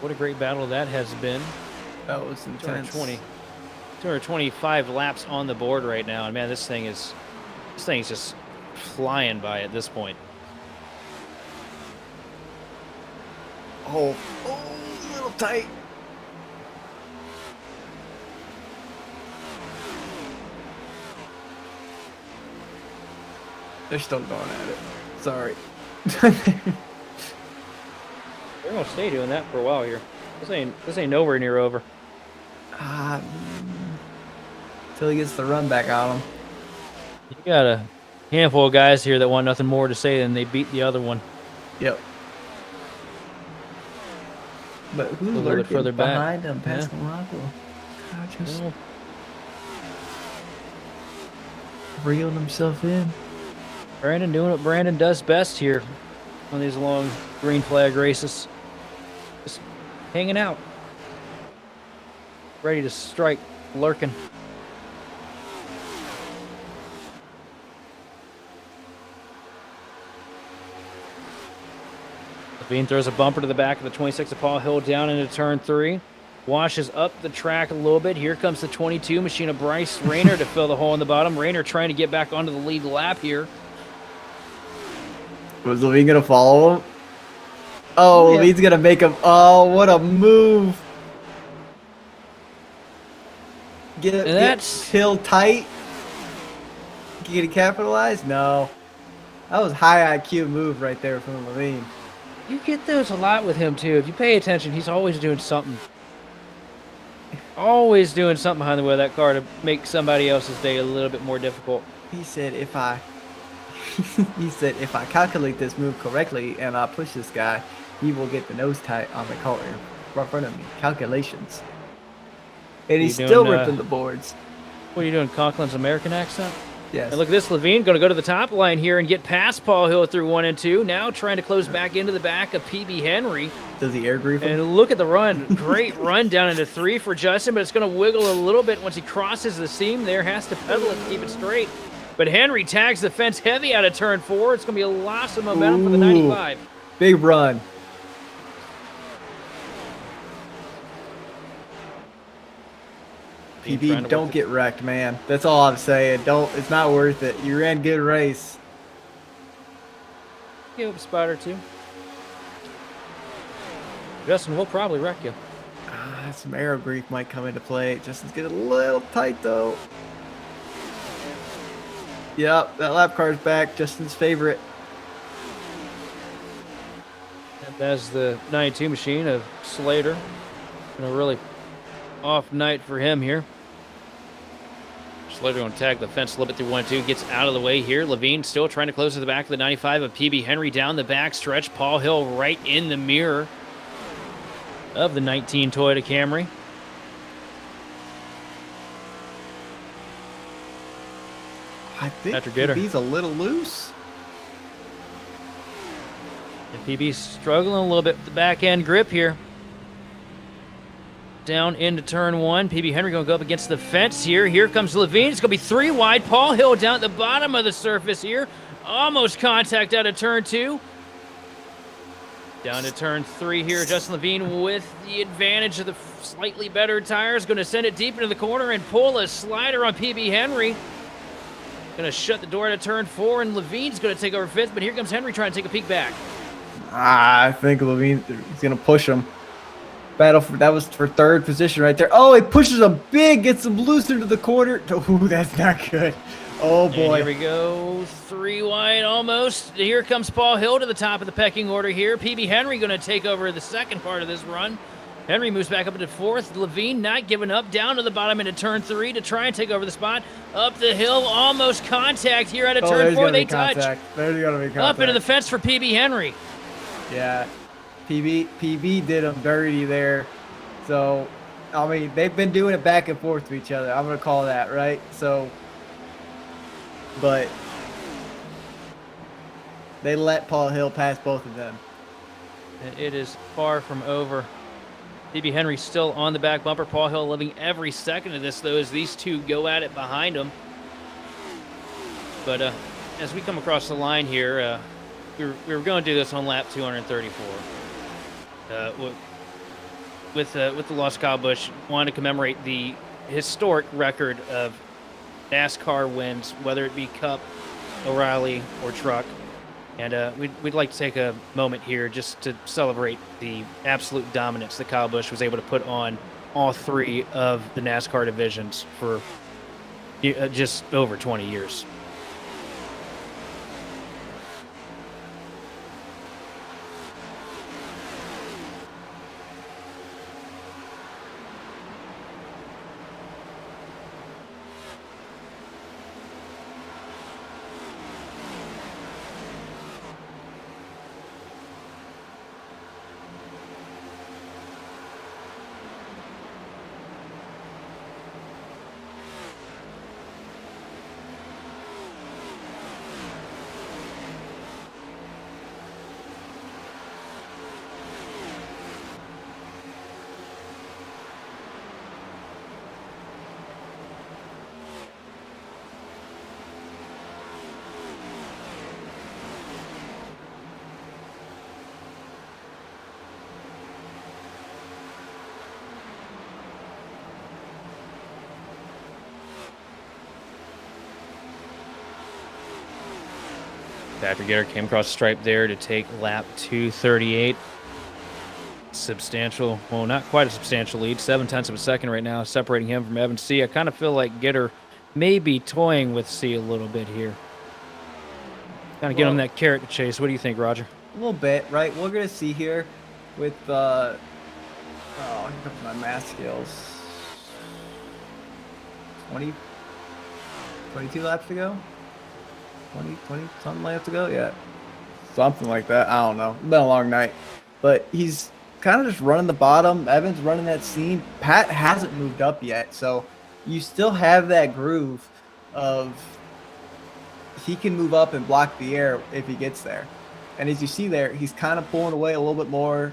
What a great battle that has been. That was intense. 225 laps on the board right now, and man, this thing's just flying by at this point. Oh, a little tight. They're still going at it. Sorry. They're gonna stay doing that for a while here. This ain't nowhere near over. Till he gets the run back on him. You got a handful of guys here that want nothing more to say than they beat the other one. Yep. But who's A little bit further back. behind him, Pascalago? God, just reeling himself in. Brandon doing what Brandon does best here on these long green flag races. Just hanging out. Ready to strike, lurking. Levine throws a bumper to the back of the 26 of Paul Hill down into turn 3. Washes up the track a little bit. Here comes the 22 machine of Bryce Rayner to fill the hole in the bottom. Rayner trying to get back onto the lead lap here. Was Levine going to follow him? Oh, yeah. Levine's going to make him. Oh, what a move. Get Hill tight. Get it capitalized? No. That was high IQ move right there from Levine. You get those a lot with him, too. If you pay attention, he's always doing something. Always doing something behind the wheel of that car to make somebody else's day a little bit more difficult. He said, if I calculate this move correctly and I push this guy, he will get the nose tight on the car. right in front of me. Calculations. And he's You still doing, ripping the boards. What are you doing, Conklin's American accent? Yes. And look at this, Levine going to go to the top line here and get past Paul Hill through 1 and 2. Now trying to close back into the back of PB Henry. Does he air grief him? And look at the run. Great run down into 3 for Justin, but it's going to wiggle a little bit once he crosses the seam there. Has to pedal it to keep it straight. But Henry tags the fence heavy out of turn 4. It's going to be a loss of momentum for the 95. Big run. PB, don't get wrecked, man. That's all I'm saying. Don't. It's not worth it. You ran good race. Give up a spot or two. Justin will probably wreck you. Some aero grief might come into play. Justin's getting a little tight, though. Yep, that lap car's back. Justin's favorite. And that's the 92 machine of Slater. Been a really off night for him here. Slater going to tag the fence a little bit through 1-2. Gets out of the way here. Levine still trying to close to the back of the 95 of PB Henry down the back stretch. Paul Hill right in the mirror of the 19 Toyota Camry. I think Patrick Gator. PB's a little loose. And PB's struggling a little bit with the back end grip here. Down into turn 1. PB Henry going to go up against the fence here. Here comes Levine. It's going to be 3 wide. Paul Hill down at the bottom of the surface here. Almost contact out of turn 2. Down to turn 3 here. Justin Levine with the advantage of the slightly better tires. Going to send it deep into the corner and pull a slider on PB Henry. Going to shut the door to turn 4, and Levine's going to take over 5th, but here comes Henry trying to take a peek back. I think Levine is going to push him. Battle for that was for 3rd position right there. Oh, he pushes him big, gets him loose into the corner. Ooh, that's not good. Oh boy. And here we go. 3 wide almost. Here comes Paul Hill to the top of the pecking order here. PB Henry going to take over the second part of this run. Henry moves back up into 4th. Levine not giving up. Down to the bottom into turn 3 to try and take over the spot. Up the hill, almost contact here out of turn 4. They touch. There's gonna be contact. Up into the fence for PB Henry. Yeah. PB did him dirty there. So, I mean, they've been doing it back and forth to each other. I'm going to call that, right? So, but they let Paul Hill pass both of them. And it is far from over. PB Henry still on the back bumper. Paul Hill living every second of this, though, as these two go at it behind him. But as we come across the line here, we were going to do this on lap 234. With the lost Kyle Busch, wanted to commemorate the historic record of NASCAR wins, whether it be Cup, O'Reilly, or Truck. And we'd like to take a moment here just to celebrate the absolute dominance that Kyle Busch was able to put on all 3 of the NASCAR divisions for just over 20 years. Patrick Gator came across the stripe there to take lap 238. Substantial, well, not quite a substantial lead. 0.7 of a second right now, separating him from Evans C. I kind of feel like Gator may be toying with C a little bit here. Kind of give him that carrot to chase. What do you think, Roger? A little bit, right? We're going to see here with, oh, here comes my math skills. 22 laps to go? 20 something laps to go? Yeah. Something like that. I don't know. It's been a long night. But he's kind of just running the bottom. Evans running that seam. Pat hasn't moved up yet, so you still have that groove of he can move up and block the air if he gets there. And as you see there, he's kind of pulling away a little bit more.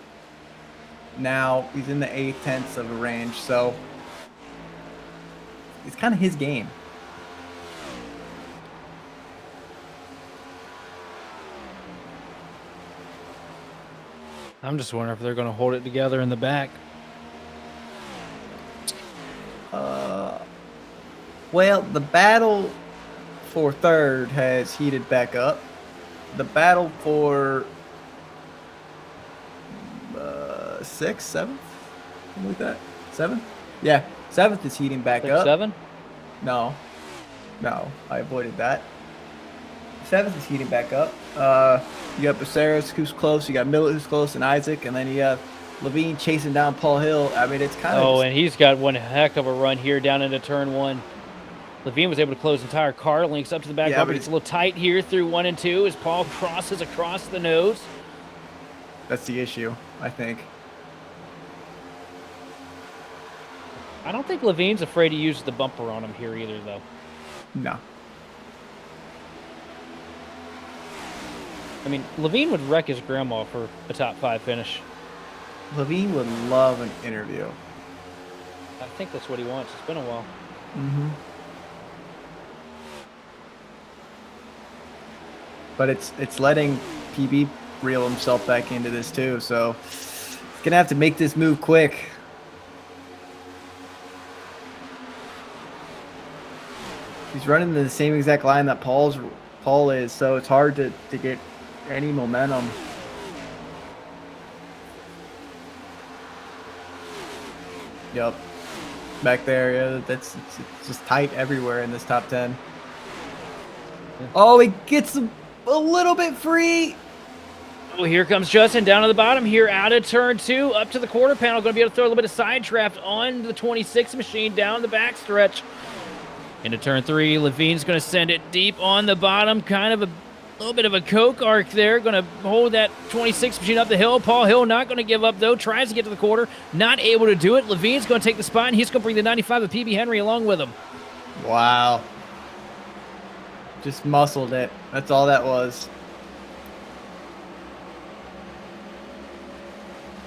Now he's in the 8/10 of a range, so it's kind of his game. I'm just wondering if they're going to hold it together in the back. Well, the battle for third has heated back up. The battle for sixth, seventh, something like that. Seventh? Yeah, seventh is heating back up. 7? No, I avoided that. Seventh is heating back up. You got Becerra who's close. You got Millett who's close, and Isaac, and then you have Levine chasing down Paul Hill. I mean, it's kind of. Oh, and he's got one heck of a run here down into turn 1. Levine was able to close the entire car, links up to the back bumper. It's a little tight here through 1 and 2 as Paul crosses across the nose. That's the issue, I think. I don't think Levine's afraid to use the bumper on him here either, though. No. I mean, Levine would wreck his grandma for a top 5 finish. Levine would love an interview. I think that's what he wants. It's been a while. Mm-hmm. But it's letting PB reel himself back into this too, so he's gonna have to make this move quick. He's running the same exact line that Paul is, so it's hard to get any momentum. Yep. Back there, yeah, it's just tight everywhere in this top 10. Yeah. Oh, he gets a little bit free. Oh, here comes Justin down to the bottom here, out of turn 2, up to the quarter panel. Going to be able to throw a little bit of side draft on the 26 machine down the backstretch. Into turn 3, Levine's going to send it deep on the bottom, kind of a little bit of a Coke arc there. Going to hold that 26 machine up the hill. Paul Hill not going to give up, though. Tries to get to the quarter. Not able to do it. Levine's going to take the spot, and he's going to bring the 95 of PB Henry along with him. Wow. Just muscled it. That's all that was.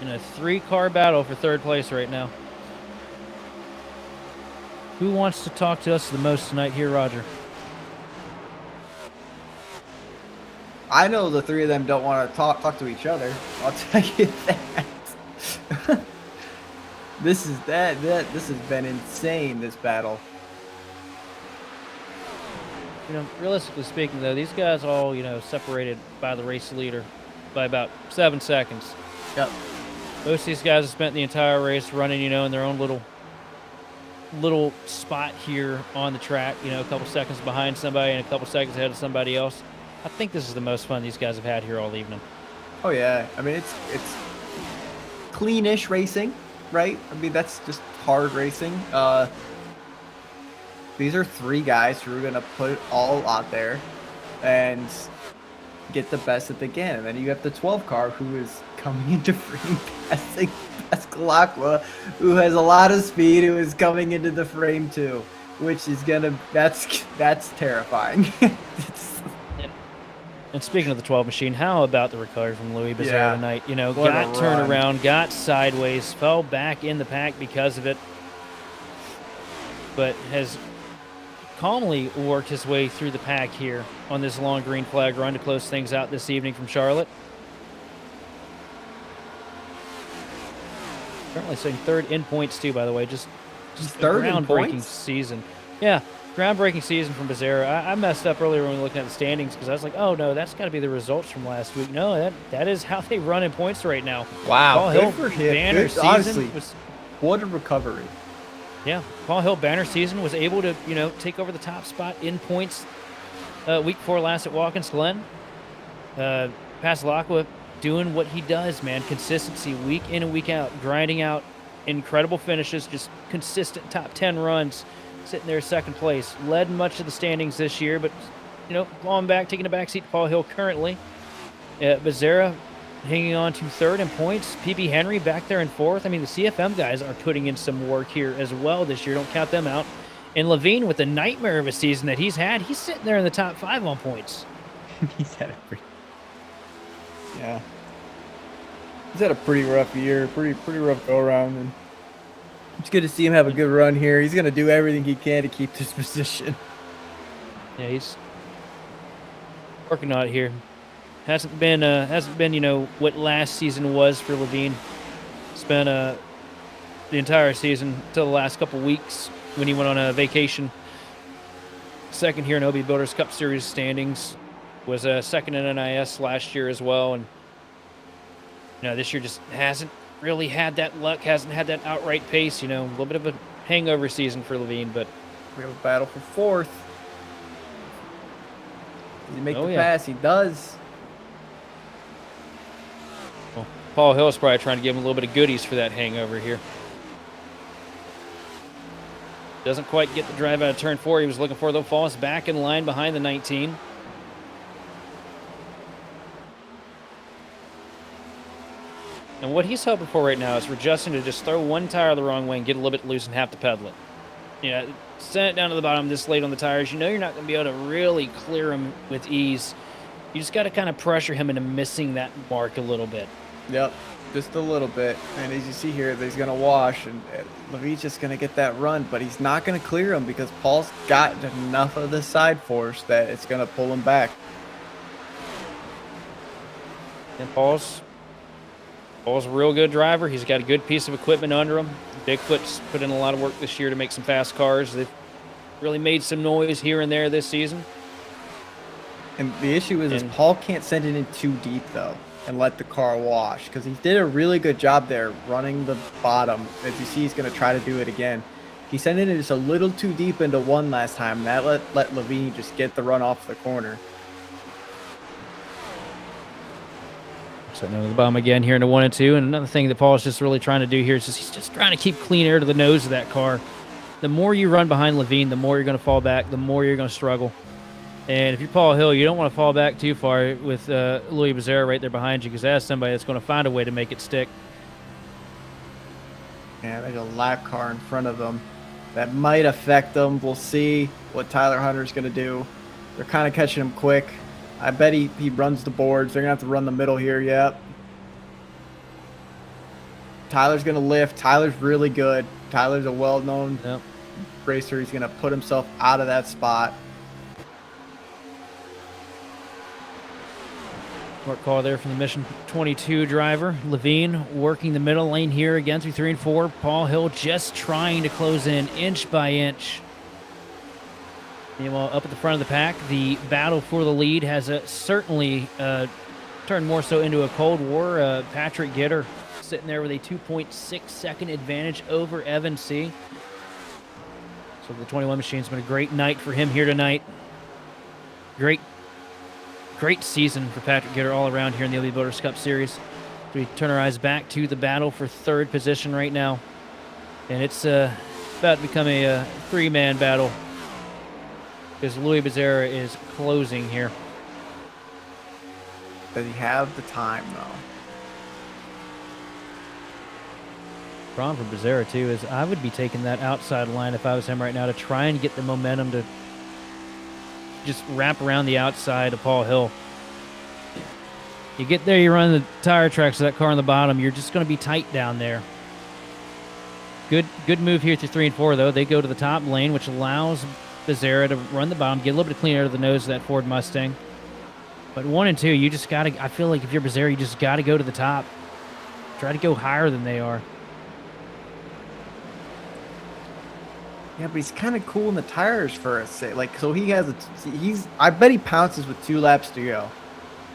In a 3-car battle for third place right now. Who wants to talk to us the most tonight here, Roger? I know the three of them don't want to talk to each other. I'll tell you that. This has been insane, this battle. You know, realistically speaking, though, these guys all, separated by the race leader by about 7 seconds. Yep. Most of these guys have spent the entire race running, in their own little spot here on the track, a couple seconds behind somebody and a couple seconds ahead of somebody else. I think this is the most fun these guys have had here all evening. Oh yeah, I mean it's cleanish racing, right? I mean that's just hard racing. These are 3 guys who are gonna put it all out there and get the best that they can. And then you have the 12 car who is coming into frame passing Pascalacqua, who has a lot of speed, who is coming into the frame too, which is that's terrifying. And speaking of the 12 machine, how about the recovery from Louis Becerra tonight? Got turned around, got sideways, fell back in the pack because of it, but has calmly worked his way through the pack here on this long green flag run to close things out this evening from Charlotte. Currently sitting 3rd in points too, by the way. Just third in groundbreaking points? season. Yeah, groundbreaking season from Becerra. I messed up earlier when we were looking at the standings because I was like, oh no, that's got to be the results from last week. No, that is how they run in points right now. Wow, Paul Hill for him. banner Good, season honestly, was, what a recovery. yeah, Paul Hill banner season was able to take over the top spot in points week 4 last at Watkins Glen. Pascalacqua doing what he does, man. Consistency week in and week out, grinding out incredible finishes, just consistent top 10 runs, sitting there 2nd place. Led much of the standings this year, but, falling back, taking a back seat to Paul Hill currently. Becerra hanging on to third in points. PB Henry back there in fourth. I mean, the CFM guys are putting in some work here as well this year. Don't count them out. And Levine, with the nightmare of a season that he's had, he's sitting there in the top 5 on points. He's had a pretty, yeah. He's had a pretty rough year, pretty rough go around, and it's good to see him have a good run here. He's gonna do everything he can to keep this position. Yeah, he's working on it here. Hasn't been what last season was for Levine. Spent the entire season till the last couple weeks when he went on a vacation. Second here in OB Builders Cup Series standings. Was second in NIS last year as well, and this year just hasn't really had that luck. Hasn't had that outright pace. A little bit of a hangover season for Levine, but we have a battle for fourth. Does he make the pass? He does. Well, Paul Hill's probably trying to give him a little bit of goodies for that hangover here. Doesn't quite get the drive out of turn 4 he was looking for, though. Falls back in line behind the 19. And what he's hoping for right now is for Justin to just throw one tire the wrong way and get a little bit loose and have to pedal it. Send it down to the bottom this late on the tires. You're not going to be able to really clear him with ease. You just got to kind of pressure him into missing that mark a little bit. Yep, just a little bit. And as you see here, he's going to wash, and Levine's just going to get that run, but he's not going to clear him because Paul's got enough of the side force that it's going to pull him back. And Paul's a real good driver. He's got a good piece of equipment under him. Bigfoot's put in a lot of work this year to make some fast cars. They've really made some noise here and there this season. And the issue is Paul can't send it in too deep, though, and let the car wash, because he did a really good job there running the bottom. As you see, he's going to try to do it again. He sent it in just a little too deep into one last time, and that let Levine just get the run off the corner. Setting under the bottom again here into 1 and 2. And another thing that Paul's just really trying to do here is he's just trying to keep clean air to the nose of that car. The more you run behind Levine, the more you're going to fall back, the more you're going to struggle. And if you're Paul Hill, you don't want to fall back too far with Louis Becerra right there behind you, because that's somebody that's going to find a way to make it stick. Yeah, there's a lap car in front of them. That might affect them. We'll see what Tyler Hunter's going to do. They're kind of catching him quick. I bet he runs the boards. They're going to have to run the middle here. Yep. Tyler's going to lift. Tyler's really good. Tyler's a well-known racer. He's going to put himself out of that spot. Work call there from the Mission 22 driver. Levine working the middle lane here again through 3 and 4. Paul Hill just trying to close in inch by inch. Meanwhile, up at the front of the pack, the battle for the lead has certainly turned more so into a Cold War. Patrick Gitter sitting there with a 2.6 second advantage over Evan C. So the 21 machine's been a great night for him here tonight. Great season for Patrick Gitter all around here in the OB Builders Cup Series. We turn our eyes back to the battle for third position right now. And it's about to become a 3-man battle, because Louis Becerra is closing here. Does he have the time, though? Problem for Becerra, too, is I would be taking that outside line if I was him right now to try and get the momentum to just wrap around the outside of Paul Hill. You get there, you run the tire tracks of that car on the bottom, you're just going to be tight down there. Good move here through 3 and 4, though. They go to the top lane, which allows Becerra to run the bottom, get a little bit of clean air to the nose of that Ford Mustang. But 1 and 2, you just got to, I feel like if you're Becerra, you just got to go to the top. Try to go higher than they are. Yeah, but he's kind of cooling the tires for us. So he has I bet he pounces with 2 laps to go.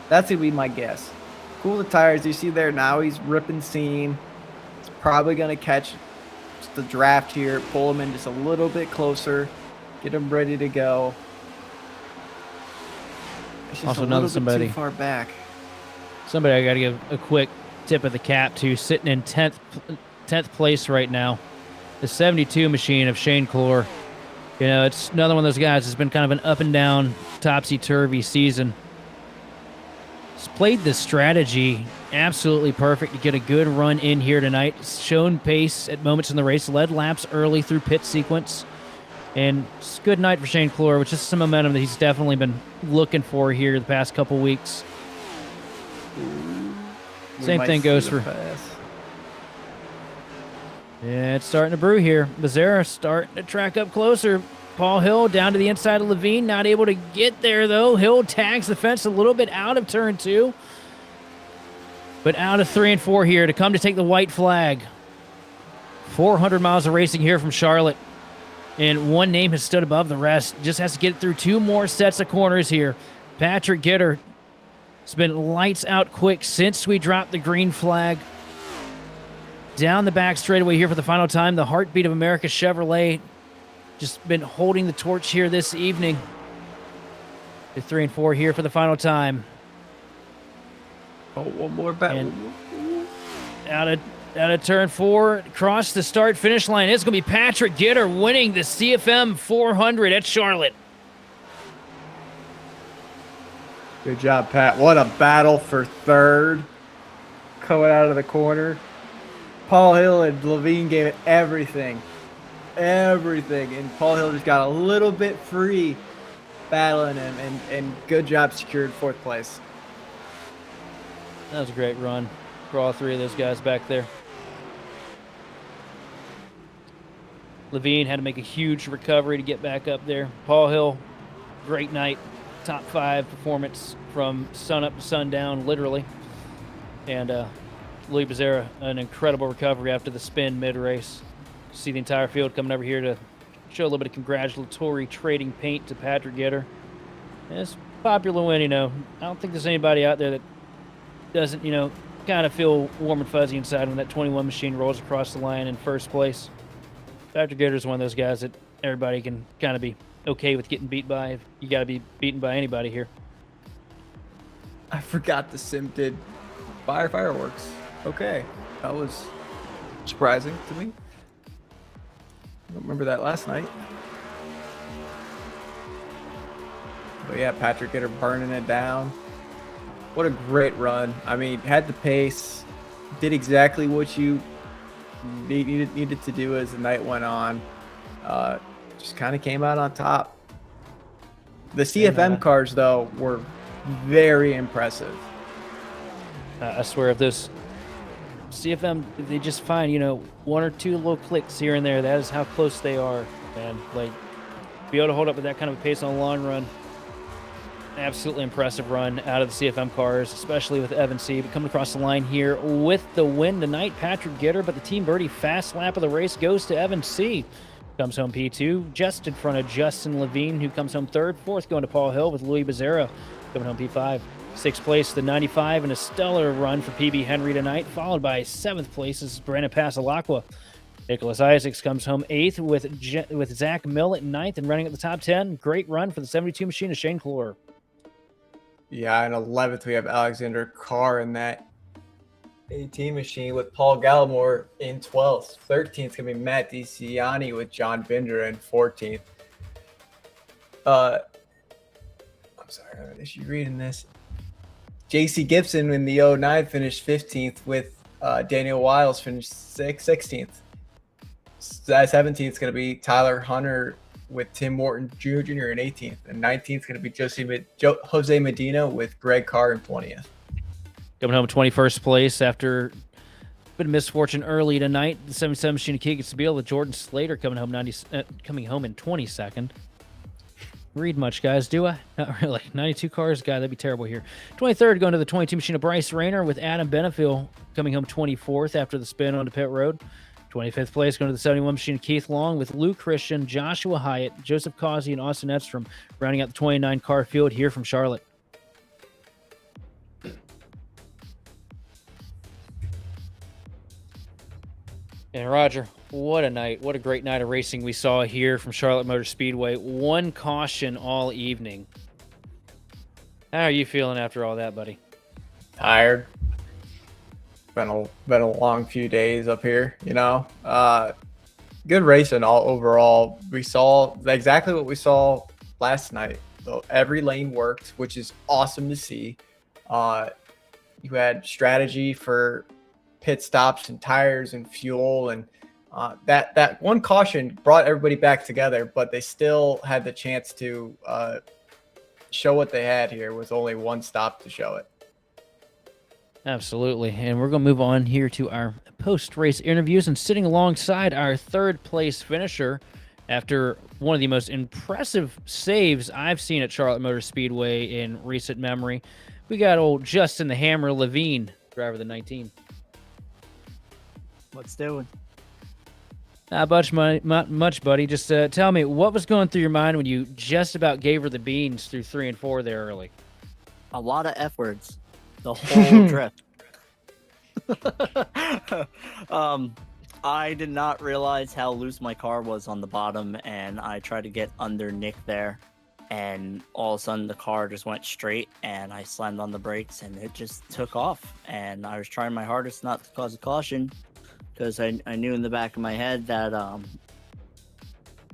That's going to be my guess. Cool the tires. You see there now he's ripping seam. He's probably going to catch the draft here, pull him in just a little bit closer, get him ready to go. It's just Also a another little bit too far back. Somebody I got to give a quick tip of the cap to, sitting in 10th place right now. The 72 machine of Shane Clore. It's another one of those guys that's been kind of an up and down, topsy-turvy season. played the strategy absolutely perfect to get a good run in here tonight. Shown pace at moments in the race, led laps early through pit sequence. And it's a good night for Shane Clore, which is some momentum that he's definitely been looking for here the past couple weeks. Same thing goes for... Yeah, it's starting to brew here. Becerra starting to track up closer. Paul Hill down to the inside of Levine. Not able to get there, though. Hill tags the fence a little bit out of turn 2. But out of 3 and 4 here to come to take the white flag. 400 miles of racing here from Charlotte. And one name has stood above the rest. Just has to get through 2 more sets of corners here. Patrick Gitter has been lights out quick since we dropped the green flag. Down the back straightaway here for the final time. The heartbeat of America Chevrolet just been holding the torch here this evening. The 3 and 4 here for the final time. Oh, one more battle. Out of turn 4, across the start-finish line. It's going to be Patrick Gitter winning the CFM 400 at Charlotte. Good job, Pat. What a battle for third. Coming out of the corner. Paul Hill and Levine gave it everything. Everything. And Paul Hill just got a little bit free battling him. And good job secured 4th place. That was a great run for all 3 of those guys back there. Levine had to make a huge recovery to get back up there. Paul Hill, great night. Top 5 performance from sun up to sundown, literally. And Louis Becerra, an incredible recovery after the spin mid-race. See the entire field coming over here to show a little bit of congratulatory trading paint to Patrick Gitter. And it's a popular win, you know. I don't think there's anybody out there that doesn't, you know, kind of feel warm and fuzzy inside when that 21 machine rolls across the line in first place. Patrick Gitter is one of those guys that everybody can kind of be okay with getting beat by. You got to be beaten by anybody here. I forgot the sim did fire fireworks. Okay, that was surprising to me. I don't remember that last night. But yeah, Patrick Gitter burning it down. What a great run. I mean, had the pace, did exactly what you needed to do as the night went on. Just kind of came out on top. The CFM cars, though, were very impressive. I swear, if those CFM, if they just find, you know, 1 or 2 little clicks here and there, that is how close they are. And, like, be able to hold up with that kind of a pace on a long run. Absolutely impressive run out of the CFM cars, especially with Evan C. But coming across the line here with the win tonight, Patrick Gitter. But the Team Birdie fast lap of the race goes to Evan C. Comes home P2, just in front of Justin Levine, who comes home 3rd. 4th going to Paul Hill with Louis Becerra coming home P5. 6th place, the 95, and a stellar run for PB Henry tonight, followed by 7th place is Brandon Pasalacqua. Nicholas Isaacs comes home 8th with Zach Mill at 9th and running at the top 10. Great run for the 72 machine of Shane Clore. Yeah, and 11th we have Alexander Carr in that 18 machine with Paul Gallimore in 12th. 13th going to be Matt DiCiani with John Binder in 14th. I'm sorry, I have an issue reading this. JC Gibson in the 09 finished 15th with Daniel Wiles finished 16th. 17th is going to be Tyler Hunter with Tim Morton Jr. in 18th. And 19th is going to be Jose Medina with Greg Carr in 20th. Coming home 21st place after a bit of misfortune early tonight. The 77 machine of Keegan Sabile with Jordan Slater coming home in 22nd. Read much, guys, do I? Not really. 92 cars, God, that'd be terrible here. 23rd going to the 22 machine of Bryce Rayner with Adam Benefiel coming home 24th after the spin onto pit road. 25th place going to the 71 machine of Keith Long with Lou Christian, Joshua Hyatt, Joseph Causey, and Austin Edstrom rounding out the 29 car field here from Charlotte. And Roger, what a night. What a great night of racing we saw here from Charlotte Motor Speedway. 1 caution all evening. How are you feeling after all that, buddy? Tired. Been a long few days up here, you know. Good racing all overall. We saw exactly what we saw last night. So every lane worked, which is awesome to see. You had strategy for pit stops and tires and fuel, and that one caution brought everybody back together, but they still had the chance to show what they had here with only one stop to show it. Absolutely. And we're going to move on here to our post-race interviews, and sitting alongside our third place finisher after one of the most impressive saves I've seen at Charlotte Motor Speedway in recent memory, we got old Justin the Hammer Levine, driver of the 19. What's doing? Not much, buddy. Just tell me, what was going through your mind when you just about gave her the beans through 3 and 4 there early? A lot of F words. The whole trip. I did not realize how loose my car was on the bottom, and I tried to get under Nick there, and all of a sudden the car just went straight, and I slammed on the brakes, and it just took off. And I was trying my hardest not to cause a caution, because I knew in the back of my head that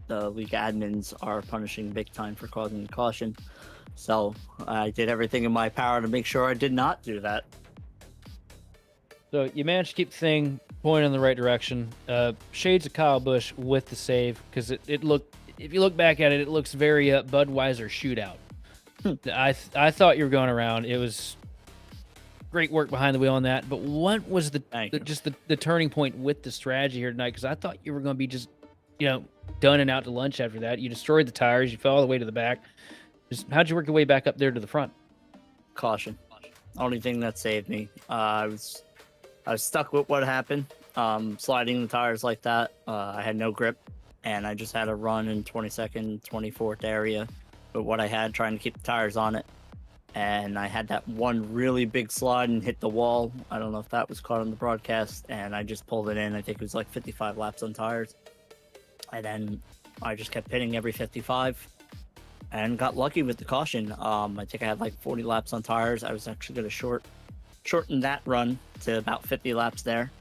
the league admins are punishing big time for causing a caution. So I did everything in my power to make sure I did not do that. So you managed to keep the thing pointing in the right direction. Shades of Kyle Busch with the save, because it looked, if you look back at it, it looks very Budweiser shootout. I thought you were going around. It was great work behind the wheel on that. But what was the turning point with the strategy here tonight? Because I thought you were going to be just, done and out to lunch after that. You destroyed the tires. You fell all the way to the back. How'd you work your way back up there to the front? Caution. Only thing that saved me. I was stuck with what happened. Sliding the tires like that. I had no grip, and I just had to run in 22nd, 24th area with what I had, trying to keep the tires on it. And I had that one really big slide and hit the wall. I don't know if that was caught on the broadcast, and I just pulled it in. I think it was like 55 laps on tires. And then I just kept hitting every 55. And got lucky with the caution. I think I had like 40 laps on tires. I was actually going to shorten that run to about 50 laps there.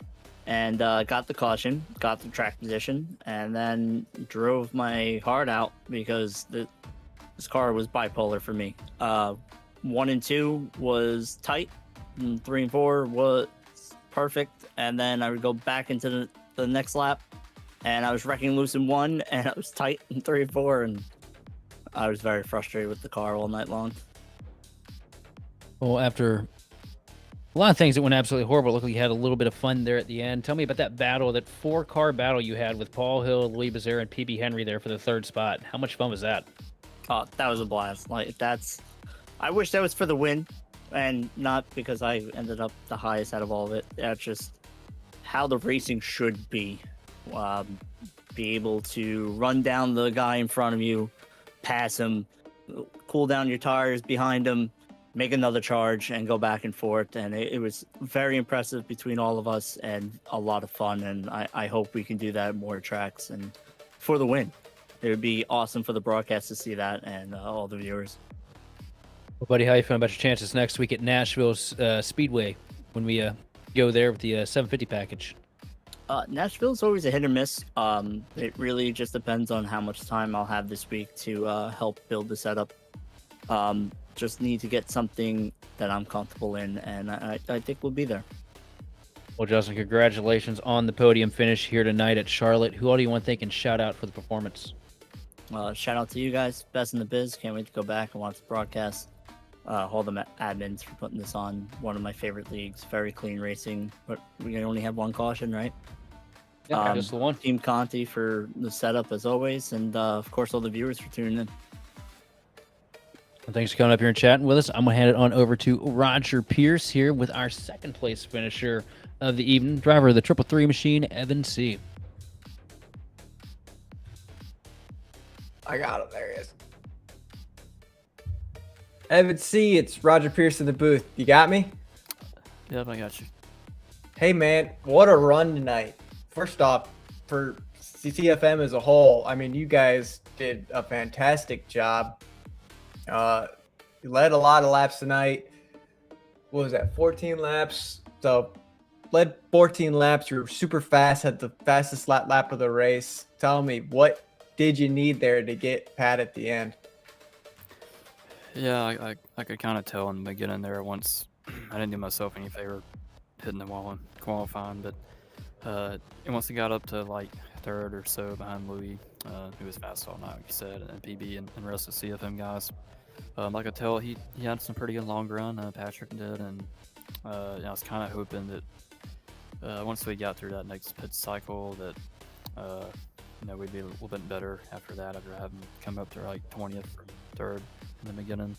And got the caution, got the track position, and then drove my heart out because this car was bipolar for me. 1 and 2 was tight, and 3 and 4 was perfect. And then I would go back into the next lap, and I was wrecking loose in 1, and I was tight in 3 and 4, and I was very frustrated with the car all night long. Well, after a lot of things that went absolutely horrible, it looked like you had a little bit of fun there at the end. Tell me about that battle, that 4-car battle you had with Paul Hill, Louis Bazare, and PB Henry there for the 3rd spot. How much fun was that? Oh, that was a blast. I wish that was for the win, and not because I ended up the highest out of all of it. That's just how the racing should be. Be able to run down the guy in front of you, pass him, cool down your tires behind him, make another charge, and go back and forth. And it was very impressive between all of us, and a lot of fun. And I hope we can do that at more tracks and for the win. It would be awesome for the broadcast to see that, and all the viewers. Well, buddy, how you feeling about your chances next week at Nashville's Speedway when we go there with the 750 package? Nashville's always a hit or miss. It really just depends on how much time I'll have this week to help build the setup. Just need to get something that I'm comfortable in, and I think we'll be there. Well, Justin, congratulations on the podium finish here tonight at Charlotte. Who all do you want to thank and shout out for the performance? Shout out to you guys, best in the biz. Can't wait to go back and watch the broadcast. All the admins for putting this on. One of my favorite leagues. Very clean racing, but we only have one caution, right? Yeah, just the one. Team Conti for the setup as always, and of course all the viewers for tuning in. Well, thanks for coming up here and chatting with us. I'm going to hand it on over to Roger Pierce here with our 2nd place finisher of the evening, driver of the 333 machine, Evan C. I got him. There he is. Evan C, it's Roger Pierce in the booth. You got me? Yep, I got you. Hey, man, what a run tonight. First off, for CFM as a whole, I mean, you guys did a fantastic job. You led a lot of laps tonight. What was that, 14 laps? So, led 14 laps. You were super fast, had the fastest lap of the race. Tell me, what did you need there to get Pat at the end? Yeah, I could kind of tell in the beginning there once I didn't do myself any favor hitting the wall and qualifying, but and once he got up to like third or so behind Louis, who was fast all night, like you said, and PB and the rest of the CFM guys, I could tell he had some pretty good long run. Patrick did, and I was kind of hoping that once we got through that next pit cycle that we'd be a little bit better after that, after having come up to like 20th or third in the beginning.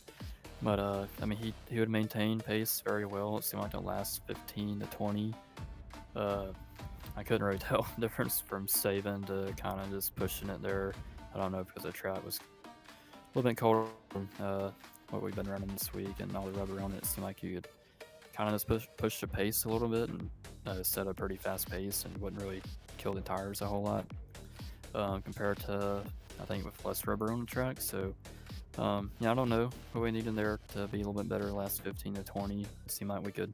But I mean, he would maintain pace very well. It seemed like the last 15 to 20. I couldn't really tell the difference from saving to kind of just pushing it there. I don't know, because the track was a little bit colder than what we've been running this week, and all the rubber on it. It seemed like you could kind of just push the pace a little bit and set a pretty fast pace, and wouldn't really kill the tires a whole lot compared to, I think, with less rubber on the track. So I don't know what we need in there to be a little bit better the last 15 to 20. It seemed like we could,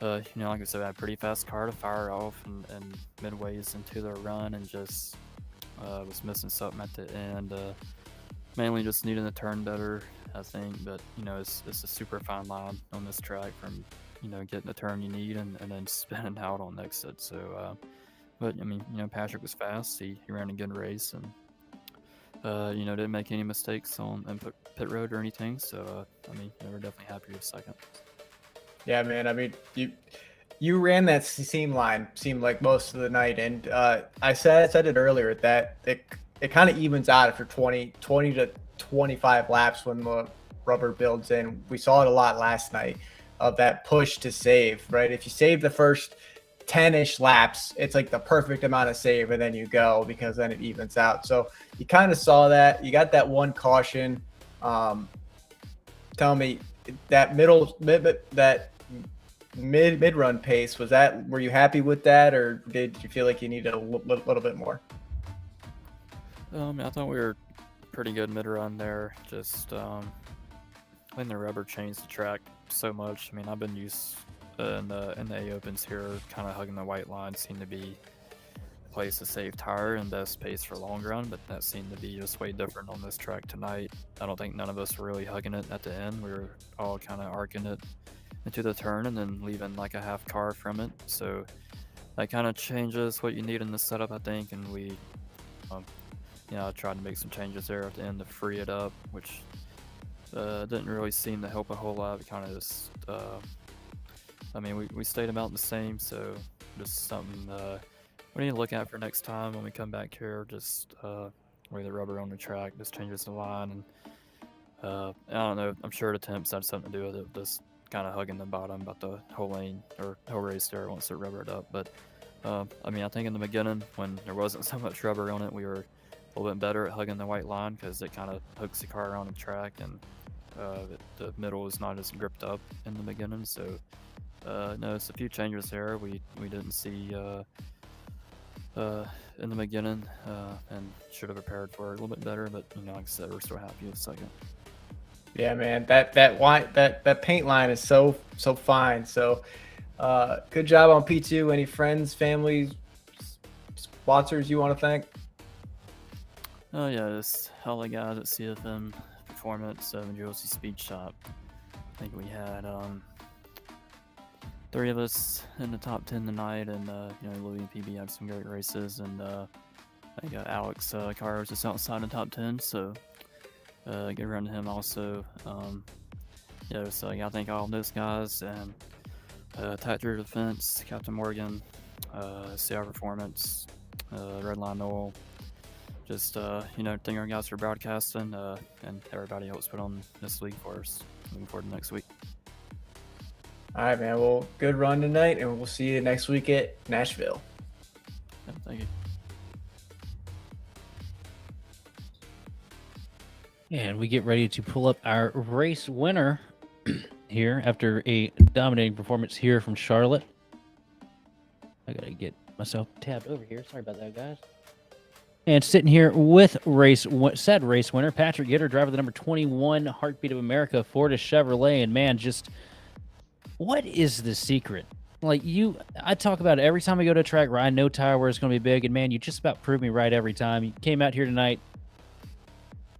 like I said, had a pretty fast car to fire off and midways into the run, and just was missing something at the end. Mainly just needing to turn better, I think. But it's a super fine line on this track from getting the turn you need and then spinning out on exit. So, but I mean, Patrick was fast. He ran a good race, and didn't make any mistakes on pit road or anything. So, I mean, we're definitely happy with second. Yeah, man. I mean, you ran that seam line, seemed like most of the night, and I said it earlier that it kind of evens out after 20 to 25 laps when the rubber builds in. We saw it a lot last night of that push to save, right? If you save the first 10-ish laps, it's like the perfect amount of save, and then you go, because then it evens out. So you kind of saw that. You got that one caution. Tell me, that mid run pace, were you happy with that, or did you feel like you needed a little bit more? I thought we were pretty good mid run there. Just when the rubber changed the track so much. I mean, I've been used in the A opens here, kind of hugging the white line seemed to be the place to save tire and best pace for long run, but that seemed to be just way different on this track tonight. I don't think none of us were really hugging it at the end. We were all kind of arcing it into the turn and then leaving like a half car from it. So that kind of changes what you need in the setup, I think, and we I tried to make some changes there at the end to free it up, which didn't really seem to help a whole lot. We kind of just we stayed about the same, so just something we need to look at for next time when we come back here. Just where the rubber on the track just changes the line, and I don't know, I'm sure the temps had something to do with it, just kind of hugging the bottom about the whole lane or whole race there once it rubbered up. But I think in the beginning, when there wasn't so much rubber on it, we were a little bit better at hugging the white line, because it kind of hooks the car around the track, and the middle is not as gripped up in the beginning. So no, it's a few changes there we didn't see in the beginning, and should have prepared for it a little bit better. But like I said, we're still happy with second. Yeah, man, that paint line is so fine. So good job on P2. Any friends, families, sponsors you want to thank? Oh yeah, just all the guys at CFM Performance, Josie Speed Shop. I think we had 3 of us in the top 10 tonight, and Louis and PB had some great races, and I think Alex Carr was just outside the top 10, so good run to him also. So I thank all those guys, and Tactical Defense, Captain Morgan, CR Performance, Redline Oil. Just thank our guys for broadcasting, and everybody else put on this week for us. Looking forward to next week. All right, man. Well, good run tonight, and we'll see you next week at Nashville. Yeah, thank you. And we get ready to pull up our race winner here after a dominating performance here from Charlotte. I gotta get myself tabbed over here. Sorry about that, guys. And sitting here with said race winner, Patrick Gitter, driver of the number 21 Heartbeat of America Ford Chevrolet. And man, just what is the secret? Like I talk about it every time I go to a track where I know tire wear is going to be big, and man, you just about prove me right every time. You came out here tonight,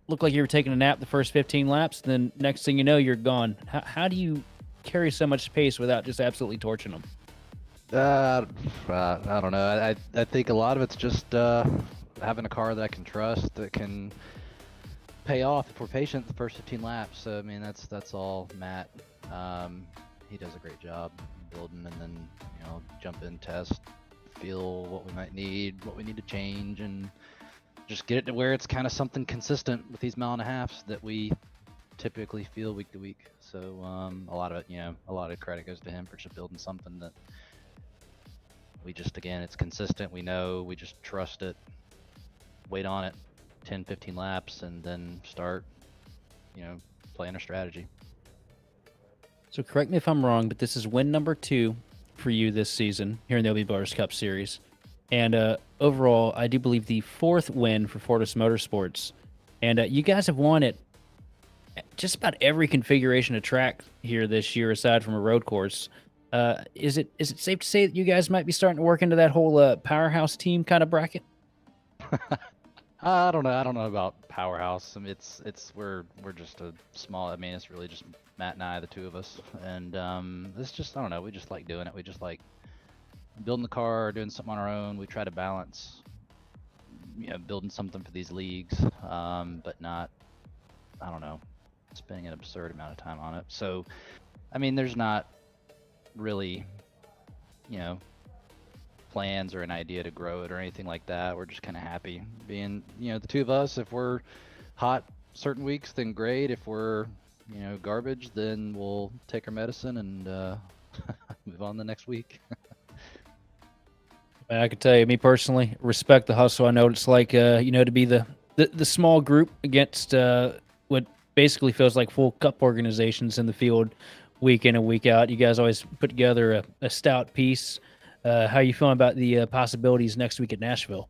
looked like you were taking a nap the first 15 laps. Then next thing you know, you're gone. How do you carry so much pace without just absolutely torching them? I don't know. I think a lot of it's just having a car that I can trust, that can pay off if we're patient the first 15 laps. So I mean, that's all Matt. He does a great job building, and then jump in, test, feel what we might need, what we need to change, and just get it to where it's kind of something consistent with these mile and a halves that we typically feel week to week. So a lot of it, a lot of credit goes to him for just building something that we just, again, it's consistent. We know, we just trust it, wait on it 10, 15 laps, and then start, playing a strategy. So correct me if I'm wrong, but this is win number 2 for you this season here in the OB Butters Cup Series. And overall, I do believe the 4th win for Fortis Motorsports. And you guys have won at just about every configuration of track here this year, aside from a road course. Is it safe to say that you guys might be starting to work into that whole powerhouse team kind of bracket? I don't know about powerhouse. I mean, we're just a small. I mean, it's really just Matt and I, the two of us, and it's just, I don't know. We just like doing it. We just like building the car, doing something on our own. We try to balance, building something for these leagues, but not, I don't know, spending an absurd amount of time on it. So, I mean, there's not really, plans or an idea to grow it or anything like that. We're just kind of happy being, the two of us. If we're hot certain weeks, then great. If we're, garbage, then we'll take our medicine and move on the next week. I could tell you, me personally, respect the hustle. I know what it's like, to be the small group against what basically feels like full cup organizations in the field week in and week out. You guys always put together a stout piece. How are you feeling about the possibilities next week at Nashville?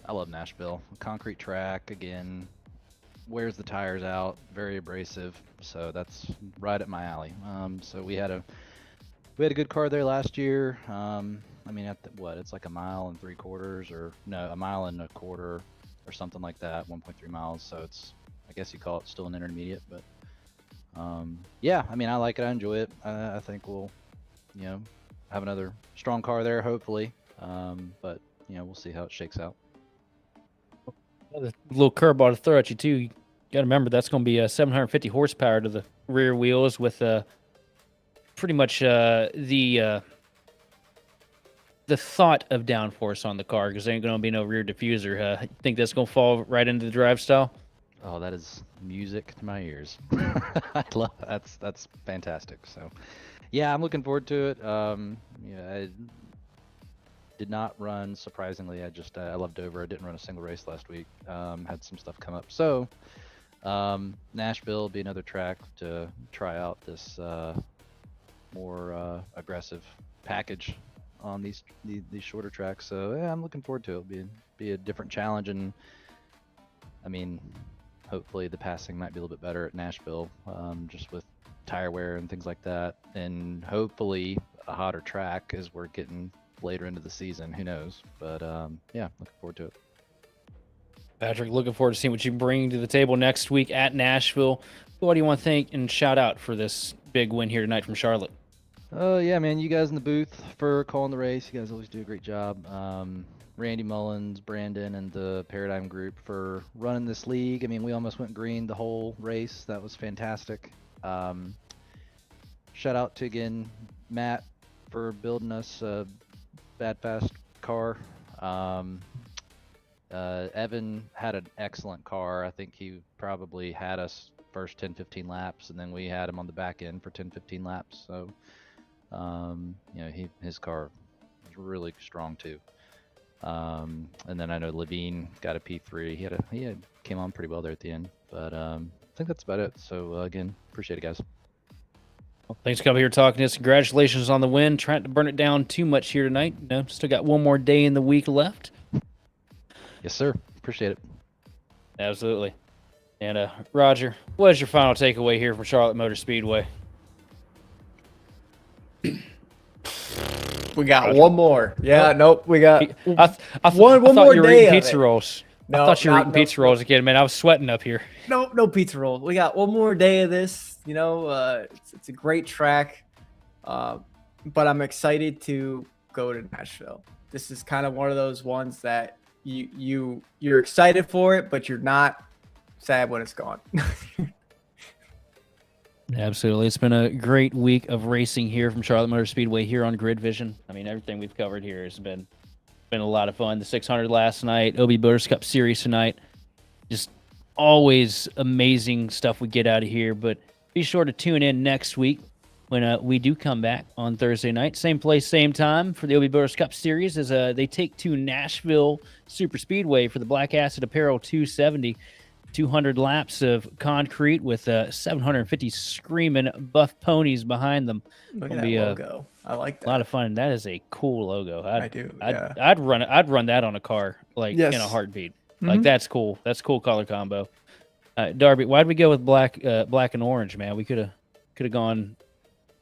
I love Nashville. Concrete track, again, wears the tires out, very abrasive, so that's right up my alley. So we had a good car there last year. I mean, it's like 1.75 miles, or no, 1.25 miles or something like that, 1.3 miles. So it's, I guess you call it still an intermediate, but yeah, I mean, I like it. I enjoy it. I think we'll, have another strong car there, hopefully. But we'll see how it shakes out. Another little curveball to throw at you too. You got to remember that's going to be 750 horsepower to the rear wheels with pretty much the thought of downforce on the car, because there ain't going to be no rear diffuser. You think that's going to fall right into the drive style? Oh, that is music to my ears. I love that's fantastic. So, yeah, I'm looking forward to it. I did not run, surprisingly. I love Dover. I didn't run a single race last week. Had some stuff come up. So, Nashville will be another track to try out this more aggressive package on these shorter tracks. So, yeah, I'm looking forward to it. It'll be a different challenge, and I mean, hopefully the passing might be a little bit better at Nashville, just with tire wear and things like that. And hopefully a hotter track as we're getting later into the season. Who knows? But yeah, looking forward to it. Patrick, looking forward to seeing what you bring to the table next week at Nashville. What do you want to thank and shout out for this big win here tonight from Charlotte? Yeah, man, you guys in the booth for calling the race. You guys always do a great job. Randy Mullins, Brandon, and the Paradigm Group for running this league. I mean, we almost went green the whole race. That was fantastic. Shout out to, again, Matt for building us a bad fast car. Evan had an excellent car. I think he probably had us first 10-15 laps, and then we had him on the back end for 10-15 laps. So, his car was really strong too. And then I know Levine got a P3. He came on pretty well there at the end, but I think that's about it. So again, appreciate it, guys. Well, thanks for coming here talking to us. Congratulations on the win. Trying to burn it down too much here tonight. Still got one more day in the week left. Yes, sir. Appreciate it. Absolutely. And Roger, what is your final takeaway here from Charlotte Motor Speedway? We got one more. Yeah, nope. We got I one thought more you were day eating of pizza it. rolls. No, I thought you were no, eating no, pizza rolls again, man. I was sweating up here. no pizza roll. We got one more day of this. It's a great track, but I'm excited to go to Nashville. This is kind of one of those ones that you're excited for it, but you're not sad when it's gone. Absolutely. It's been a great week of racing here from Charlotte Motor Speedway here on Grid Vision. I mean, everything we've covered here has been a lot of fun. The 600 last night, OB Boaters Cup Series tonight. Just always amazing stuff we get out of here. But be sure to tune in next week when we do come back on Thursday night. Same place, same time for the OB Boaters Cup Series as they take to Nashville Super Speedway for the Black Acid Apparel 270. 200 laps of concrete with 750 screaming buff ponies behind them. Look It'll at that be logo. I like a that. lot of fun. That is a cool logo. I do. Yeah. I'd run that on a car in a Yes. heartbeat. Mhm. Like that's cool. That's cool color combo. Darby, why'd we go with black and orange, man? We could have gone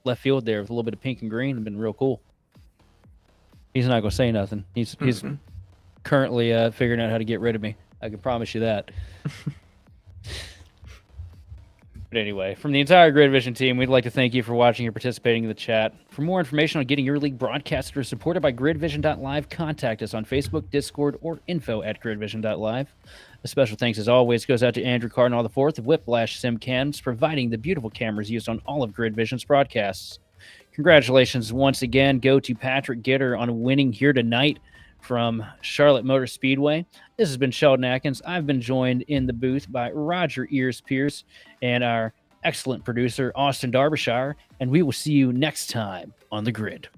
left field there with a little bit of pink and green. It'd been real cool. He's not gonna say nothing. He's currently figuring out how to get rid of me. I can promise you that. But anyway, from the entire Grid Vision team, we'd like to thank you for watching and participating in the chat. For more information on getting your league broadcasted or supported by gridvision.live, contact us on Facebook, Discord, or info@gridvision.live. A special thanks, as always, goes out to Andrew Cardinal IV of Whiplash SimCams, providing the beautiful cameras used on all of Grid Vision's broadcasts. Congratulations once again go to Patrick Gitter on winning here tonight from Charlotte Motor Speedway. This has been Sheldon Atkins. I've been joined in the booth by Roger Ears Pierce and our excellent producer, Austin Derbyshire, and we will see you next time on the grid.